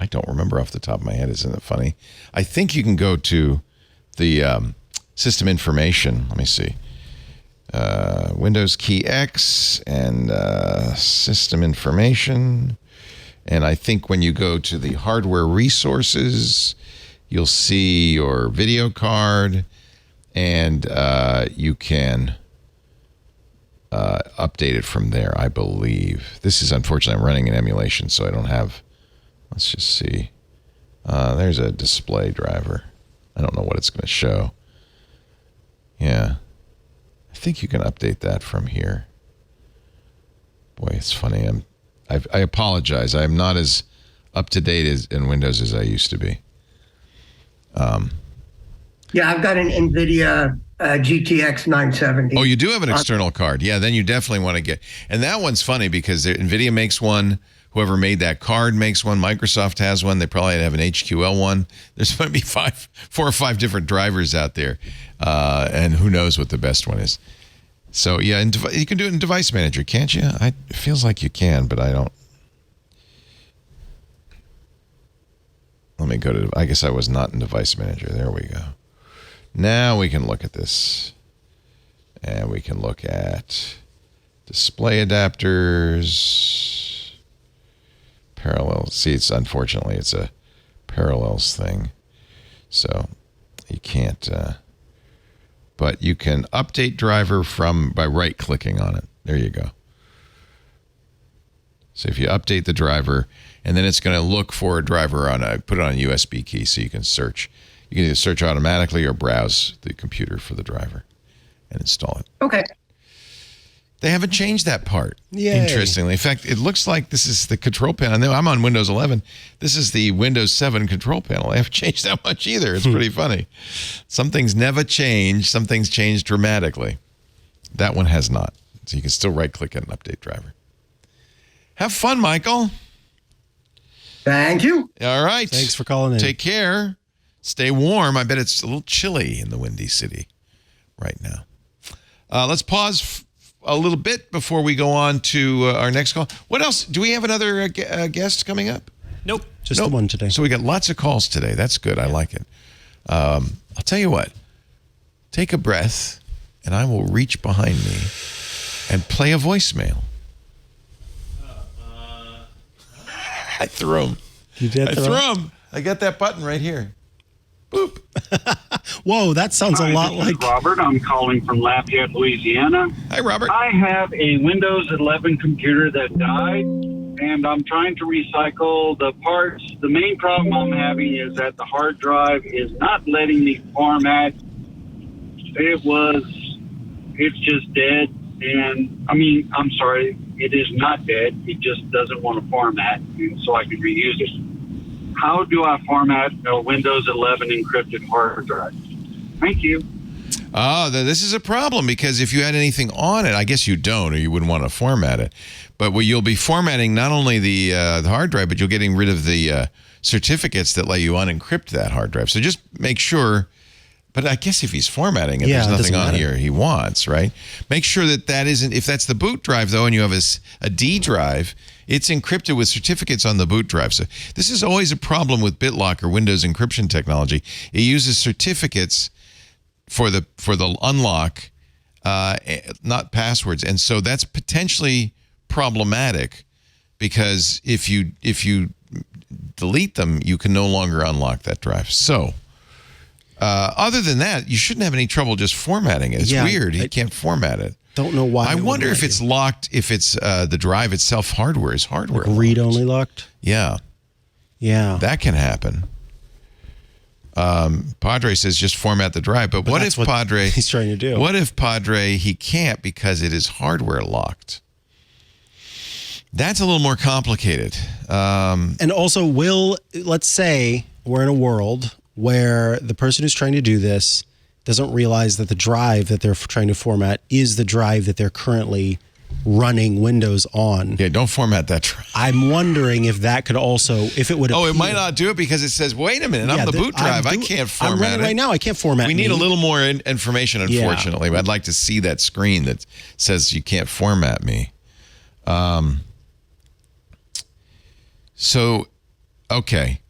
I don't remember off the top of my head. Isn't it funny? I think you can go to the system information. Let me see. Windows key X and system information. And I think when you go to the hardware resources, you'll see your video card, and you can update it from there, I believe. This is, unfortunately, I'm running an emulation, so I don't have... Let's just see. There's a display driver. I don't know what it's going to show. Yeah. I think you can update that from here. Boy, it's funny. I apologize. I'm not as up to date in Windows as I used to be. Yeah, I've got an NVIDIA GTX 970. Oh, you do have an external card. Yeah, then you definitely want to get... And that one's funny because NVIDIA makes one. Whoever made that card makes one. Microsoft has one. They probably have an HQL one. There's going to be 4 or 5 different drivers out there. And who knows what the best one is. So, yeah, you can do it in Device Manager, can't you? It feels like you can, but I don't. Let me go to... I guess I was not in Device Manager. There we go. Now we can look at this. And we can look at display adapters... Parallels. See, unfortunately, it's a parallels thing. So you can't, but you can update driver by right-clicking on it. There you go. So if you update the driver, and then it's going to look for a driver put it on a USB key so you can search. You can either search automatically or browse the computer for the driver and install it. Okay. They haven't changed that part, Yay. Interestingly. In fact, it looks like this is the control panel. I'm on Windows 11. This is the Windows 7 control panel. They haven't changed that much either. It's pretty funny. Some things never change. Some things change dramatically. That one has not. So you can still right-click it and update driver. Have fun, Michael. Thank you. All right. Thanks for calling in. Take care. Stay warm. I bet it's a little chilly in the Windy City right now. Let's pause a little bit before we go on to our next call. What else? Do we have another guest coming up? Nope. Just the one today. So we got lots of calls today. That's good. I like it. I'll tell you what. Take a breath, and I will reach behind me and play a voicemail. I threw him. You did I threw him. I got that button right here. Boop. Whoa, that sounds a lot like... Robert, I'm calling from Lafayette, Louisiana. Hi, Robert. I have a Windows 11 computer that died, and I'm trying to recycle the parts. The main problem I'm having is that the hard drive is not letting me format. It's just dead. And, I'm sorry, it is not dead. It just doesn't want to format, and so I can reuse it. How do I format a Windows 11 encrypted hard drive? Thank you. This is a problem because if you had anything on it, I guess you don't, or you wouldn't want to format it. But you'll be formatting not only the hard drive, but you're getting rid of the certificates that let you unencrypt that hard drive. So just make sure. But I guess if he's formatting it, there's nothing on here he wants, right? Make sure that isn't. If that's the boot drive, though, and you have a D drive, it's encrypted with certificates on the boot drive. So this is always a problem with BitLock or Windows encryption technology. It uses certificates for the unlock, not passwords, and so that's potentially problematic because if you delete them, you can no longer unlock that drive. So. Other than that, you shouldn't have any trouble just formatting it. It's weird. You can't format it. Don't know why. I wonder if it's locked, if it's the drive itself, hardware is hardware. Like read-only locked? Yeah. Yeah. That can happen. Padre says just format the drive. But what if Padre... he's trying to do. What if Padre, he can't because it is hardware locked? That's a little more complicated. And also, let's say we're in a world where the person who's trying to do this doesn't realize that the drive that they're trying to format is the drive that they're currently running Windows on. Yeah, don't format that drive. I'm wondering if that could also, if it would appear. It might not do it because it says, wait a minute, I'm the boot drive. I can't format I'm running it. right now. I can't format We need a little more information, unfortunately. Yeah. I'd like to see that screen that says you can't format me. Okay.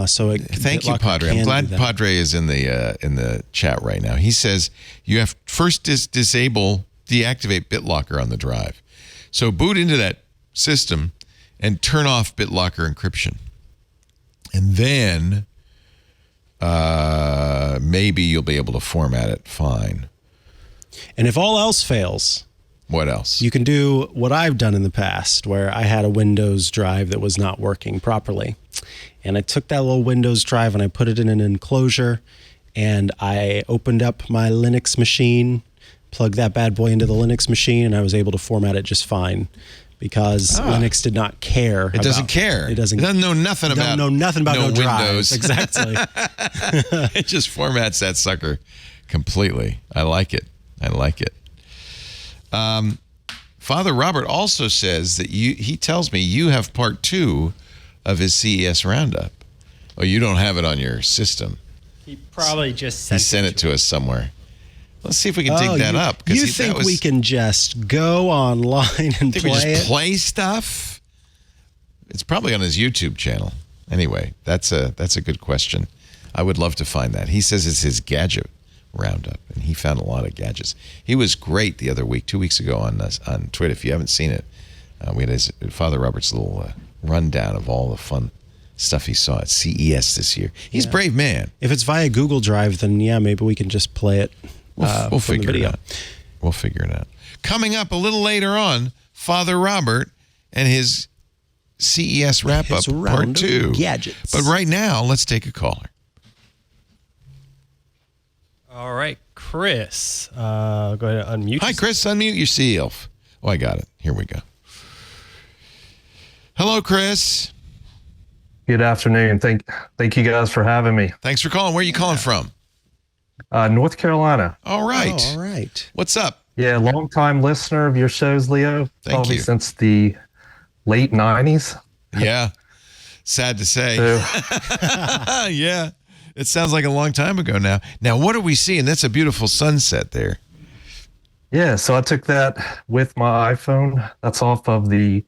So thank you, Padre. I'm glad Padre is in the chat right now. He says you have first deactivate BitLocker on the drive. So boot into that system and turn off BitLocker encryption, and then maybe you'll be able to format it fine. And if all else fails, what else? You can do what I've done in the past, where I had a Windows drive that was not working properly. And I took that little Windows drive and I put it in an enclosure, and I opened up my Linux machine, plugged that bad boy into the Linux machine, and I was able to format it just fine because Linux did not care. It doesn't care. It doesn't know nothing about no Windows. drives. Exactly. It just formats that sucker completely. I like it. Father Robert also says that he tells me you have part 2 of his CES roundup. Oh, you don't have it on your system. He probably just sent it to us somewhere. Let's see if we can dig that up. You think we can just go online and play stuff? It's probably on his YouTube channel. Anyway, that's a good question. I would love to find that. He says it's his Gadget roundup, and he found a lot of gadgets. He was great the other week, 2 weeks ago on Twitter. If you haven't seen it, we had Father Robert's little rundown of all the fun stuff he saw at CES this year. He's a brave man. If it's via Google Drive, then maybe we can just play it. We'll figure it out. We'll figure it out. Coming up a little later on, Father Robert and his CES wrap-up part 2. Gadgets. But right now, let's take a caller. All right, Chris. Go ahead and unmute. Hi, Chris. Unmute yourself. Oh, I got it. Here we go. Hello, Chris. Good afternoon. Thank you guys for having me. Thanks for calling. Where are you calling from? North Carolina. All right. Oh, all right. What's up? Yeah, long-time listener of your shows, Leo. Thank you. Since the late 90s. Yeah. Sad to say. Yeah. It sounds like a long time ago now. Now, what are we seeing? That's a beautiful sunset there. Yeah, so I took that with my iPhone. That's off of the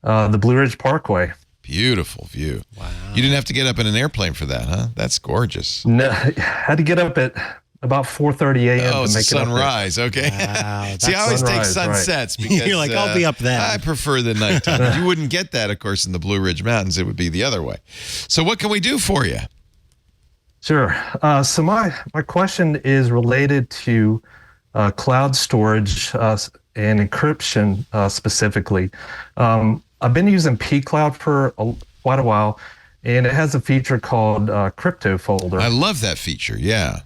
Blue Ridge Parkway. Beautiful view. Wow. You didn't have to get up in an airplane for that, huh? That's gorgeous. No, had to get up at about 4:30 a.m. Oh, to make sunrise. Okay. Wow, See, I always take sunrise, sunsets because you're like, I'll be up then. I prefer the nighttime. You wouldn't get that, of course, in the Blue Ridge Mountains. It would be the other way. So what can we do for you? Sure. So my question is related to cloud storage and encryption specifically. I've been using pCloud for quite a while, and it has a feature called Crypto Folder. I love that feature. Yeah.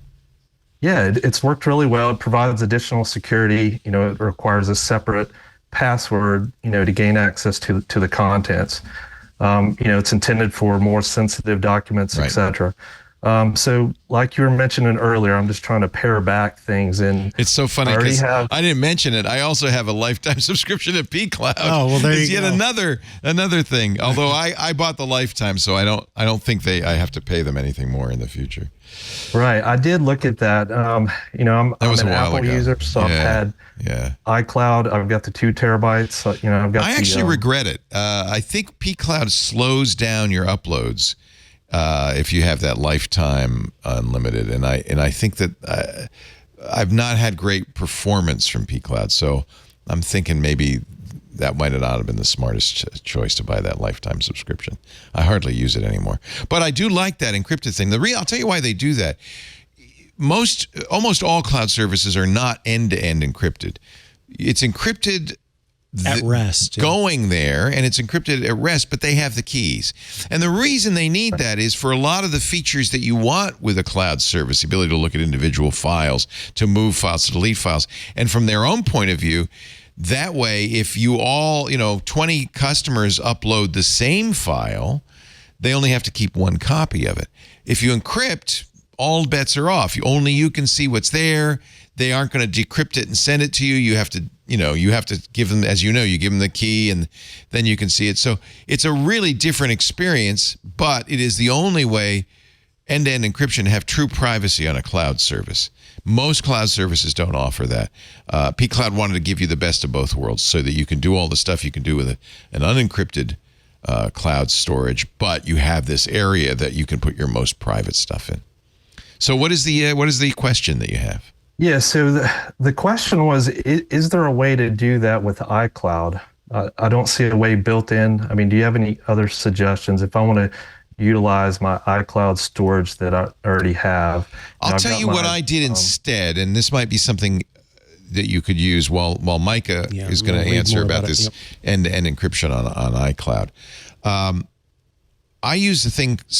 Yeah, it's worked really well. It provides additional security. It requires a separate password, to gain access to the contents. It's intended for more sensitive documents, right, etc. So like you were mentioning earlier, I'm just trying to pare back things. And it's so funny because I didn't mention it. I also have a lifetime subscription to pCloud. Oh, well, there it's you yet go. another thing. Although I bought the lifetime, so I don't think I have to pay them anything more in the future. Right. I did look at that. I'm an Apple user, so I've had iCloud. I've got the 2 terabytes. I've got. I actually regret it. I think pCloud slows down your uploads if you have that lifetime unlimited, and I think that I've not had great performance from pCloud, so I'm thinking maybe that might not have been the smartest choice to buy that lifetime subscription. I hardly use it anymore, but I do like that encrypted thing. I'll tell you why they do that. Almost all cloud services are not end-to-end encrypted. It's encrypted at rest, going there, and it's encrypted at rest, but they have the keys. And the reason they need that is for a lot of the features that you want with a cloud service, the ability to look at individual files, to move files, to delete files. And from their own point of view, That way, if you all, 20 customers upload the same file, they only have to keep one copy of it. If you encrypt, all bets are off. Only you can see what's there. They aren't going to decrypt it and send it to you. You have to, give them, as you give them the key and then you can see it. So it's a really different experience, but it is the only way end-to-end encryption to have true privacy on a cloud service. Most cloud services don't offer that. pCloud wanted to give you the best of both worlds so that you can do all the stuff you can do with an unencrypted cloud storage, but you have this area that you can put your most private stuff in. So what is the question that you have? Yeah, so the question was, is there a way to do that with iCloud? I don't see a way built in. I mean, do you have any other suggestions if I want to utilize my iCloud storage that I already have? I'll tell you what I did instead, and this might be something that you could use while Micah is going to answer about this end-to-end encryption on iCloud. I use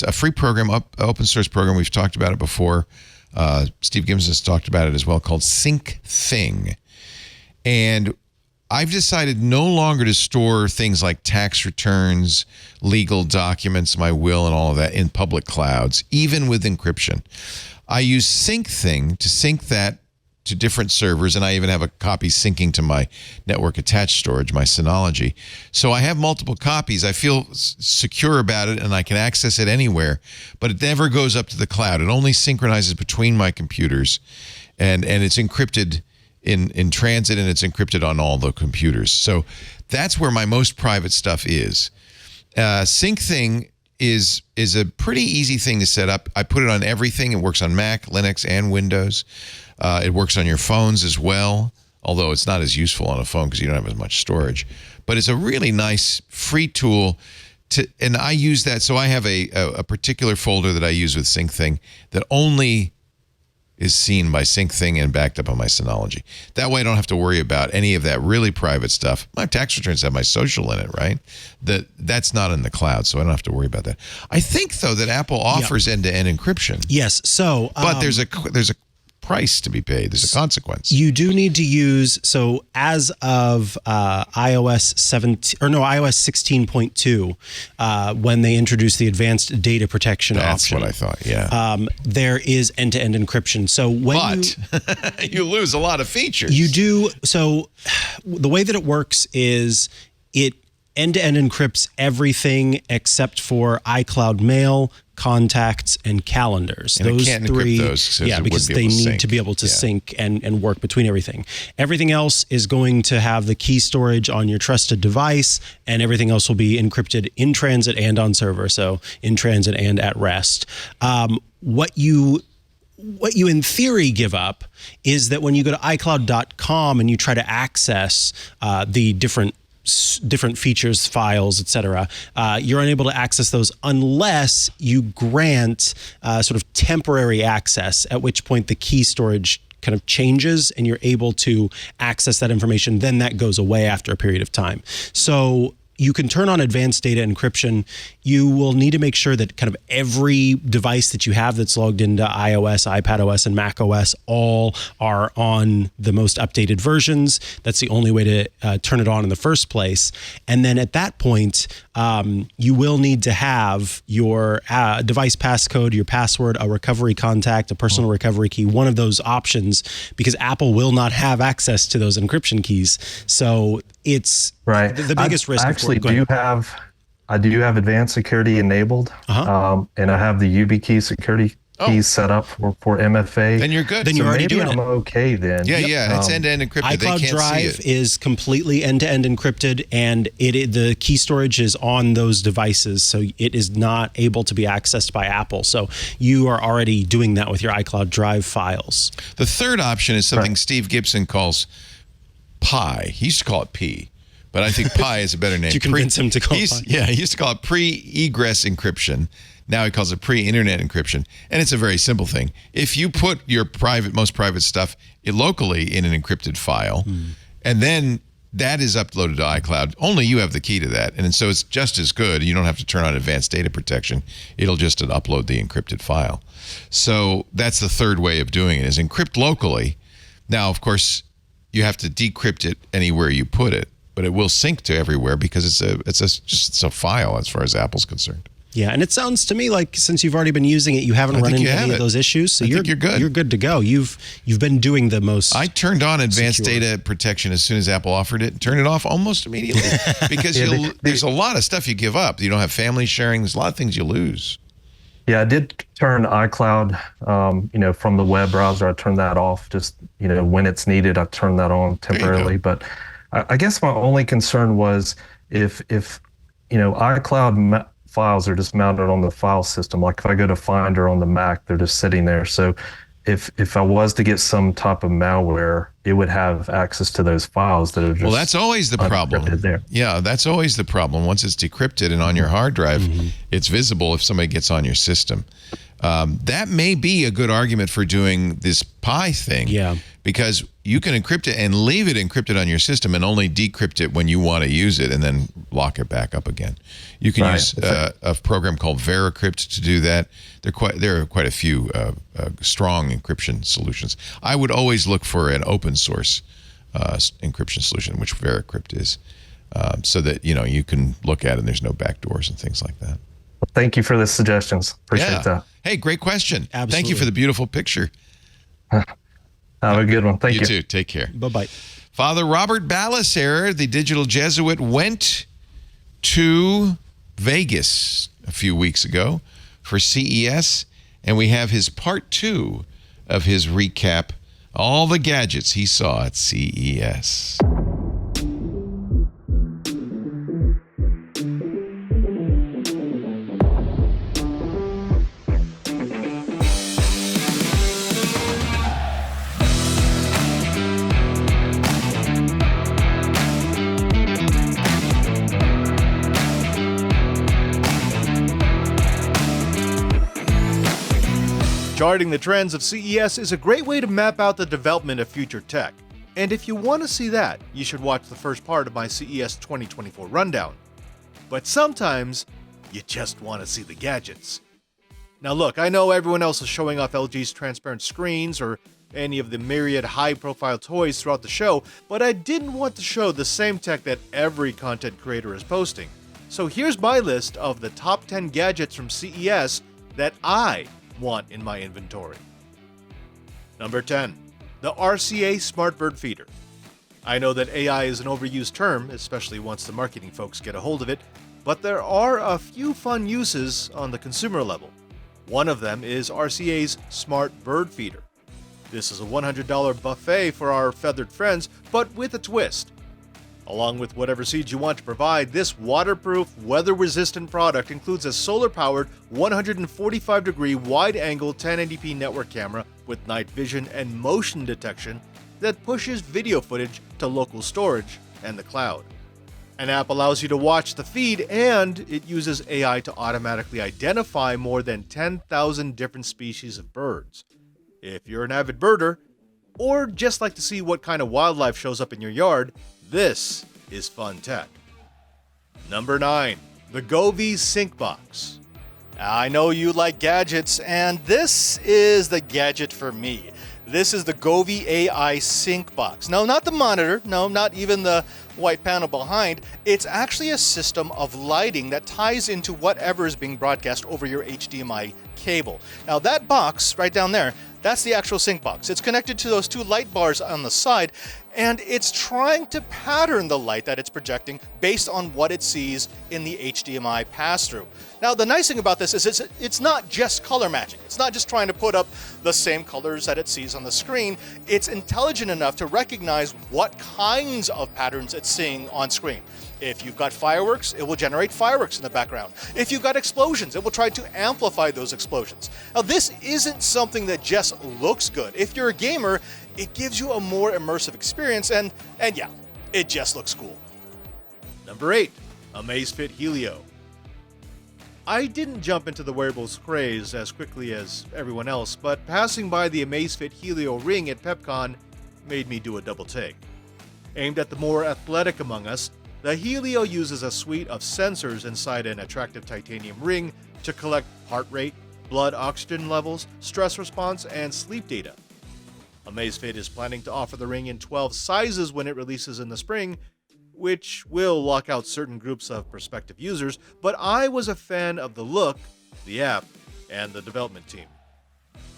a free program, open source program. We've talked about it before. Steve Gibbons has talked about it as well, called SyncThing. And I've decided no longer to store things like tax returns, legal documents, my will, and all of that in public clouds, even with encryption. I use SyncThing to sync that to different servers, and I even have a copy syncing to my network attached storage, my Synology. So I have multiple copies. I feel secure about it, and I can access it anywhere, but it never goes up to the cloud. It only synchronizes between my computers, and it's encrypted in transit, and it's encrypted on all the computers. So that's where my most private stuff is. SyncThing is a pretty easy thing to set up. I put it on everything. It works on Mac, Linux, and Windows. It works on your phones as well, although it's not as useful on a phone because you don't have as much storage. But it's a really nice free tool, and I use that. So I have a particular folder that I use with SyncThing that only is seen by SyncThing and backed up on my Synology. That way I don't have to worry about any of that really private stuff. My tax returns have my social in it, right? That's not in the cloud, so I don't have to worry about that. I think, though, that Apple offers end-to-end encryption. Yes. So, but there's a price to be paid. There's a consequence. You do need to use, so as of iOS 16.2, when they introduced the advanced data protection option. That's what I thought, yeah. There is end-to-end encryption. So when you lose a lot of features. You do. So the way that it works is it end-to-end encrypts everything except for iCloud Mail, contacts, and calendars. And those can't three, encrypt those because they need to be able to sync and work between everything. Everything else is going to have the key storage on your trusted device, and everything else will be encrypted in transit and on server, so in transit and at rest. What you in theory give up is that when you go to iCloud.com and you try to access the different features, files, etc., you're unable to access those unless you grant sort of temporary access, at which point the key storage kind of changes and you're able to access that information. Then that goes away after a period of time. So you can turn on advanced data encryption. You will need to make sure that kind of every device that you have that's logged into iOS, iPadOS, and macOS all are on the most updated versions. That's the only way to turn it on in the first place. And then at that point, you will need to have your device passcode, your password, a recovery contact, a personal recovery key, one of those options, because Apple will not have access to those encryption keys. So it's right. The biggest risk. I actually do have advanced security enabled, and I have the YubiKey security keys set up for MFA. Then you're good. Then you're already doing it. I'm okay then. Yeah, it's end-to-end encrypted. iCloud Drive is completely end-to-end encrypted, and the key storage is on those devices, so it is not able to be accessed by Apple. So you are already doing that with your iCloud Drive files. The third option is something Steve Gibson calls Pi. He used to call it P, but I think Pi is a better name. Did you convince him to call it Pi? Yeah, he used to call it pre-egress encryption. Now he calls it pre-internet encryption, and it's a very simple thing. If you put your most private stuff locally in an encrypted file, and then that is uploaded to iCloud, only you have the key to that, and so it's just as good. You don't have to turn on advanced data protection. It'll just upload the encrypted file. So that's the third way of doing it, is encrypt locally. Now, of course, you have to decrypt it anywhere you put it, but it will sync to everywhere because it's a file as far as Apple's concerned. Yeah, and it sounds to me like since you've already been using it, you haven't run into any of those issues. So you're good. You're good to go. You've been doing the most. I turned on advanced data protection as soon as Apple offered it, and turned it off almost immediately because there's a lot of stuff you give up. You don't have family sharing. There's a lot of things you lose. Yeah, I did turn iCloud, from the web browser. I turned that off just, when it's needed. I turned that on temporarily. But I guess my only concern was if iCloud files are just mounted on the file system. Like if I go to Finder on the Mac, they're just sitting there. So if I was to get some type of malware, it would have access to those files that are just that's always the problem. There. Yeah, that's always the problem. Once it's decrypted and on your hard drive, it's visible if somebody gets on your system. That may be a good argument for doing this Pi thing. Yeah. Because you can encrypt it and leave it encrypted on your system and only decrypt it when you want to use it and then lock it back up again. You can use a program called VeriCrypt to do that. There are quite a few strong encryption solutions. I would always look for an open source encryption solution, which VeriCrypt is, so that you can look at it and there's no backdoors and things like that. Well, thank you for the suggestions. Appreciate that. Hey, great question. Absolutely. Thank you for the beautiful picture. Have a good one. Thank you. You too. Take care. Bye-bye. Father Robert Ballasare, the digital Jesuit, went to Vegas a few weeks ago for CES, and we have his part 2 of his recap, all the gadgets he saw at CES. Charting the trends of CES is a great way to map out the development of future tech. And if you want to see that, you should watch the first part of my CES 2024 rundown. But sometimes, you just want to see the gadgets. Now look, I know everyone else is showing off LG's transparent screens or any of the myriad high-profile toys throughout the show, but I didn't want to show the same tech that every content creator is posting. So here's my list of the top 10 gadgets from CES that I want in my inventory. Number 10. The RCA Smart Bird Feeder. I know that AI is an overused term, especially once the marketing folks get a hold of it, but there are a few fun uses on the consumer level. One of them is RCA's Smart Bird Feeder. This is a $100 buffet for our feathered friends, but with a twist. Along with whatever seeds you want to provide, this waterproof, weather-resistant product includes a solar-powered 145-degree wide-angle 1080p network camera with night vision and motion detection that pushes video footage to local storage and the cloud. An app allows you to watch the feed, and it uses AI to automatically identify more than 10,000 different species of birds. If you're an avid birder, or just like to see what kind of wildlife shows up in your yard, this is fun tech. Number 9. The Govee Sync Box. I know you like gadgets, and this is the gadget for me. This is the Govee AI Sync Box. No, not the monitor. No, not even the white panel behind. It's actually a system of lighting that ties into whatever is being broadcast over your HDMI cable. Now that box right down there, that's the actual sync box. It's connected to those two light bars on the side, and it's trying to pattern the light that it's projecting based on what it sees in the HDMI pass-through. Now, the nice thing about this is it's not just color matching. It's not just trying to put up the same colors that it sees on the screen. It's intelligent enough to recognize what kinds of patterns it's seeing on screen. If you've got fireworks, it will generate fireworks in the background. If you've got explosions, it will try to amplify those explosions. Now, this isn't something that just looks good. If you're a gamer, it gives you a more immersive experience, and yeah, it just looks cool. Number 8, Amazfit Helio. I didn't jump into the wearables craze as quickly as everyone else, but passing by the Amazfit Helio ring at PepCon made me do a double take. Aimed at the more athletic among us, the Helio uses a suite of sensors inside an attractive titanium ring to collect heart rate, blood oxygen levels, stress response, and sleep data. Amazfit is planning to offer the Ring in 12 sizes when it releases in the spring, which will lock out certain groups of prospective users, but I was a fan of the look, the app, and the development team.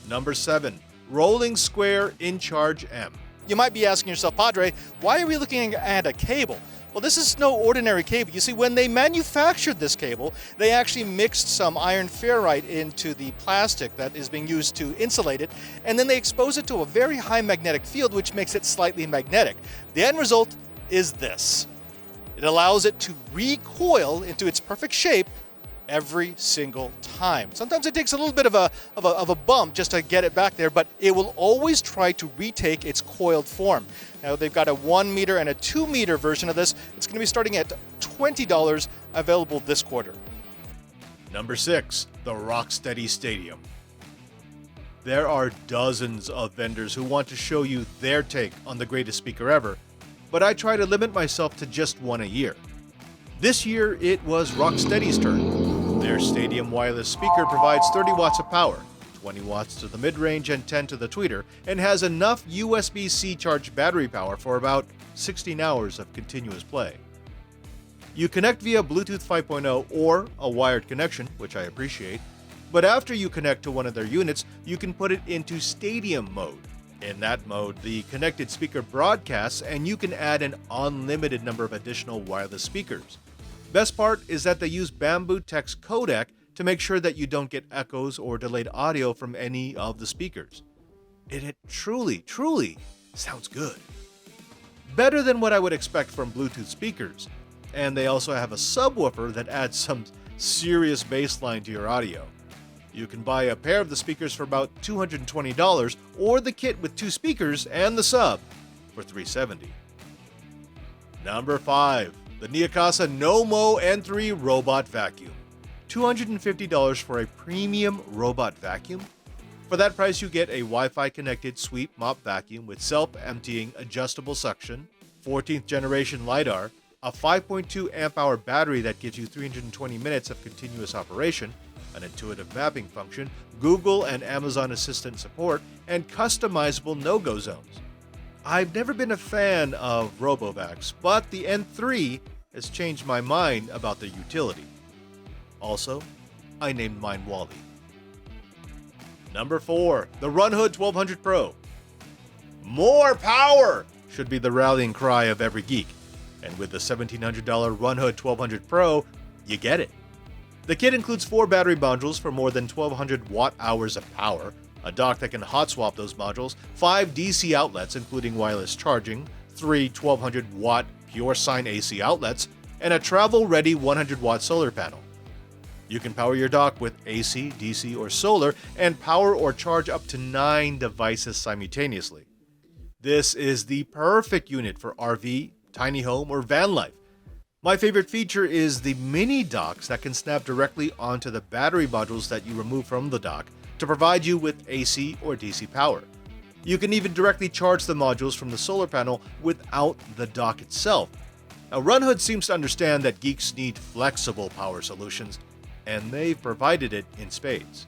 Number 7. Rolling Square InCharge M. You might be asking yourself, Padre, why are we looking at a cable? Well, this is no ordinary cable. You see, when they manufactured this cable, they actually mixed some iron ferrite into the plastic that is being used to insulate it, and then they expose it to a very high magnetic field, which makes it slightly magnetic. The end result is this. It allows it to recoil into its perfect shape every single time. Sometimes it takes a little bit of a bump just to get it back there, but it will always try to retake its coiled form. Now they've got a 1 meter and a 2 meter version of this. It's going to be starting at $20, available this quarter. Number 6. The Rocksteady Stadium. There are dozens of vendors who want to show you their take on the greatest speaker ever, but I try to limit myself to just one a year. This year, it was Rocksteady's turn. Their stadium wireless speaker provides 30 watts of power, 20 watts to the mid-range and 10 to the tweeter, and has enough USB-C charged battery power for about 16 hours of continuous play. You connect via Bluetooth 5.0 or a wired connection, which I appreciate, but after you connect to one of their units, you can put it into stadium mode. In that mode, the connected speaker broadcasts, and you can add an unlimited number of additional wireless speakers. Best part is that they use bamboo text codec to make sure that you don't get echoes or delayed audio from any of the speakers. It truly sounds good. Better than what I would expect from Bluetooth speakers. And they also have a subwoofer that adds some serious bassline to your audio. You can buy a pair of the speakers for about $220, or the kit with 2 speakers and the sub for $370. Number 5. The Niakasa Nomo N3 Robot Vacuum. $250 for a premium robot vacuum? For that price, you get a Wi-Fi connected sweep mop vacuum with self-emptying adjustable suction, 14th generation LiDAR, a 5.2 amp hour battery that gives you 320 minutes of continuous operation, an intuitive mapping function, Google and Amazon Assistant support, and customizable no-go zones. I've never been a fan of RoboVacs, but the N3 has changed my mind about their utility. Also, I named mine Wally. Number 4. The Runhood 1200 Pro. More power should be the rallying cry of every geek. And with the $1,700 Runhood 1200 Pro, you get it. The kit includes 4 battery modules for more than 1,200 watt-hours of power, a dock that can hot swap those modules, 5 DC outlets including wireless charging, 3 1,200-watt pure sine AC outlets, and a travel-ready 100-watt solar panel. You can power your dock with AC, DC, or solar, and power or charge up to 9 devices simultaneously. This is the perfect unit for RV, tiny home, or van life. My favorite feature is the mini docks that can snap directly onto the battery modules that you remove from the dock to provide you with AC or DC power. You can even directly charge the modules from the solar panel without the dock itself. Now, Runhood seems to understand that geeks need flexible power solutions, and they've provided it in spades.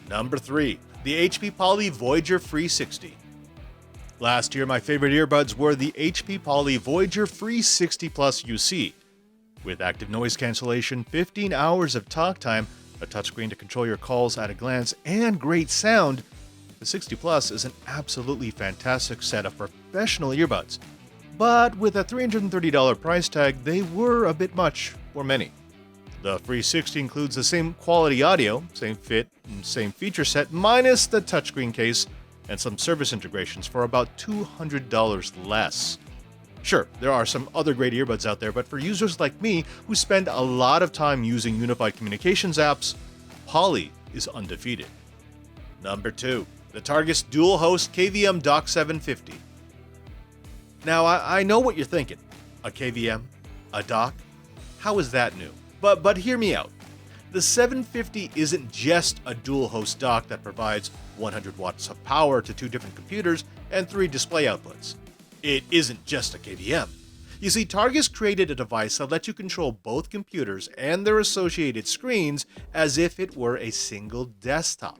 Number 3. The HP Poly Voyager Free 60. Last year, my favorite earbuds were the HP Poly Voyager Free 60 Plus UC. With active noise cancellation, 15 hours of talk time, a touchscreen to control your calls at a glance, and great sound, the 60 Plus is an absolutely fantastic set of professional earbuds. But with a $330 price tag, they were a bit much for many. The Free 60 includes the same quality audio, same fit, and same feature set, minus the touchscreen case, and some service integrations for about $200 less. Sure, there are some other great earbuds out there, but for users like me who spend a lot of time using unified communications apps, Poly is undefeated. Number 2. The Targus Dual Host KVM Dock 750. Now, I know what you're thinking. A KVM? A dock? How is that new? But hear me out. The 750 isn't just a dual host dock that provides 100 watts of power to 2 different computers and 3 display outputs. It isn't just a KVM. You see, Targus created a device that lets you control both computers and their associated screens as if it were a single desktop.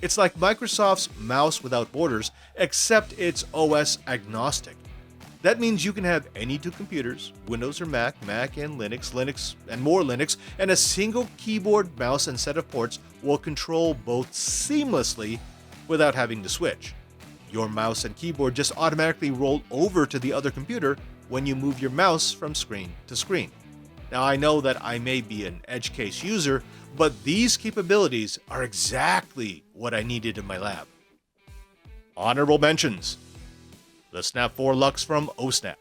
It's like Microsoft's mouse without borders, except it's OS agnostic. That means you can have any two computers, Windows or Mac, Mac and Linux, Linux and more Linux, and a single keyboard, mouse, and set of ports will control both seamlessly without having to switch. Your mouse and keyboard just automatically roll over to the other computer when you move your mouse from screen to screen. Now, I know that I may be an edge case user, but these capabilities are exactly what I needed in my lab. Honorable mentions. The Snap 4 Lux from OSnap.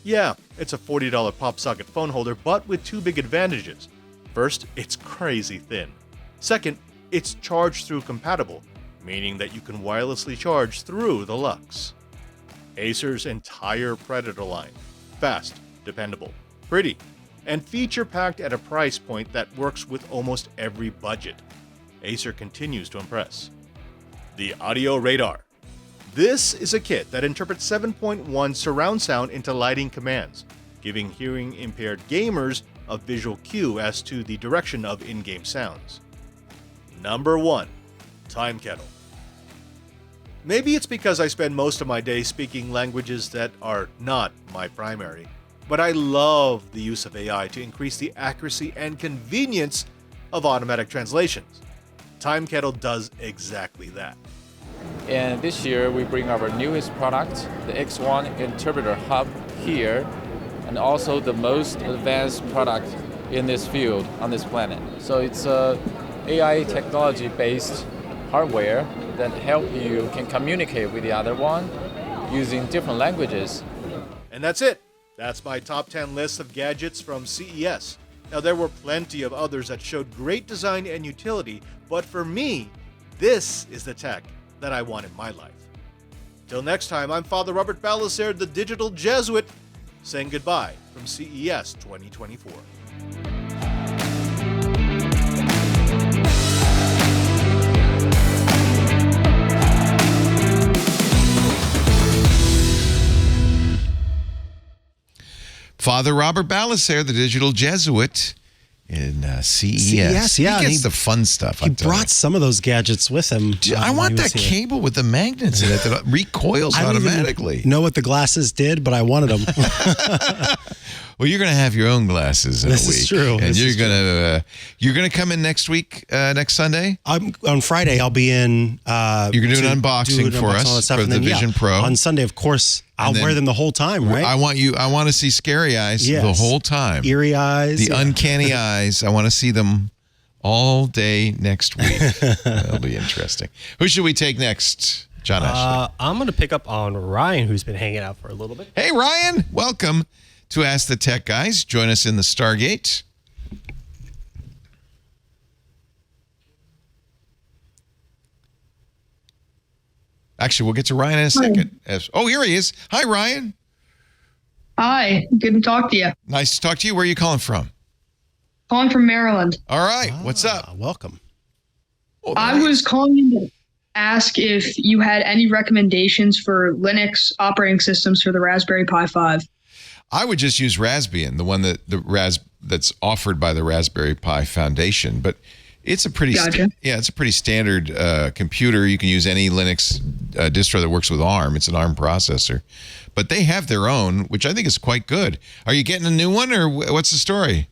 Yeah, it's a $40 pop socket phone holder, but with two big advantages. First, it's crazy thin. Second, it's charge-through compatible, meaning that you can wirelessly charge through the Lux. Acer's entire Predator line. Fast, dependable, pretty, and feature-packed at a price point that works with almost every budget. Acer continues to impress. The Audio Radar. This is a kit that interprets 7.1 surround sound into lighting commands, giving hearing-impaired gamers a visual cue as to the direction of in-game sounds. Number 1. Time Kettle. Maybe it's because I spend most of my day speaking languages that are not my primary, but I love the use of AI to increase the accuracy and convenience of automatic translations. Time Kettle does exactly that. And this year we bring our newest product, the X1 Interpreter Hub here, and also the most advanced product in this field on this planet. So it's a AI technology-based hardware that help you can communicate with the other one using different languages. And that's it. That's my top 10 list of gadgets from CES. Now, there were plenty of others that showed great design and utility, but for me, this is the tech that I want in my life. Till next time, I'm Father Robert Balacer, the Digital Jesuit, saying goodbye from CES 2024. Father Robert Balacer, the Digital Jesuit, in CES. Yeah. He gets the fun stuff. He brought some of those gadgets with him. I want that cable with the magnets in it that recoils automatically. I didn't know what the glasses did, but I wanted them. Well, you're going to have your own glasses in a week. This is true. And you're going to come in next week, next Sunday? On Friday, I'll be in. You're going to do an unboxing for us for the Vision Pro. On Sunday, of course, I'll wear them the whole time, right? I want to see scary eyes the whole time. Eerie eyes. The uncanny eyes. I want to see them all day next week. That'll be interesting. Who should we take next, John Ashley? I'm going to pick up on Ryan, who's been hanging out for a little bit. Hey, Ryan. Welcome to Ask the Tech Guys. Join us in the Stargate. Actually, we'll get to Ryan in a second. Oh, here he is. Hi, Ryan. Hi. Good to talk to you. Nice to talk to you. Where are you calling from? Calling from Maryland. All right. What's up? Welcome. Oh, I was calling in to ask if you had any recommendations for Linux operating systems for the Raspberry Pi 5. I would just use Raspbian, the one that's offered by the Raspberry Pi Foundation, but it's a pretty it's a pretty standard computer. You can use any Linux distro that works with ARM. It's an ARM processor, but they have their own, which I think is quite good. Are you getting a new one, or what's the story?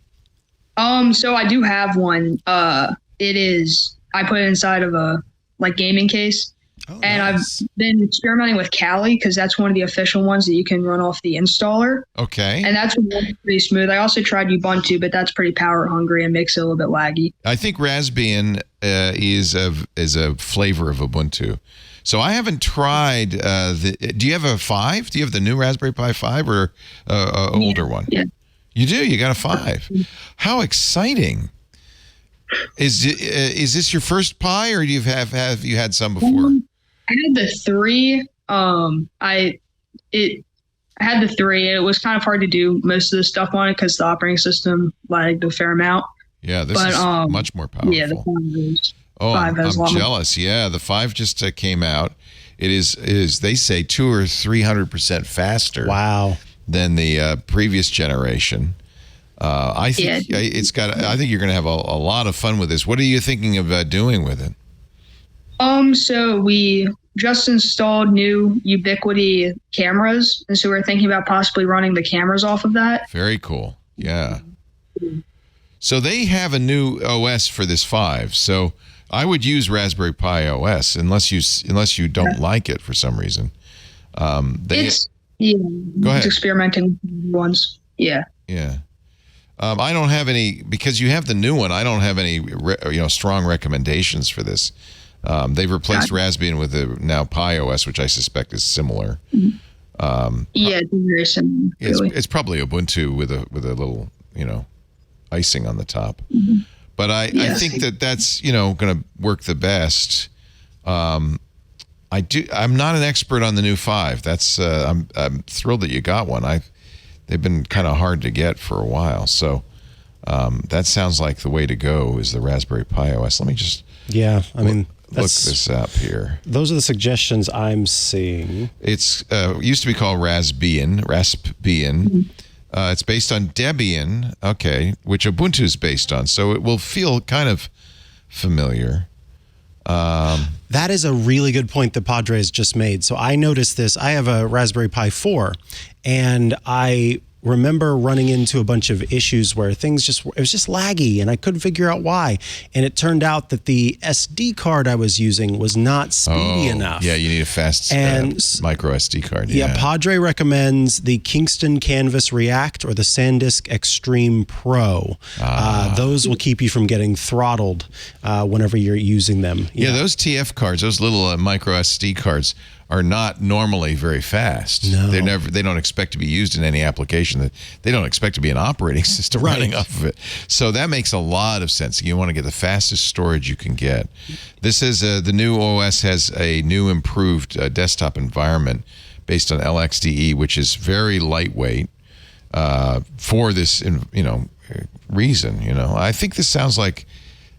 So I do have one. I put it inside of a gaming case. Oh, and nice. I've been experimenting with Kali because that's one of the official ones that you can run off the installer. Okay. And that's pretty smooth. I also tried Ubuntu, but that's pretty power hungry and makes it a little bit laggy. I think Raspbian is a flavor of Ubuntu. So I haven't tried do you have a 5? Do you have the new Raspberry Pi 5 or an older one? Yeah. You do? You got a 5. How exciting. Is this your first Pi, or have you had some before? I had the 3. I had the 3. It was kind of hard to do most of the stuff on it because the operating system lagged a fair amount. Yeah, this is much more powerful. Yeah, the 5 has I'm jealous. Yeah, the 5 just came out. It is they say 200 or 300% faster. Wow. Than the previous generation. I think I think you're going to have a lot of fun with this. What are you thinking of doing with it? So we just installed new Ubiquiti cameras, and so we're thinking about possibly running the cameras off of that. Very cool. Yeah. So they have a new OS for this 5. So I would use Raspberry Pi OS unless you don't like it for some reason. Go ahead. It's experimenting with ones. Yeah. Yeah. I don't have any, because you have the new one. I don't have any strong recommendations for this. They've replaced Raspbian with the now Pi OS, which I suspect is similar. It's very similar. Really. It's probably Ubuntu with a little icing on the top. But I think that's going to work the best. I'm not an expert on the new 5. That's I'm thrilled that you got one. They've been kind of hard to get for a while. So that sounds like the way to go is the Raspberry Pi OS. Let me just look this up here. Those are the suggestions I'm seeing. It's used to be called Raspbian. It's based on Debian, which Ubuntu is based on. So it will feel kind of familiar. That is a really good point that Padre has just made. So I noticed this. I have a Raspberry Pi 4, and I remember running into a bunch of issues where it was just laggy, and I couldn't figure out why. And it turned out that the SD card I was using was not speedy enough. Yeah, you need a fast micro SD card. Yeah, Padre recommends the Kingston Canvas React or the SanDisk Extreme Pro. Those will keep you from getting throttled whenever you're using them. Yeah, those TF cards, those little micro SD cards, are not normally very fast. No. They don't expect to be used in any application. They don't expect to be an operating system running off of it. So that makes a lot of sense. You want to get the fastest storage you can get. This is the new OS has a new improved desktop environment based on LXDE, which is very lightweight for this reason. I think this sounds like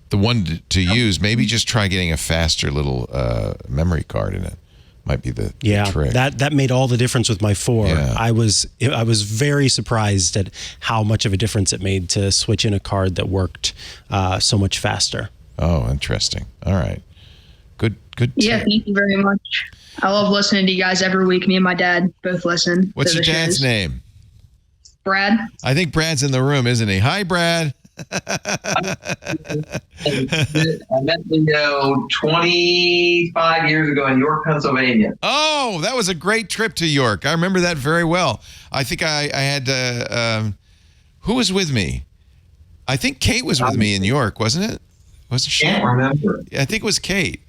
the one to use. Maybe just try getting a faster little memory card in it. Might be the trick. That made all the difference with my 4. Yeah. I was very surprised at how much of a difference it made to switch in a card that worked so much faster. Oh, interesting. All right. Good. Yeah, thank you very much. I love listening to you guys every week. Me and my dad both listen. What's your dad's name? Brad. I think Brad's in the room, isn't he? Hi, Brad. I met Leo 25 years ago in York, Pennsylvania. Oh, that was a great trip to York. I remember that very well. I think I had who was with me? I think Kate was with me in York, wasn't it? Wasn't she? Can't remember. I think it was Kate.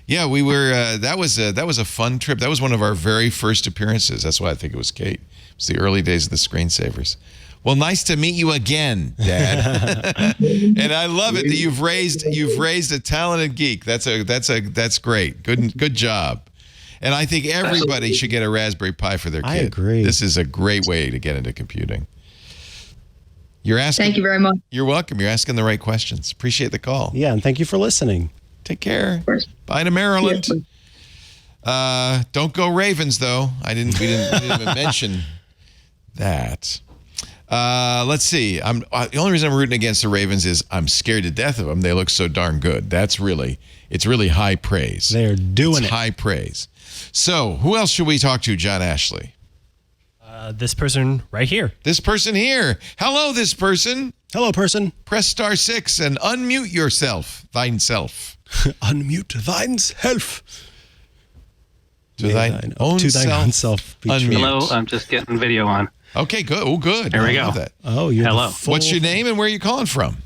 Yeah, we were. That was a fun trip. That was one of our very first appearances. That's why I think it was Kate. It was the early days of the Screensavers. Well, nice to meet you again, Dad. And I love it that you've raised a talented geek. That's great. Good job. And I think everybody should get a Raspberry Pi for their kid. I agree. This is a great way to get into computing. Thank you very much. You're welcome. You're asking the right questions. Appreciate the call. Yeah, and thank you for listening. Take care. Bye to Maryland. Don't go Ravens, though. We didn't even mention that. Let's see. The only reason I'm rooting against the Ravens is I'm scared to death of them. They look so darn good. It's really high praise. They're doing it. High praise. So who else should we talk to, John Ashley? This person right here. This person here. Hello, this person. Hello, person. Press *6 and unmute yourself. Thineself. Unmute thineself. To thine own self. Hello, I'm just getting video on. Okay, good. Oh, good. There we go. Love that. Oh, you're Hello. What's your name and where are you calling from?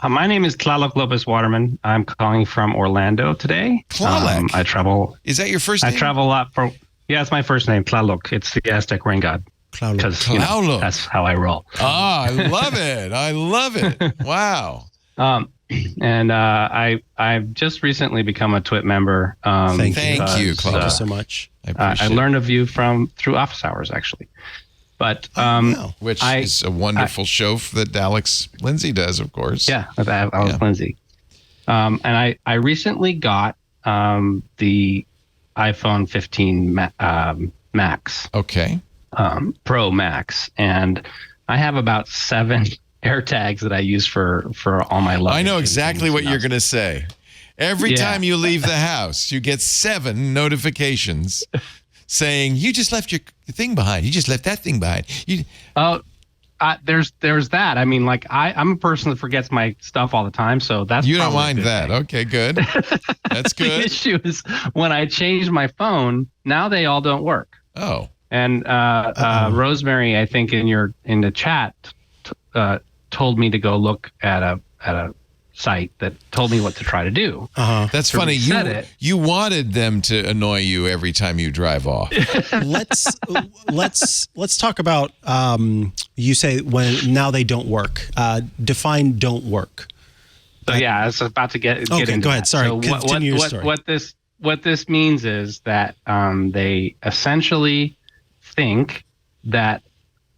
My name is Tlaloc Lopez Waterman. I'm calling from Orlando today. Tlaloc? I travel. Is that your first name? I travel a lot for. Yeah, it's my first name, Tlaloc. It's the Aztec rain god. Because that's how I roll. Ah, I love it. I love it. Wow. And I've just recently become a TWIT member. Thank you, Claude. Thank you so much. I learned of you through office hours, actually. But which is a wonderful show that Alex Lindsay does, of course. Yeah, with Alex Lindsay. And I recently got the iPhone 15 Max. Okay. Pro Max, and I have about 7 AirTags that I use for all my luggage. I know exactly what you're going to say. Every time you leave the house, you get 7 notifications saying, you just left your thing behind. You just left that thing behind. There's that. I mean, like I'm a person that forgets my stuff all the time, so that's you don't mind that. Thing. Okay, good. That's good. The issue is when I change my phone, now they all don't work. Oh. And Rosemary, I think in the chat, told me to go look at a site that told me what to try to do. That's funny. You wanted them to annoy you every time you drive off. Let's talk about you say now they don't work. Define don't work. So I was about to get into go ahead. that. Sorry. So continue your story. What this means is that they essentially think that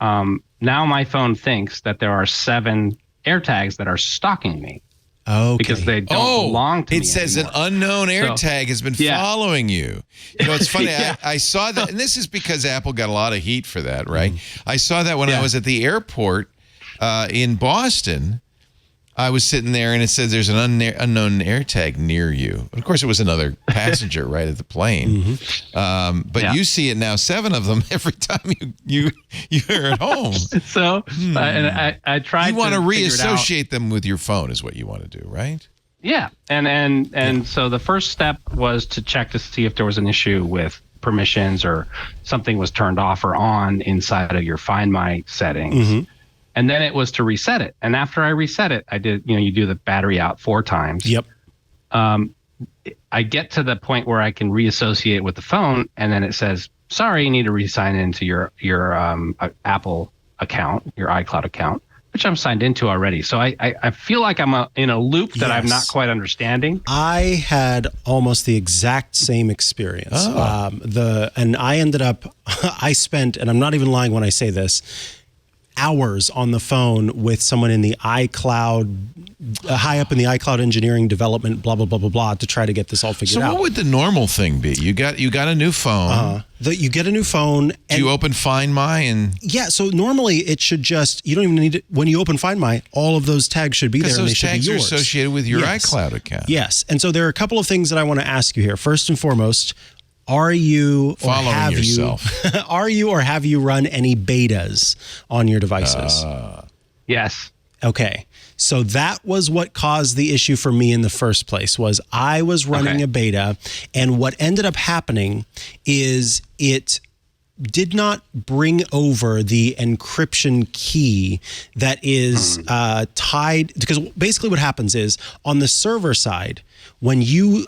now my phone thinks that there are 7 AirTags that are stalking me. Okay. Because they don't belong to me. It says anymore. an unknown AirTag has been following you. You know, it's funny. I saw that, and this is because Apple got a lot of heat for that, right? I saw that when I was at the airport in Boston. I was sitting there, and it says there's an unknown AirTag near you. Of course, it was another passenger right at the plane. But you see it now, 7 of them every time you're at home. So I tried. You want to reassociate them with your phone, is what you want to do, right? Yeah, and so the first step was to check to see if there was an issue with permissions or something was turned off or on inside of your Find My settings. And then it was to reset it. And after I reset it, I did, you do the battery out 4 times. Yep. I get to the point where I can reassociate with the phone, and then it says, sorry, you need to re-sign into your Apple account, your iCloud account, which I'm signed into already. So I feel like I'm in a loop that I'm not quite understanding. I had almost the exact same experience. And I ended up, I spent, and I'm not even lying when I say this, hours on the phone with someone in the iCloud, high up in the iCloud engineering development, blah, blah, blah, blah, blah, to try to get this all figured out. So what would the normal thing be? You got a new phone. You get a new phone. Do you open Find My? Yeah, so normally it should just, you don't even need it. When you open Find My, all of those tags should be there and they should be yours. Those tags are associated with your iCloud account. Yes, and so there are a couple of things that I want to ask you here. First and foremost, are you or have you run any betas on your devices? Yes. Okay. So that was what caused the issue for me in the first place. Was I was running a beta, and what ended up happening is it did not bring over the encryption key that is tied, because basically what happens is on the server side, when you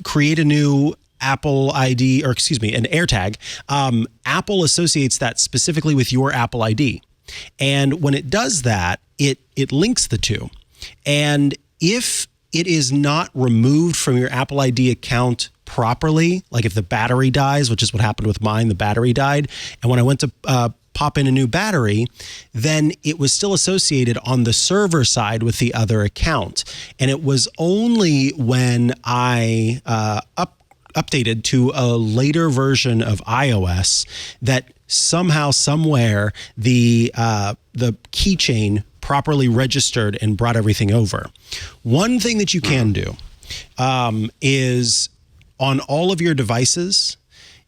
create a new Apple ID, or excuse me, an AirTag, Apple associates that specifically with your Apple ID. And when it does that, it links the two. And if it is not removed from your Apple ID account properly, like if the battery dies, which is what happened with mine, the battery died. And when I went to pop in a new battery, then it was still associated on the server side with the other account. And it was only when I updated to a later version of iOS that somehow, somewhere, the keychain properly registered and brought everything over. One thing that you can do is on all of your devices,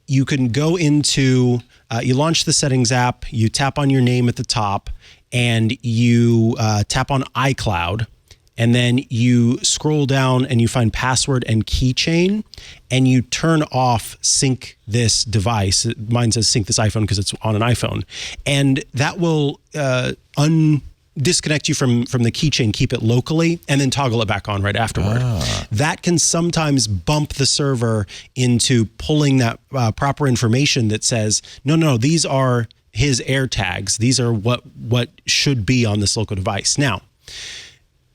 you can go into, you launch the settings app, you tap on your name at the top, and you tap on iCloud. And then you scroll down and you find password and keychain, and you turn off sync this device. Mine says sync this iPhone because it's on an iPhone. And that will disconnect you from the keychain, keep it locally, and then toggle it back on right afterward. That can sometimes bump the server into pulling that proper information that says, no, these are his AirTags. These are what should be on this local device. Now,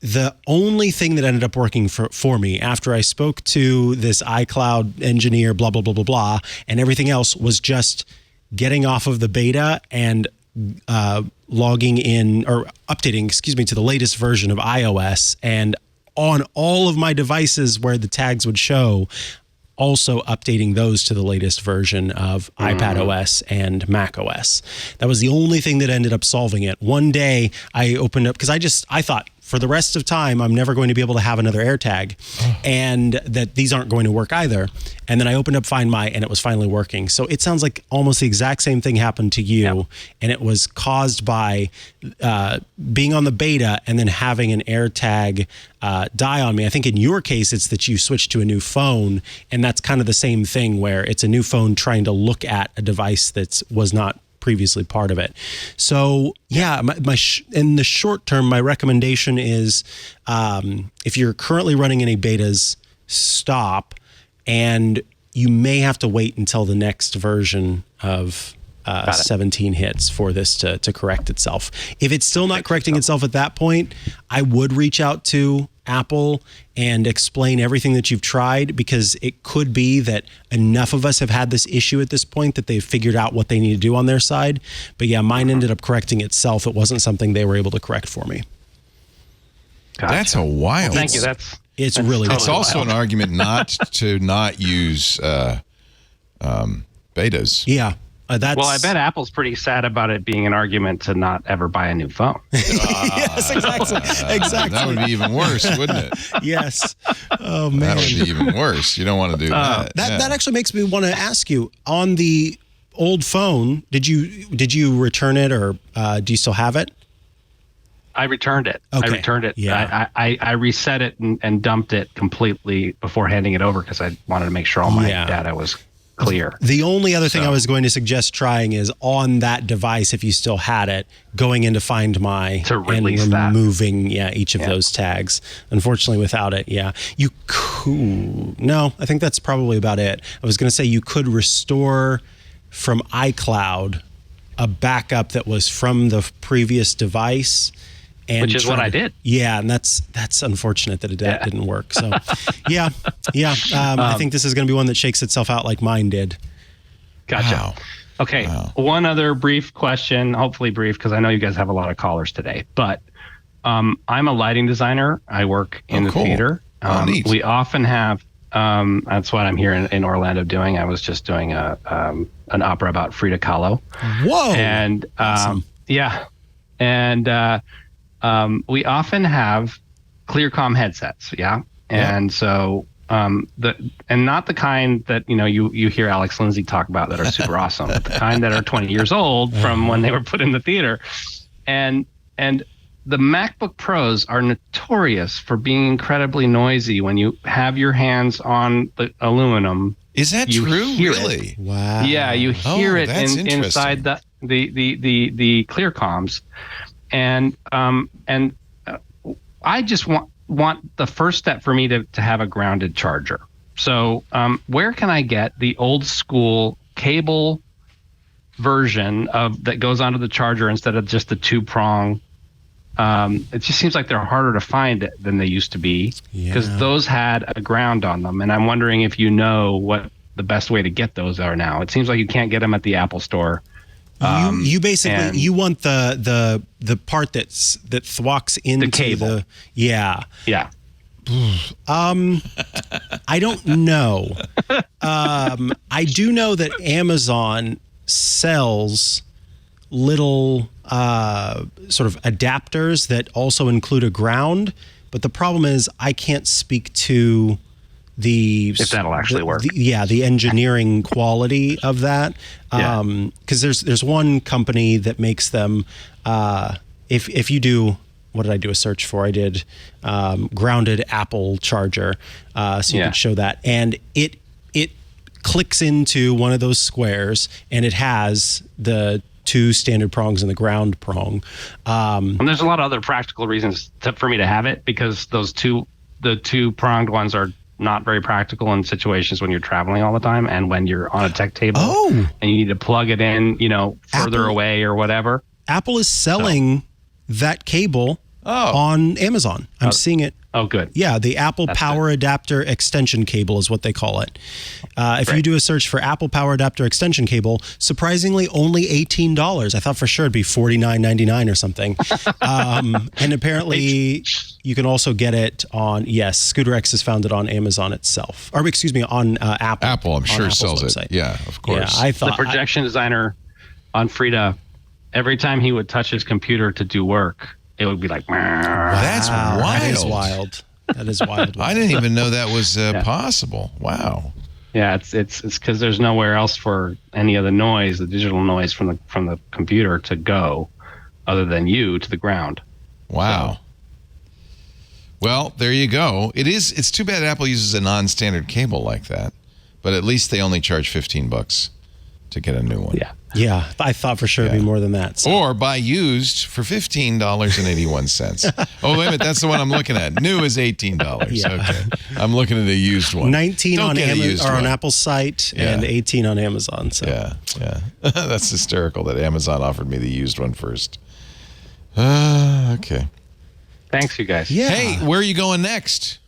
the only thing that ended up working for me after I spoke to this iCloud engineer, blah, blah, blah, blah, blah, and everything else was just getting off of the beta and logging in or updating, to the latest version of iOS. And on all of my devices where the tags would show, also updating those to the latest version of iPadOS and macOS. That was the only thing that ended up solving it. One day I opened up, because I thought, for the rest of time, I'm never going to be able to have another AirTag, and that these aren't going to work either. And then I opened up Find My, and it was finally working. So it sounds like almost the exact same thing happened to you, and it was caused by being on the beta and then having an AirTag die on me. I think in your case, it's that you switched to a new phone, and that's kind of the same thing where it's a new phone trying to look at a device that was not previously part of it. So yeah, in the short term, my recommendation is if you're currently running any betas, stop, and you may have to wait until the next version of 17 hits for this to correct itself. If it's still not correcting itself at that point, I would reach out to Apple and explain everything that you've tried, because it could be that enough of us have had this issue at this point that they've figured out what they need to do on their side. But yeah, mine ended up correcting itself. It wasn't something they were able to correct for me. Gotcha. That's a wild. Thank you. It's really. It's also an argument not to not use betas. Yeah. Well, I bet Apple's pretty sad about it being an argument to not ever buy a new phone. Yes, exactly. That would be even worse, wouldn't it? Yes. Oh man, that would be even worse. You don't want to do that. That actually makes me want to ask you, on the old phone, did you return it, or do you still have it? I returned it. Okay. I returned it. Yeah. I reset it and dumped it completely before handing it over, because I wanted to make sure all my data was clear. The only other thing I was going to suggest trying is on that device, if you still had it, going into Find My and removing each of those tags. Unfortunately, without it, you could. No, I think that's probably about it. I was going to say you could restore from iCloud a backup that was from the previous device. Which is what I did. Yeah, and that's unfortunate that that didn't work. So, I think this is going to be one that shakes itself out like mine did. Gotcha. Wow. Okay, one other brief question, hopefully brief, because I know you guys have a lot of callers today. But I'm a lighting designer. I work in the theater. Neat. We often have. That's what I'm here in Orlando doing. I was just doing an opera about Frida Kahlo. Whoa! And awesome. We often have ClearComm headsets, and so and not the kind that you hear Alex Lindsay talk about that are super awesome, but the kind that are 20 years old from when they were put in the theater, and the MacBook Pros are notorious for being incredibly noisy when you have your hands on the aluminum. Is that true? Really? Wow. Yeah, you hear it inside the ClearComms. And I just want the first step for me to have a grounded charger. So where can I get the old school cable version that goes onto the charger instead of just the 2-prong? It just seems like they're harder to find than they used to be, because those had a ground on them. And I'm wondering if you know what the best way to get those are now. It seems like you can't get them at the Apple Store. You basically you want the part that thwacks into the cable. I don't know. I do know that Amazon sells little sort of adapters that also include a ground, but the problem is I can't speak to if that'll actually work. The engineering quality of that. Because there's one company that makes them. If you do, what did I do a search for? I did grounded Apple charger, so you could show that, and it clicks into one of those squares, and it has the 2 standard prongs and the ground prong. And there's a lot of other practical reasons for me to have it, because the 2-pronged ones are not very practical in situations when you're traveling all the time and when you're on a tech table and you need to plug it in, further away or whatever. Apple is selling that cable on Amazon. I'm seeing it. Oh, good. Yeah, the Apple Power Adapter Extension Cable is what they call it. If you do a search for Apple Power Adapter Extension Cable, surprisingly only $18. I thought for sure it'd be $49.99 or something. And apparently you can also get it on, Scooter X has found it on Amazon itself. Or excuse me, on Apple. Apple, I'm sure, sells website. it. Yeah, of course. Yeah, I thought the projection designer on Frida, every time he would touch his computer to do work, it would be like. That's wild. That is wild. That is wild. I didn't even know that was possible. Wow. Yeah, it's because there's nowhere else for any of the noise, the digital noise from the computer to go, other than you to the ground. Wow. So, well, there you go. It's too bad Apple uses a non-standard cable like that, but at least they only charge $15 to get a new one. Yeah, I thought for sure it'd be more than that. So. Or buy used for $15.81. Oh, wait a minute, that's the one I'm looking at. New is $18. Yeah. Okay, I'm looking at a used one. 19 Don't on get a used on one. Apple's site and 18 on Amazon. So. Yeah. That's hysterical that Amazon offered me the used one first. Okay. thanks, you guys. Yeah. Hey, where are you going next?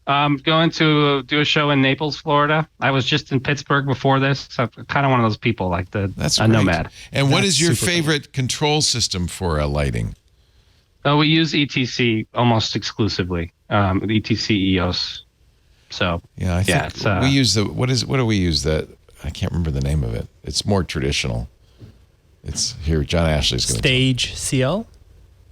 I'm going to do a show in Naples, Florida. I was just in Pittsburgh before this. So I'm kind of one of those people, like That's a great. nomad. And what is your super favorite control system for lighting? We use ETC almost exclusively. ETC EOS. So I think it's, we use what do we use that? I can't remember the name of it. It's more traditional. It's here. John Ashley's going to Stage CL?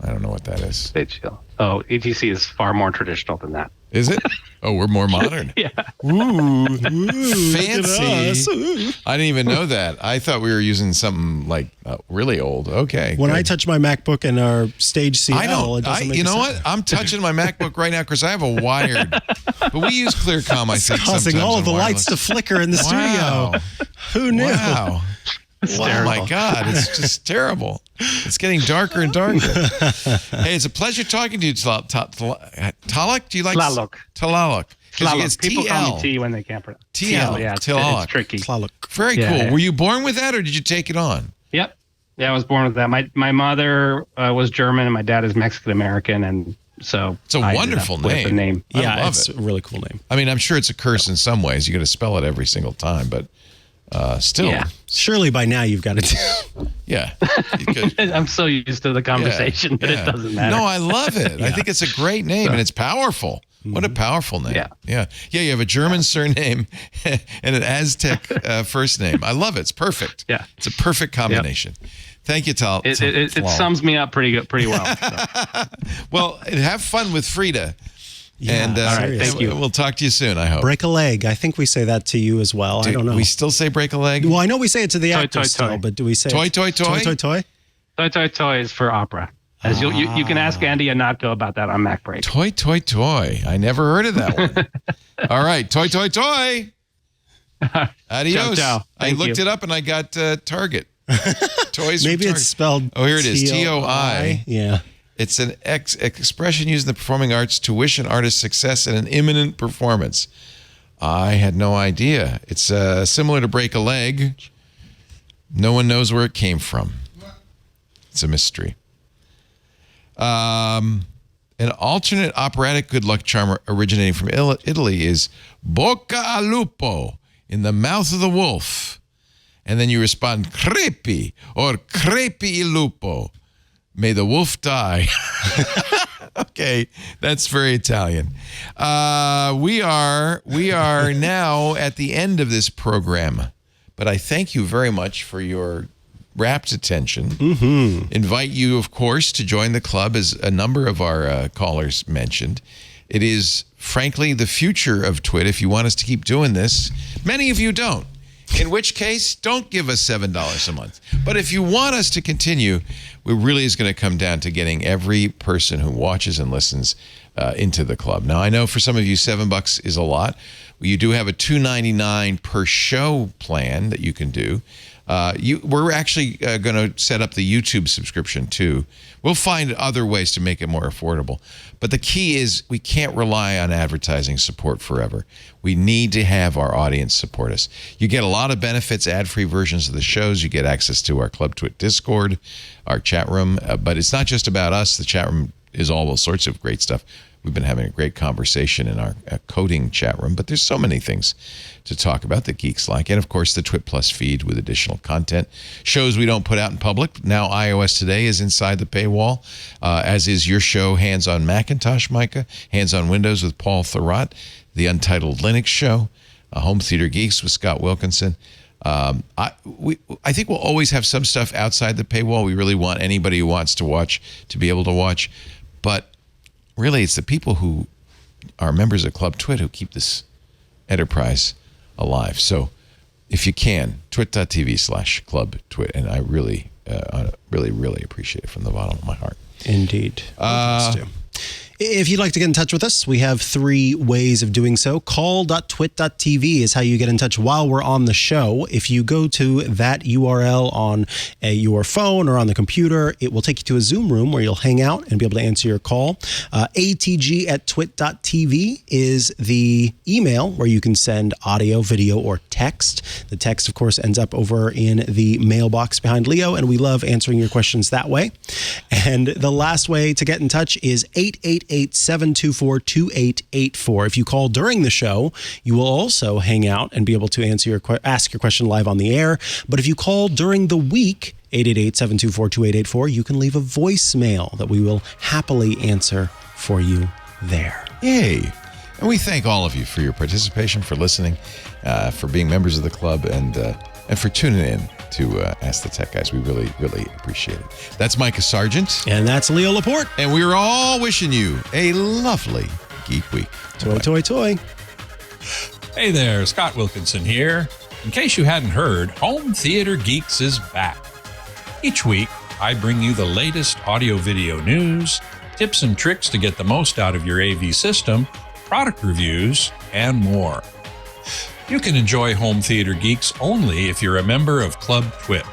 I don't know what that is. Stage CL. Oh, ETC is far more traditional than that. Is it? Oh, we're more modern. Yeah. Ooh, look at us. fancy. I didn't even know that. I thought we were using something like really old. Okay. When good. I touch my MacBook and our Stage CL, I don't. it doesn't make you know sense. what? I'm touching my MacBook right now because I have a wired. But we use ClearCom. I think causing sometimes all of the on lights to wireless. flicker in the Wow. studio. Who knew? Wow. Oh my God, it's just terrible. It's getting darker and darker. Hey, it's a pleasure talking to you, Talak. Do you like Tlaloc. Tlaloc? Tlaloc. People call me T when they can't pronounce. TL. Yeah, it's Tlaloc. tricky. Very Yeah, cool. yeah. Were you born with that, or did you take it on? Yep. Yeah, I was born with that. My mother was German and my dad is Mexican American, and so It's a I ended wonderful up with the name. I Yeah, love it's it. a really cool name. I mean, I'm sure it's a curse in some ways. You got to spell it every single time, but still, Yeah. Surely by now you've got it. yeah. I'm so used to the conversation that it doesn't matter. No, I love it. I think it's a great name and it's powerful. What a powerful name. Yeah. You have a German surname and an Aztec first name. I love it. It's perfect. Yeah. It's a perfect combination. Thank you, Tal. It sums me up pretty well. So. Well, have fun with Frida. Yeah, and all right, thank you. We'll talk to you soon, I hope. Break a leg. I think we say that to you as well. I don't know. We still say break a leg? Well, I know we say it to the Toy, actors toy, toy. still, but do we say Toy, it? toy, toy? Toy, toy, toy? Toy, toy, toy is for opera. As you can ask Andy Anatko about that on Mac Break. Toy, toy, toy. I never heard of that one. All right. Toy, toy, toy. Adios. Ciao. I Thank looked you. it up and I got Target. Toys from Maybe Target. it's spelled Oh, here it is. TOI. TOI. Yeah. It's an expression used in the performing arts to wish an artist's success in an imminent performance. I had no idea. It's similar to break a leg. No one knows where it came from. It's a mystery. An alternate operatic good luck charm originating from Italy is Bocca al lupo, in the mouth of the wolf. And then you respond, crepi, or crepi il lupo. May the wolf die. Okay, that's very Italian. We are now at the end of this program, but I thank you very much for your rapt attention. Mm-hmm. Invite you, of course, to join the club, as a number of our callers mentioned. It is, frankly, the future of Twit. If you want us to keep doing this, many of you don't. In which case, don't give us $7 a month. But if you want us to continue, it really is going to come down to getting every person who watches and listens into the club. Now, I know for some of you, $7 is a lot. You do have a $2.99 per show plan that you can do. We're actually going to set up the YouTube subscription too. We'll find other ways to make it more affordable. But the key is we can't rely on advertising support forever. We need to have our audience support us. You get a lot of benefits, ad-free versions of the shows. You get access to our Club Twit Discord, our chat room. But it's not just about us. The chat room is all sorts of great stuff. We've been having a great conversation in our coding chat room, but there's so many things to talk about that geeks like. And, of course, the Twit Plus feed with additional content. Shows we don't put out in public. Now iOS Today is inside the paywall, as is your show, Hands on Macintosh, Micah, Hands on Windows with Paul Thurrott, the Untitled Linux Show, Home Theater Geeks with Scott Wilkinson. I think we'll always have some stuff outside the paywall. We really want anybody who wants to watch to be able to watch. But really, it's the people who are members of Club Twit who keep this enterprise alive. So if you can, twit.tv/Club Twit. And I really, really appreciate it from the bottom of my heart. Indeed. If you'd like to get in touch with us, we have 3 ways of doing so. Call.twit.tv is how you get in touch while we're on the show. If you go to that URL on your phone or on the computer, it will take you to a Zoom room where you'll hang out and be able to answer your call. ATG@twit.tv is the email where you can send audio, video, or text. The text, of course, ends up over in the mailbox behind Leo, and we love answering your questions that way. And the last way to get in touch is 888-724-2884. If you call during the show, you will also hang out and be able to ask your question live on the air. But if you call during the week, 888-724-2884, you can leave a voicemail that we will happily answer for you there. Yay. And we thank all of you for your participation, for listening, for being members of the club, and for tuning in to Ask the Tech Guys. We really, really appreciate it. That's Micah Sargent. And that's Leo Laporte. And we're all wishing you a lovely Geek Week. Toy. Hey there, Scott Wilkinson here. In case you hadn't heard, Home Theater Geeks is back. Each week, I bring you the latest audio-video news, tips and tricks to get the most out of your AV system, product reviews, and more. You can enjoy Home Theater Geeks only if you're a member of Club Twit,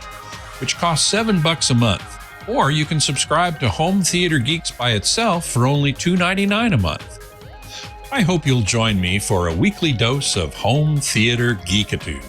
which costs $7 a month, or you can subscribe to Home Theater Geeks by itself for only $2.99 a month. I hope you'll join me for a weekly dose of Home Theater Geekitude.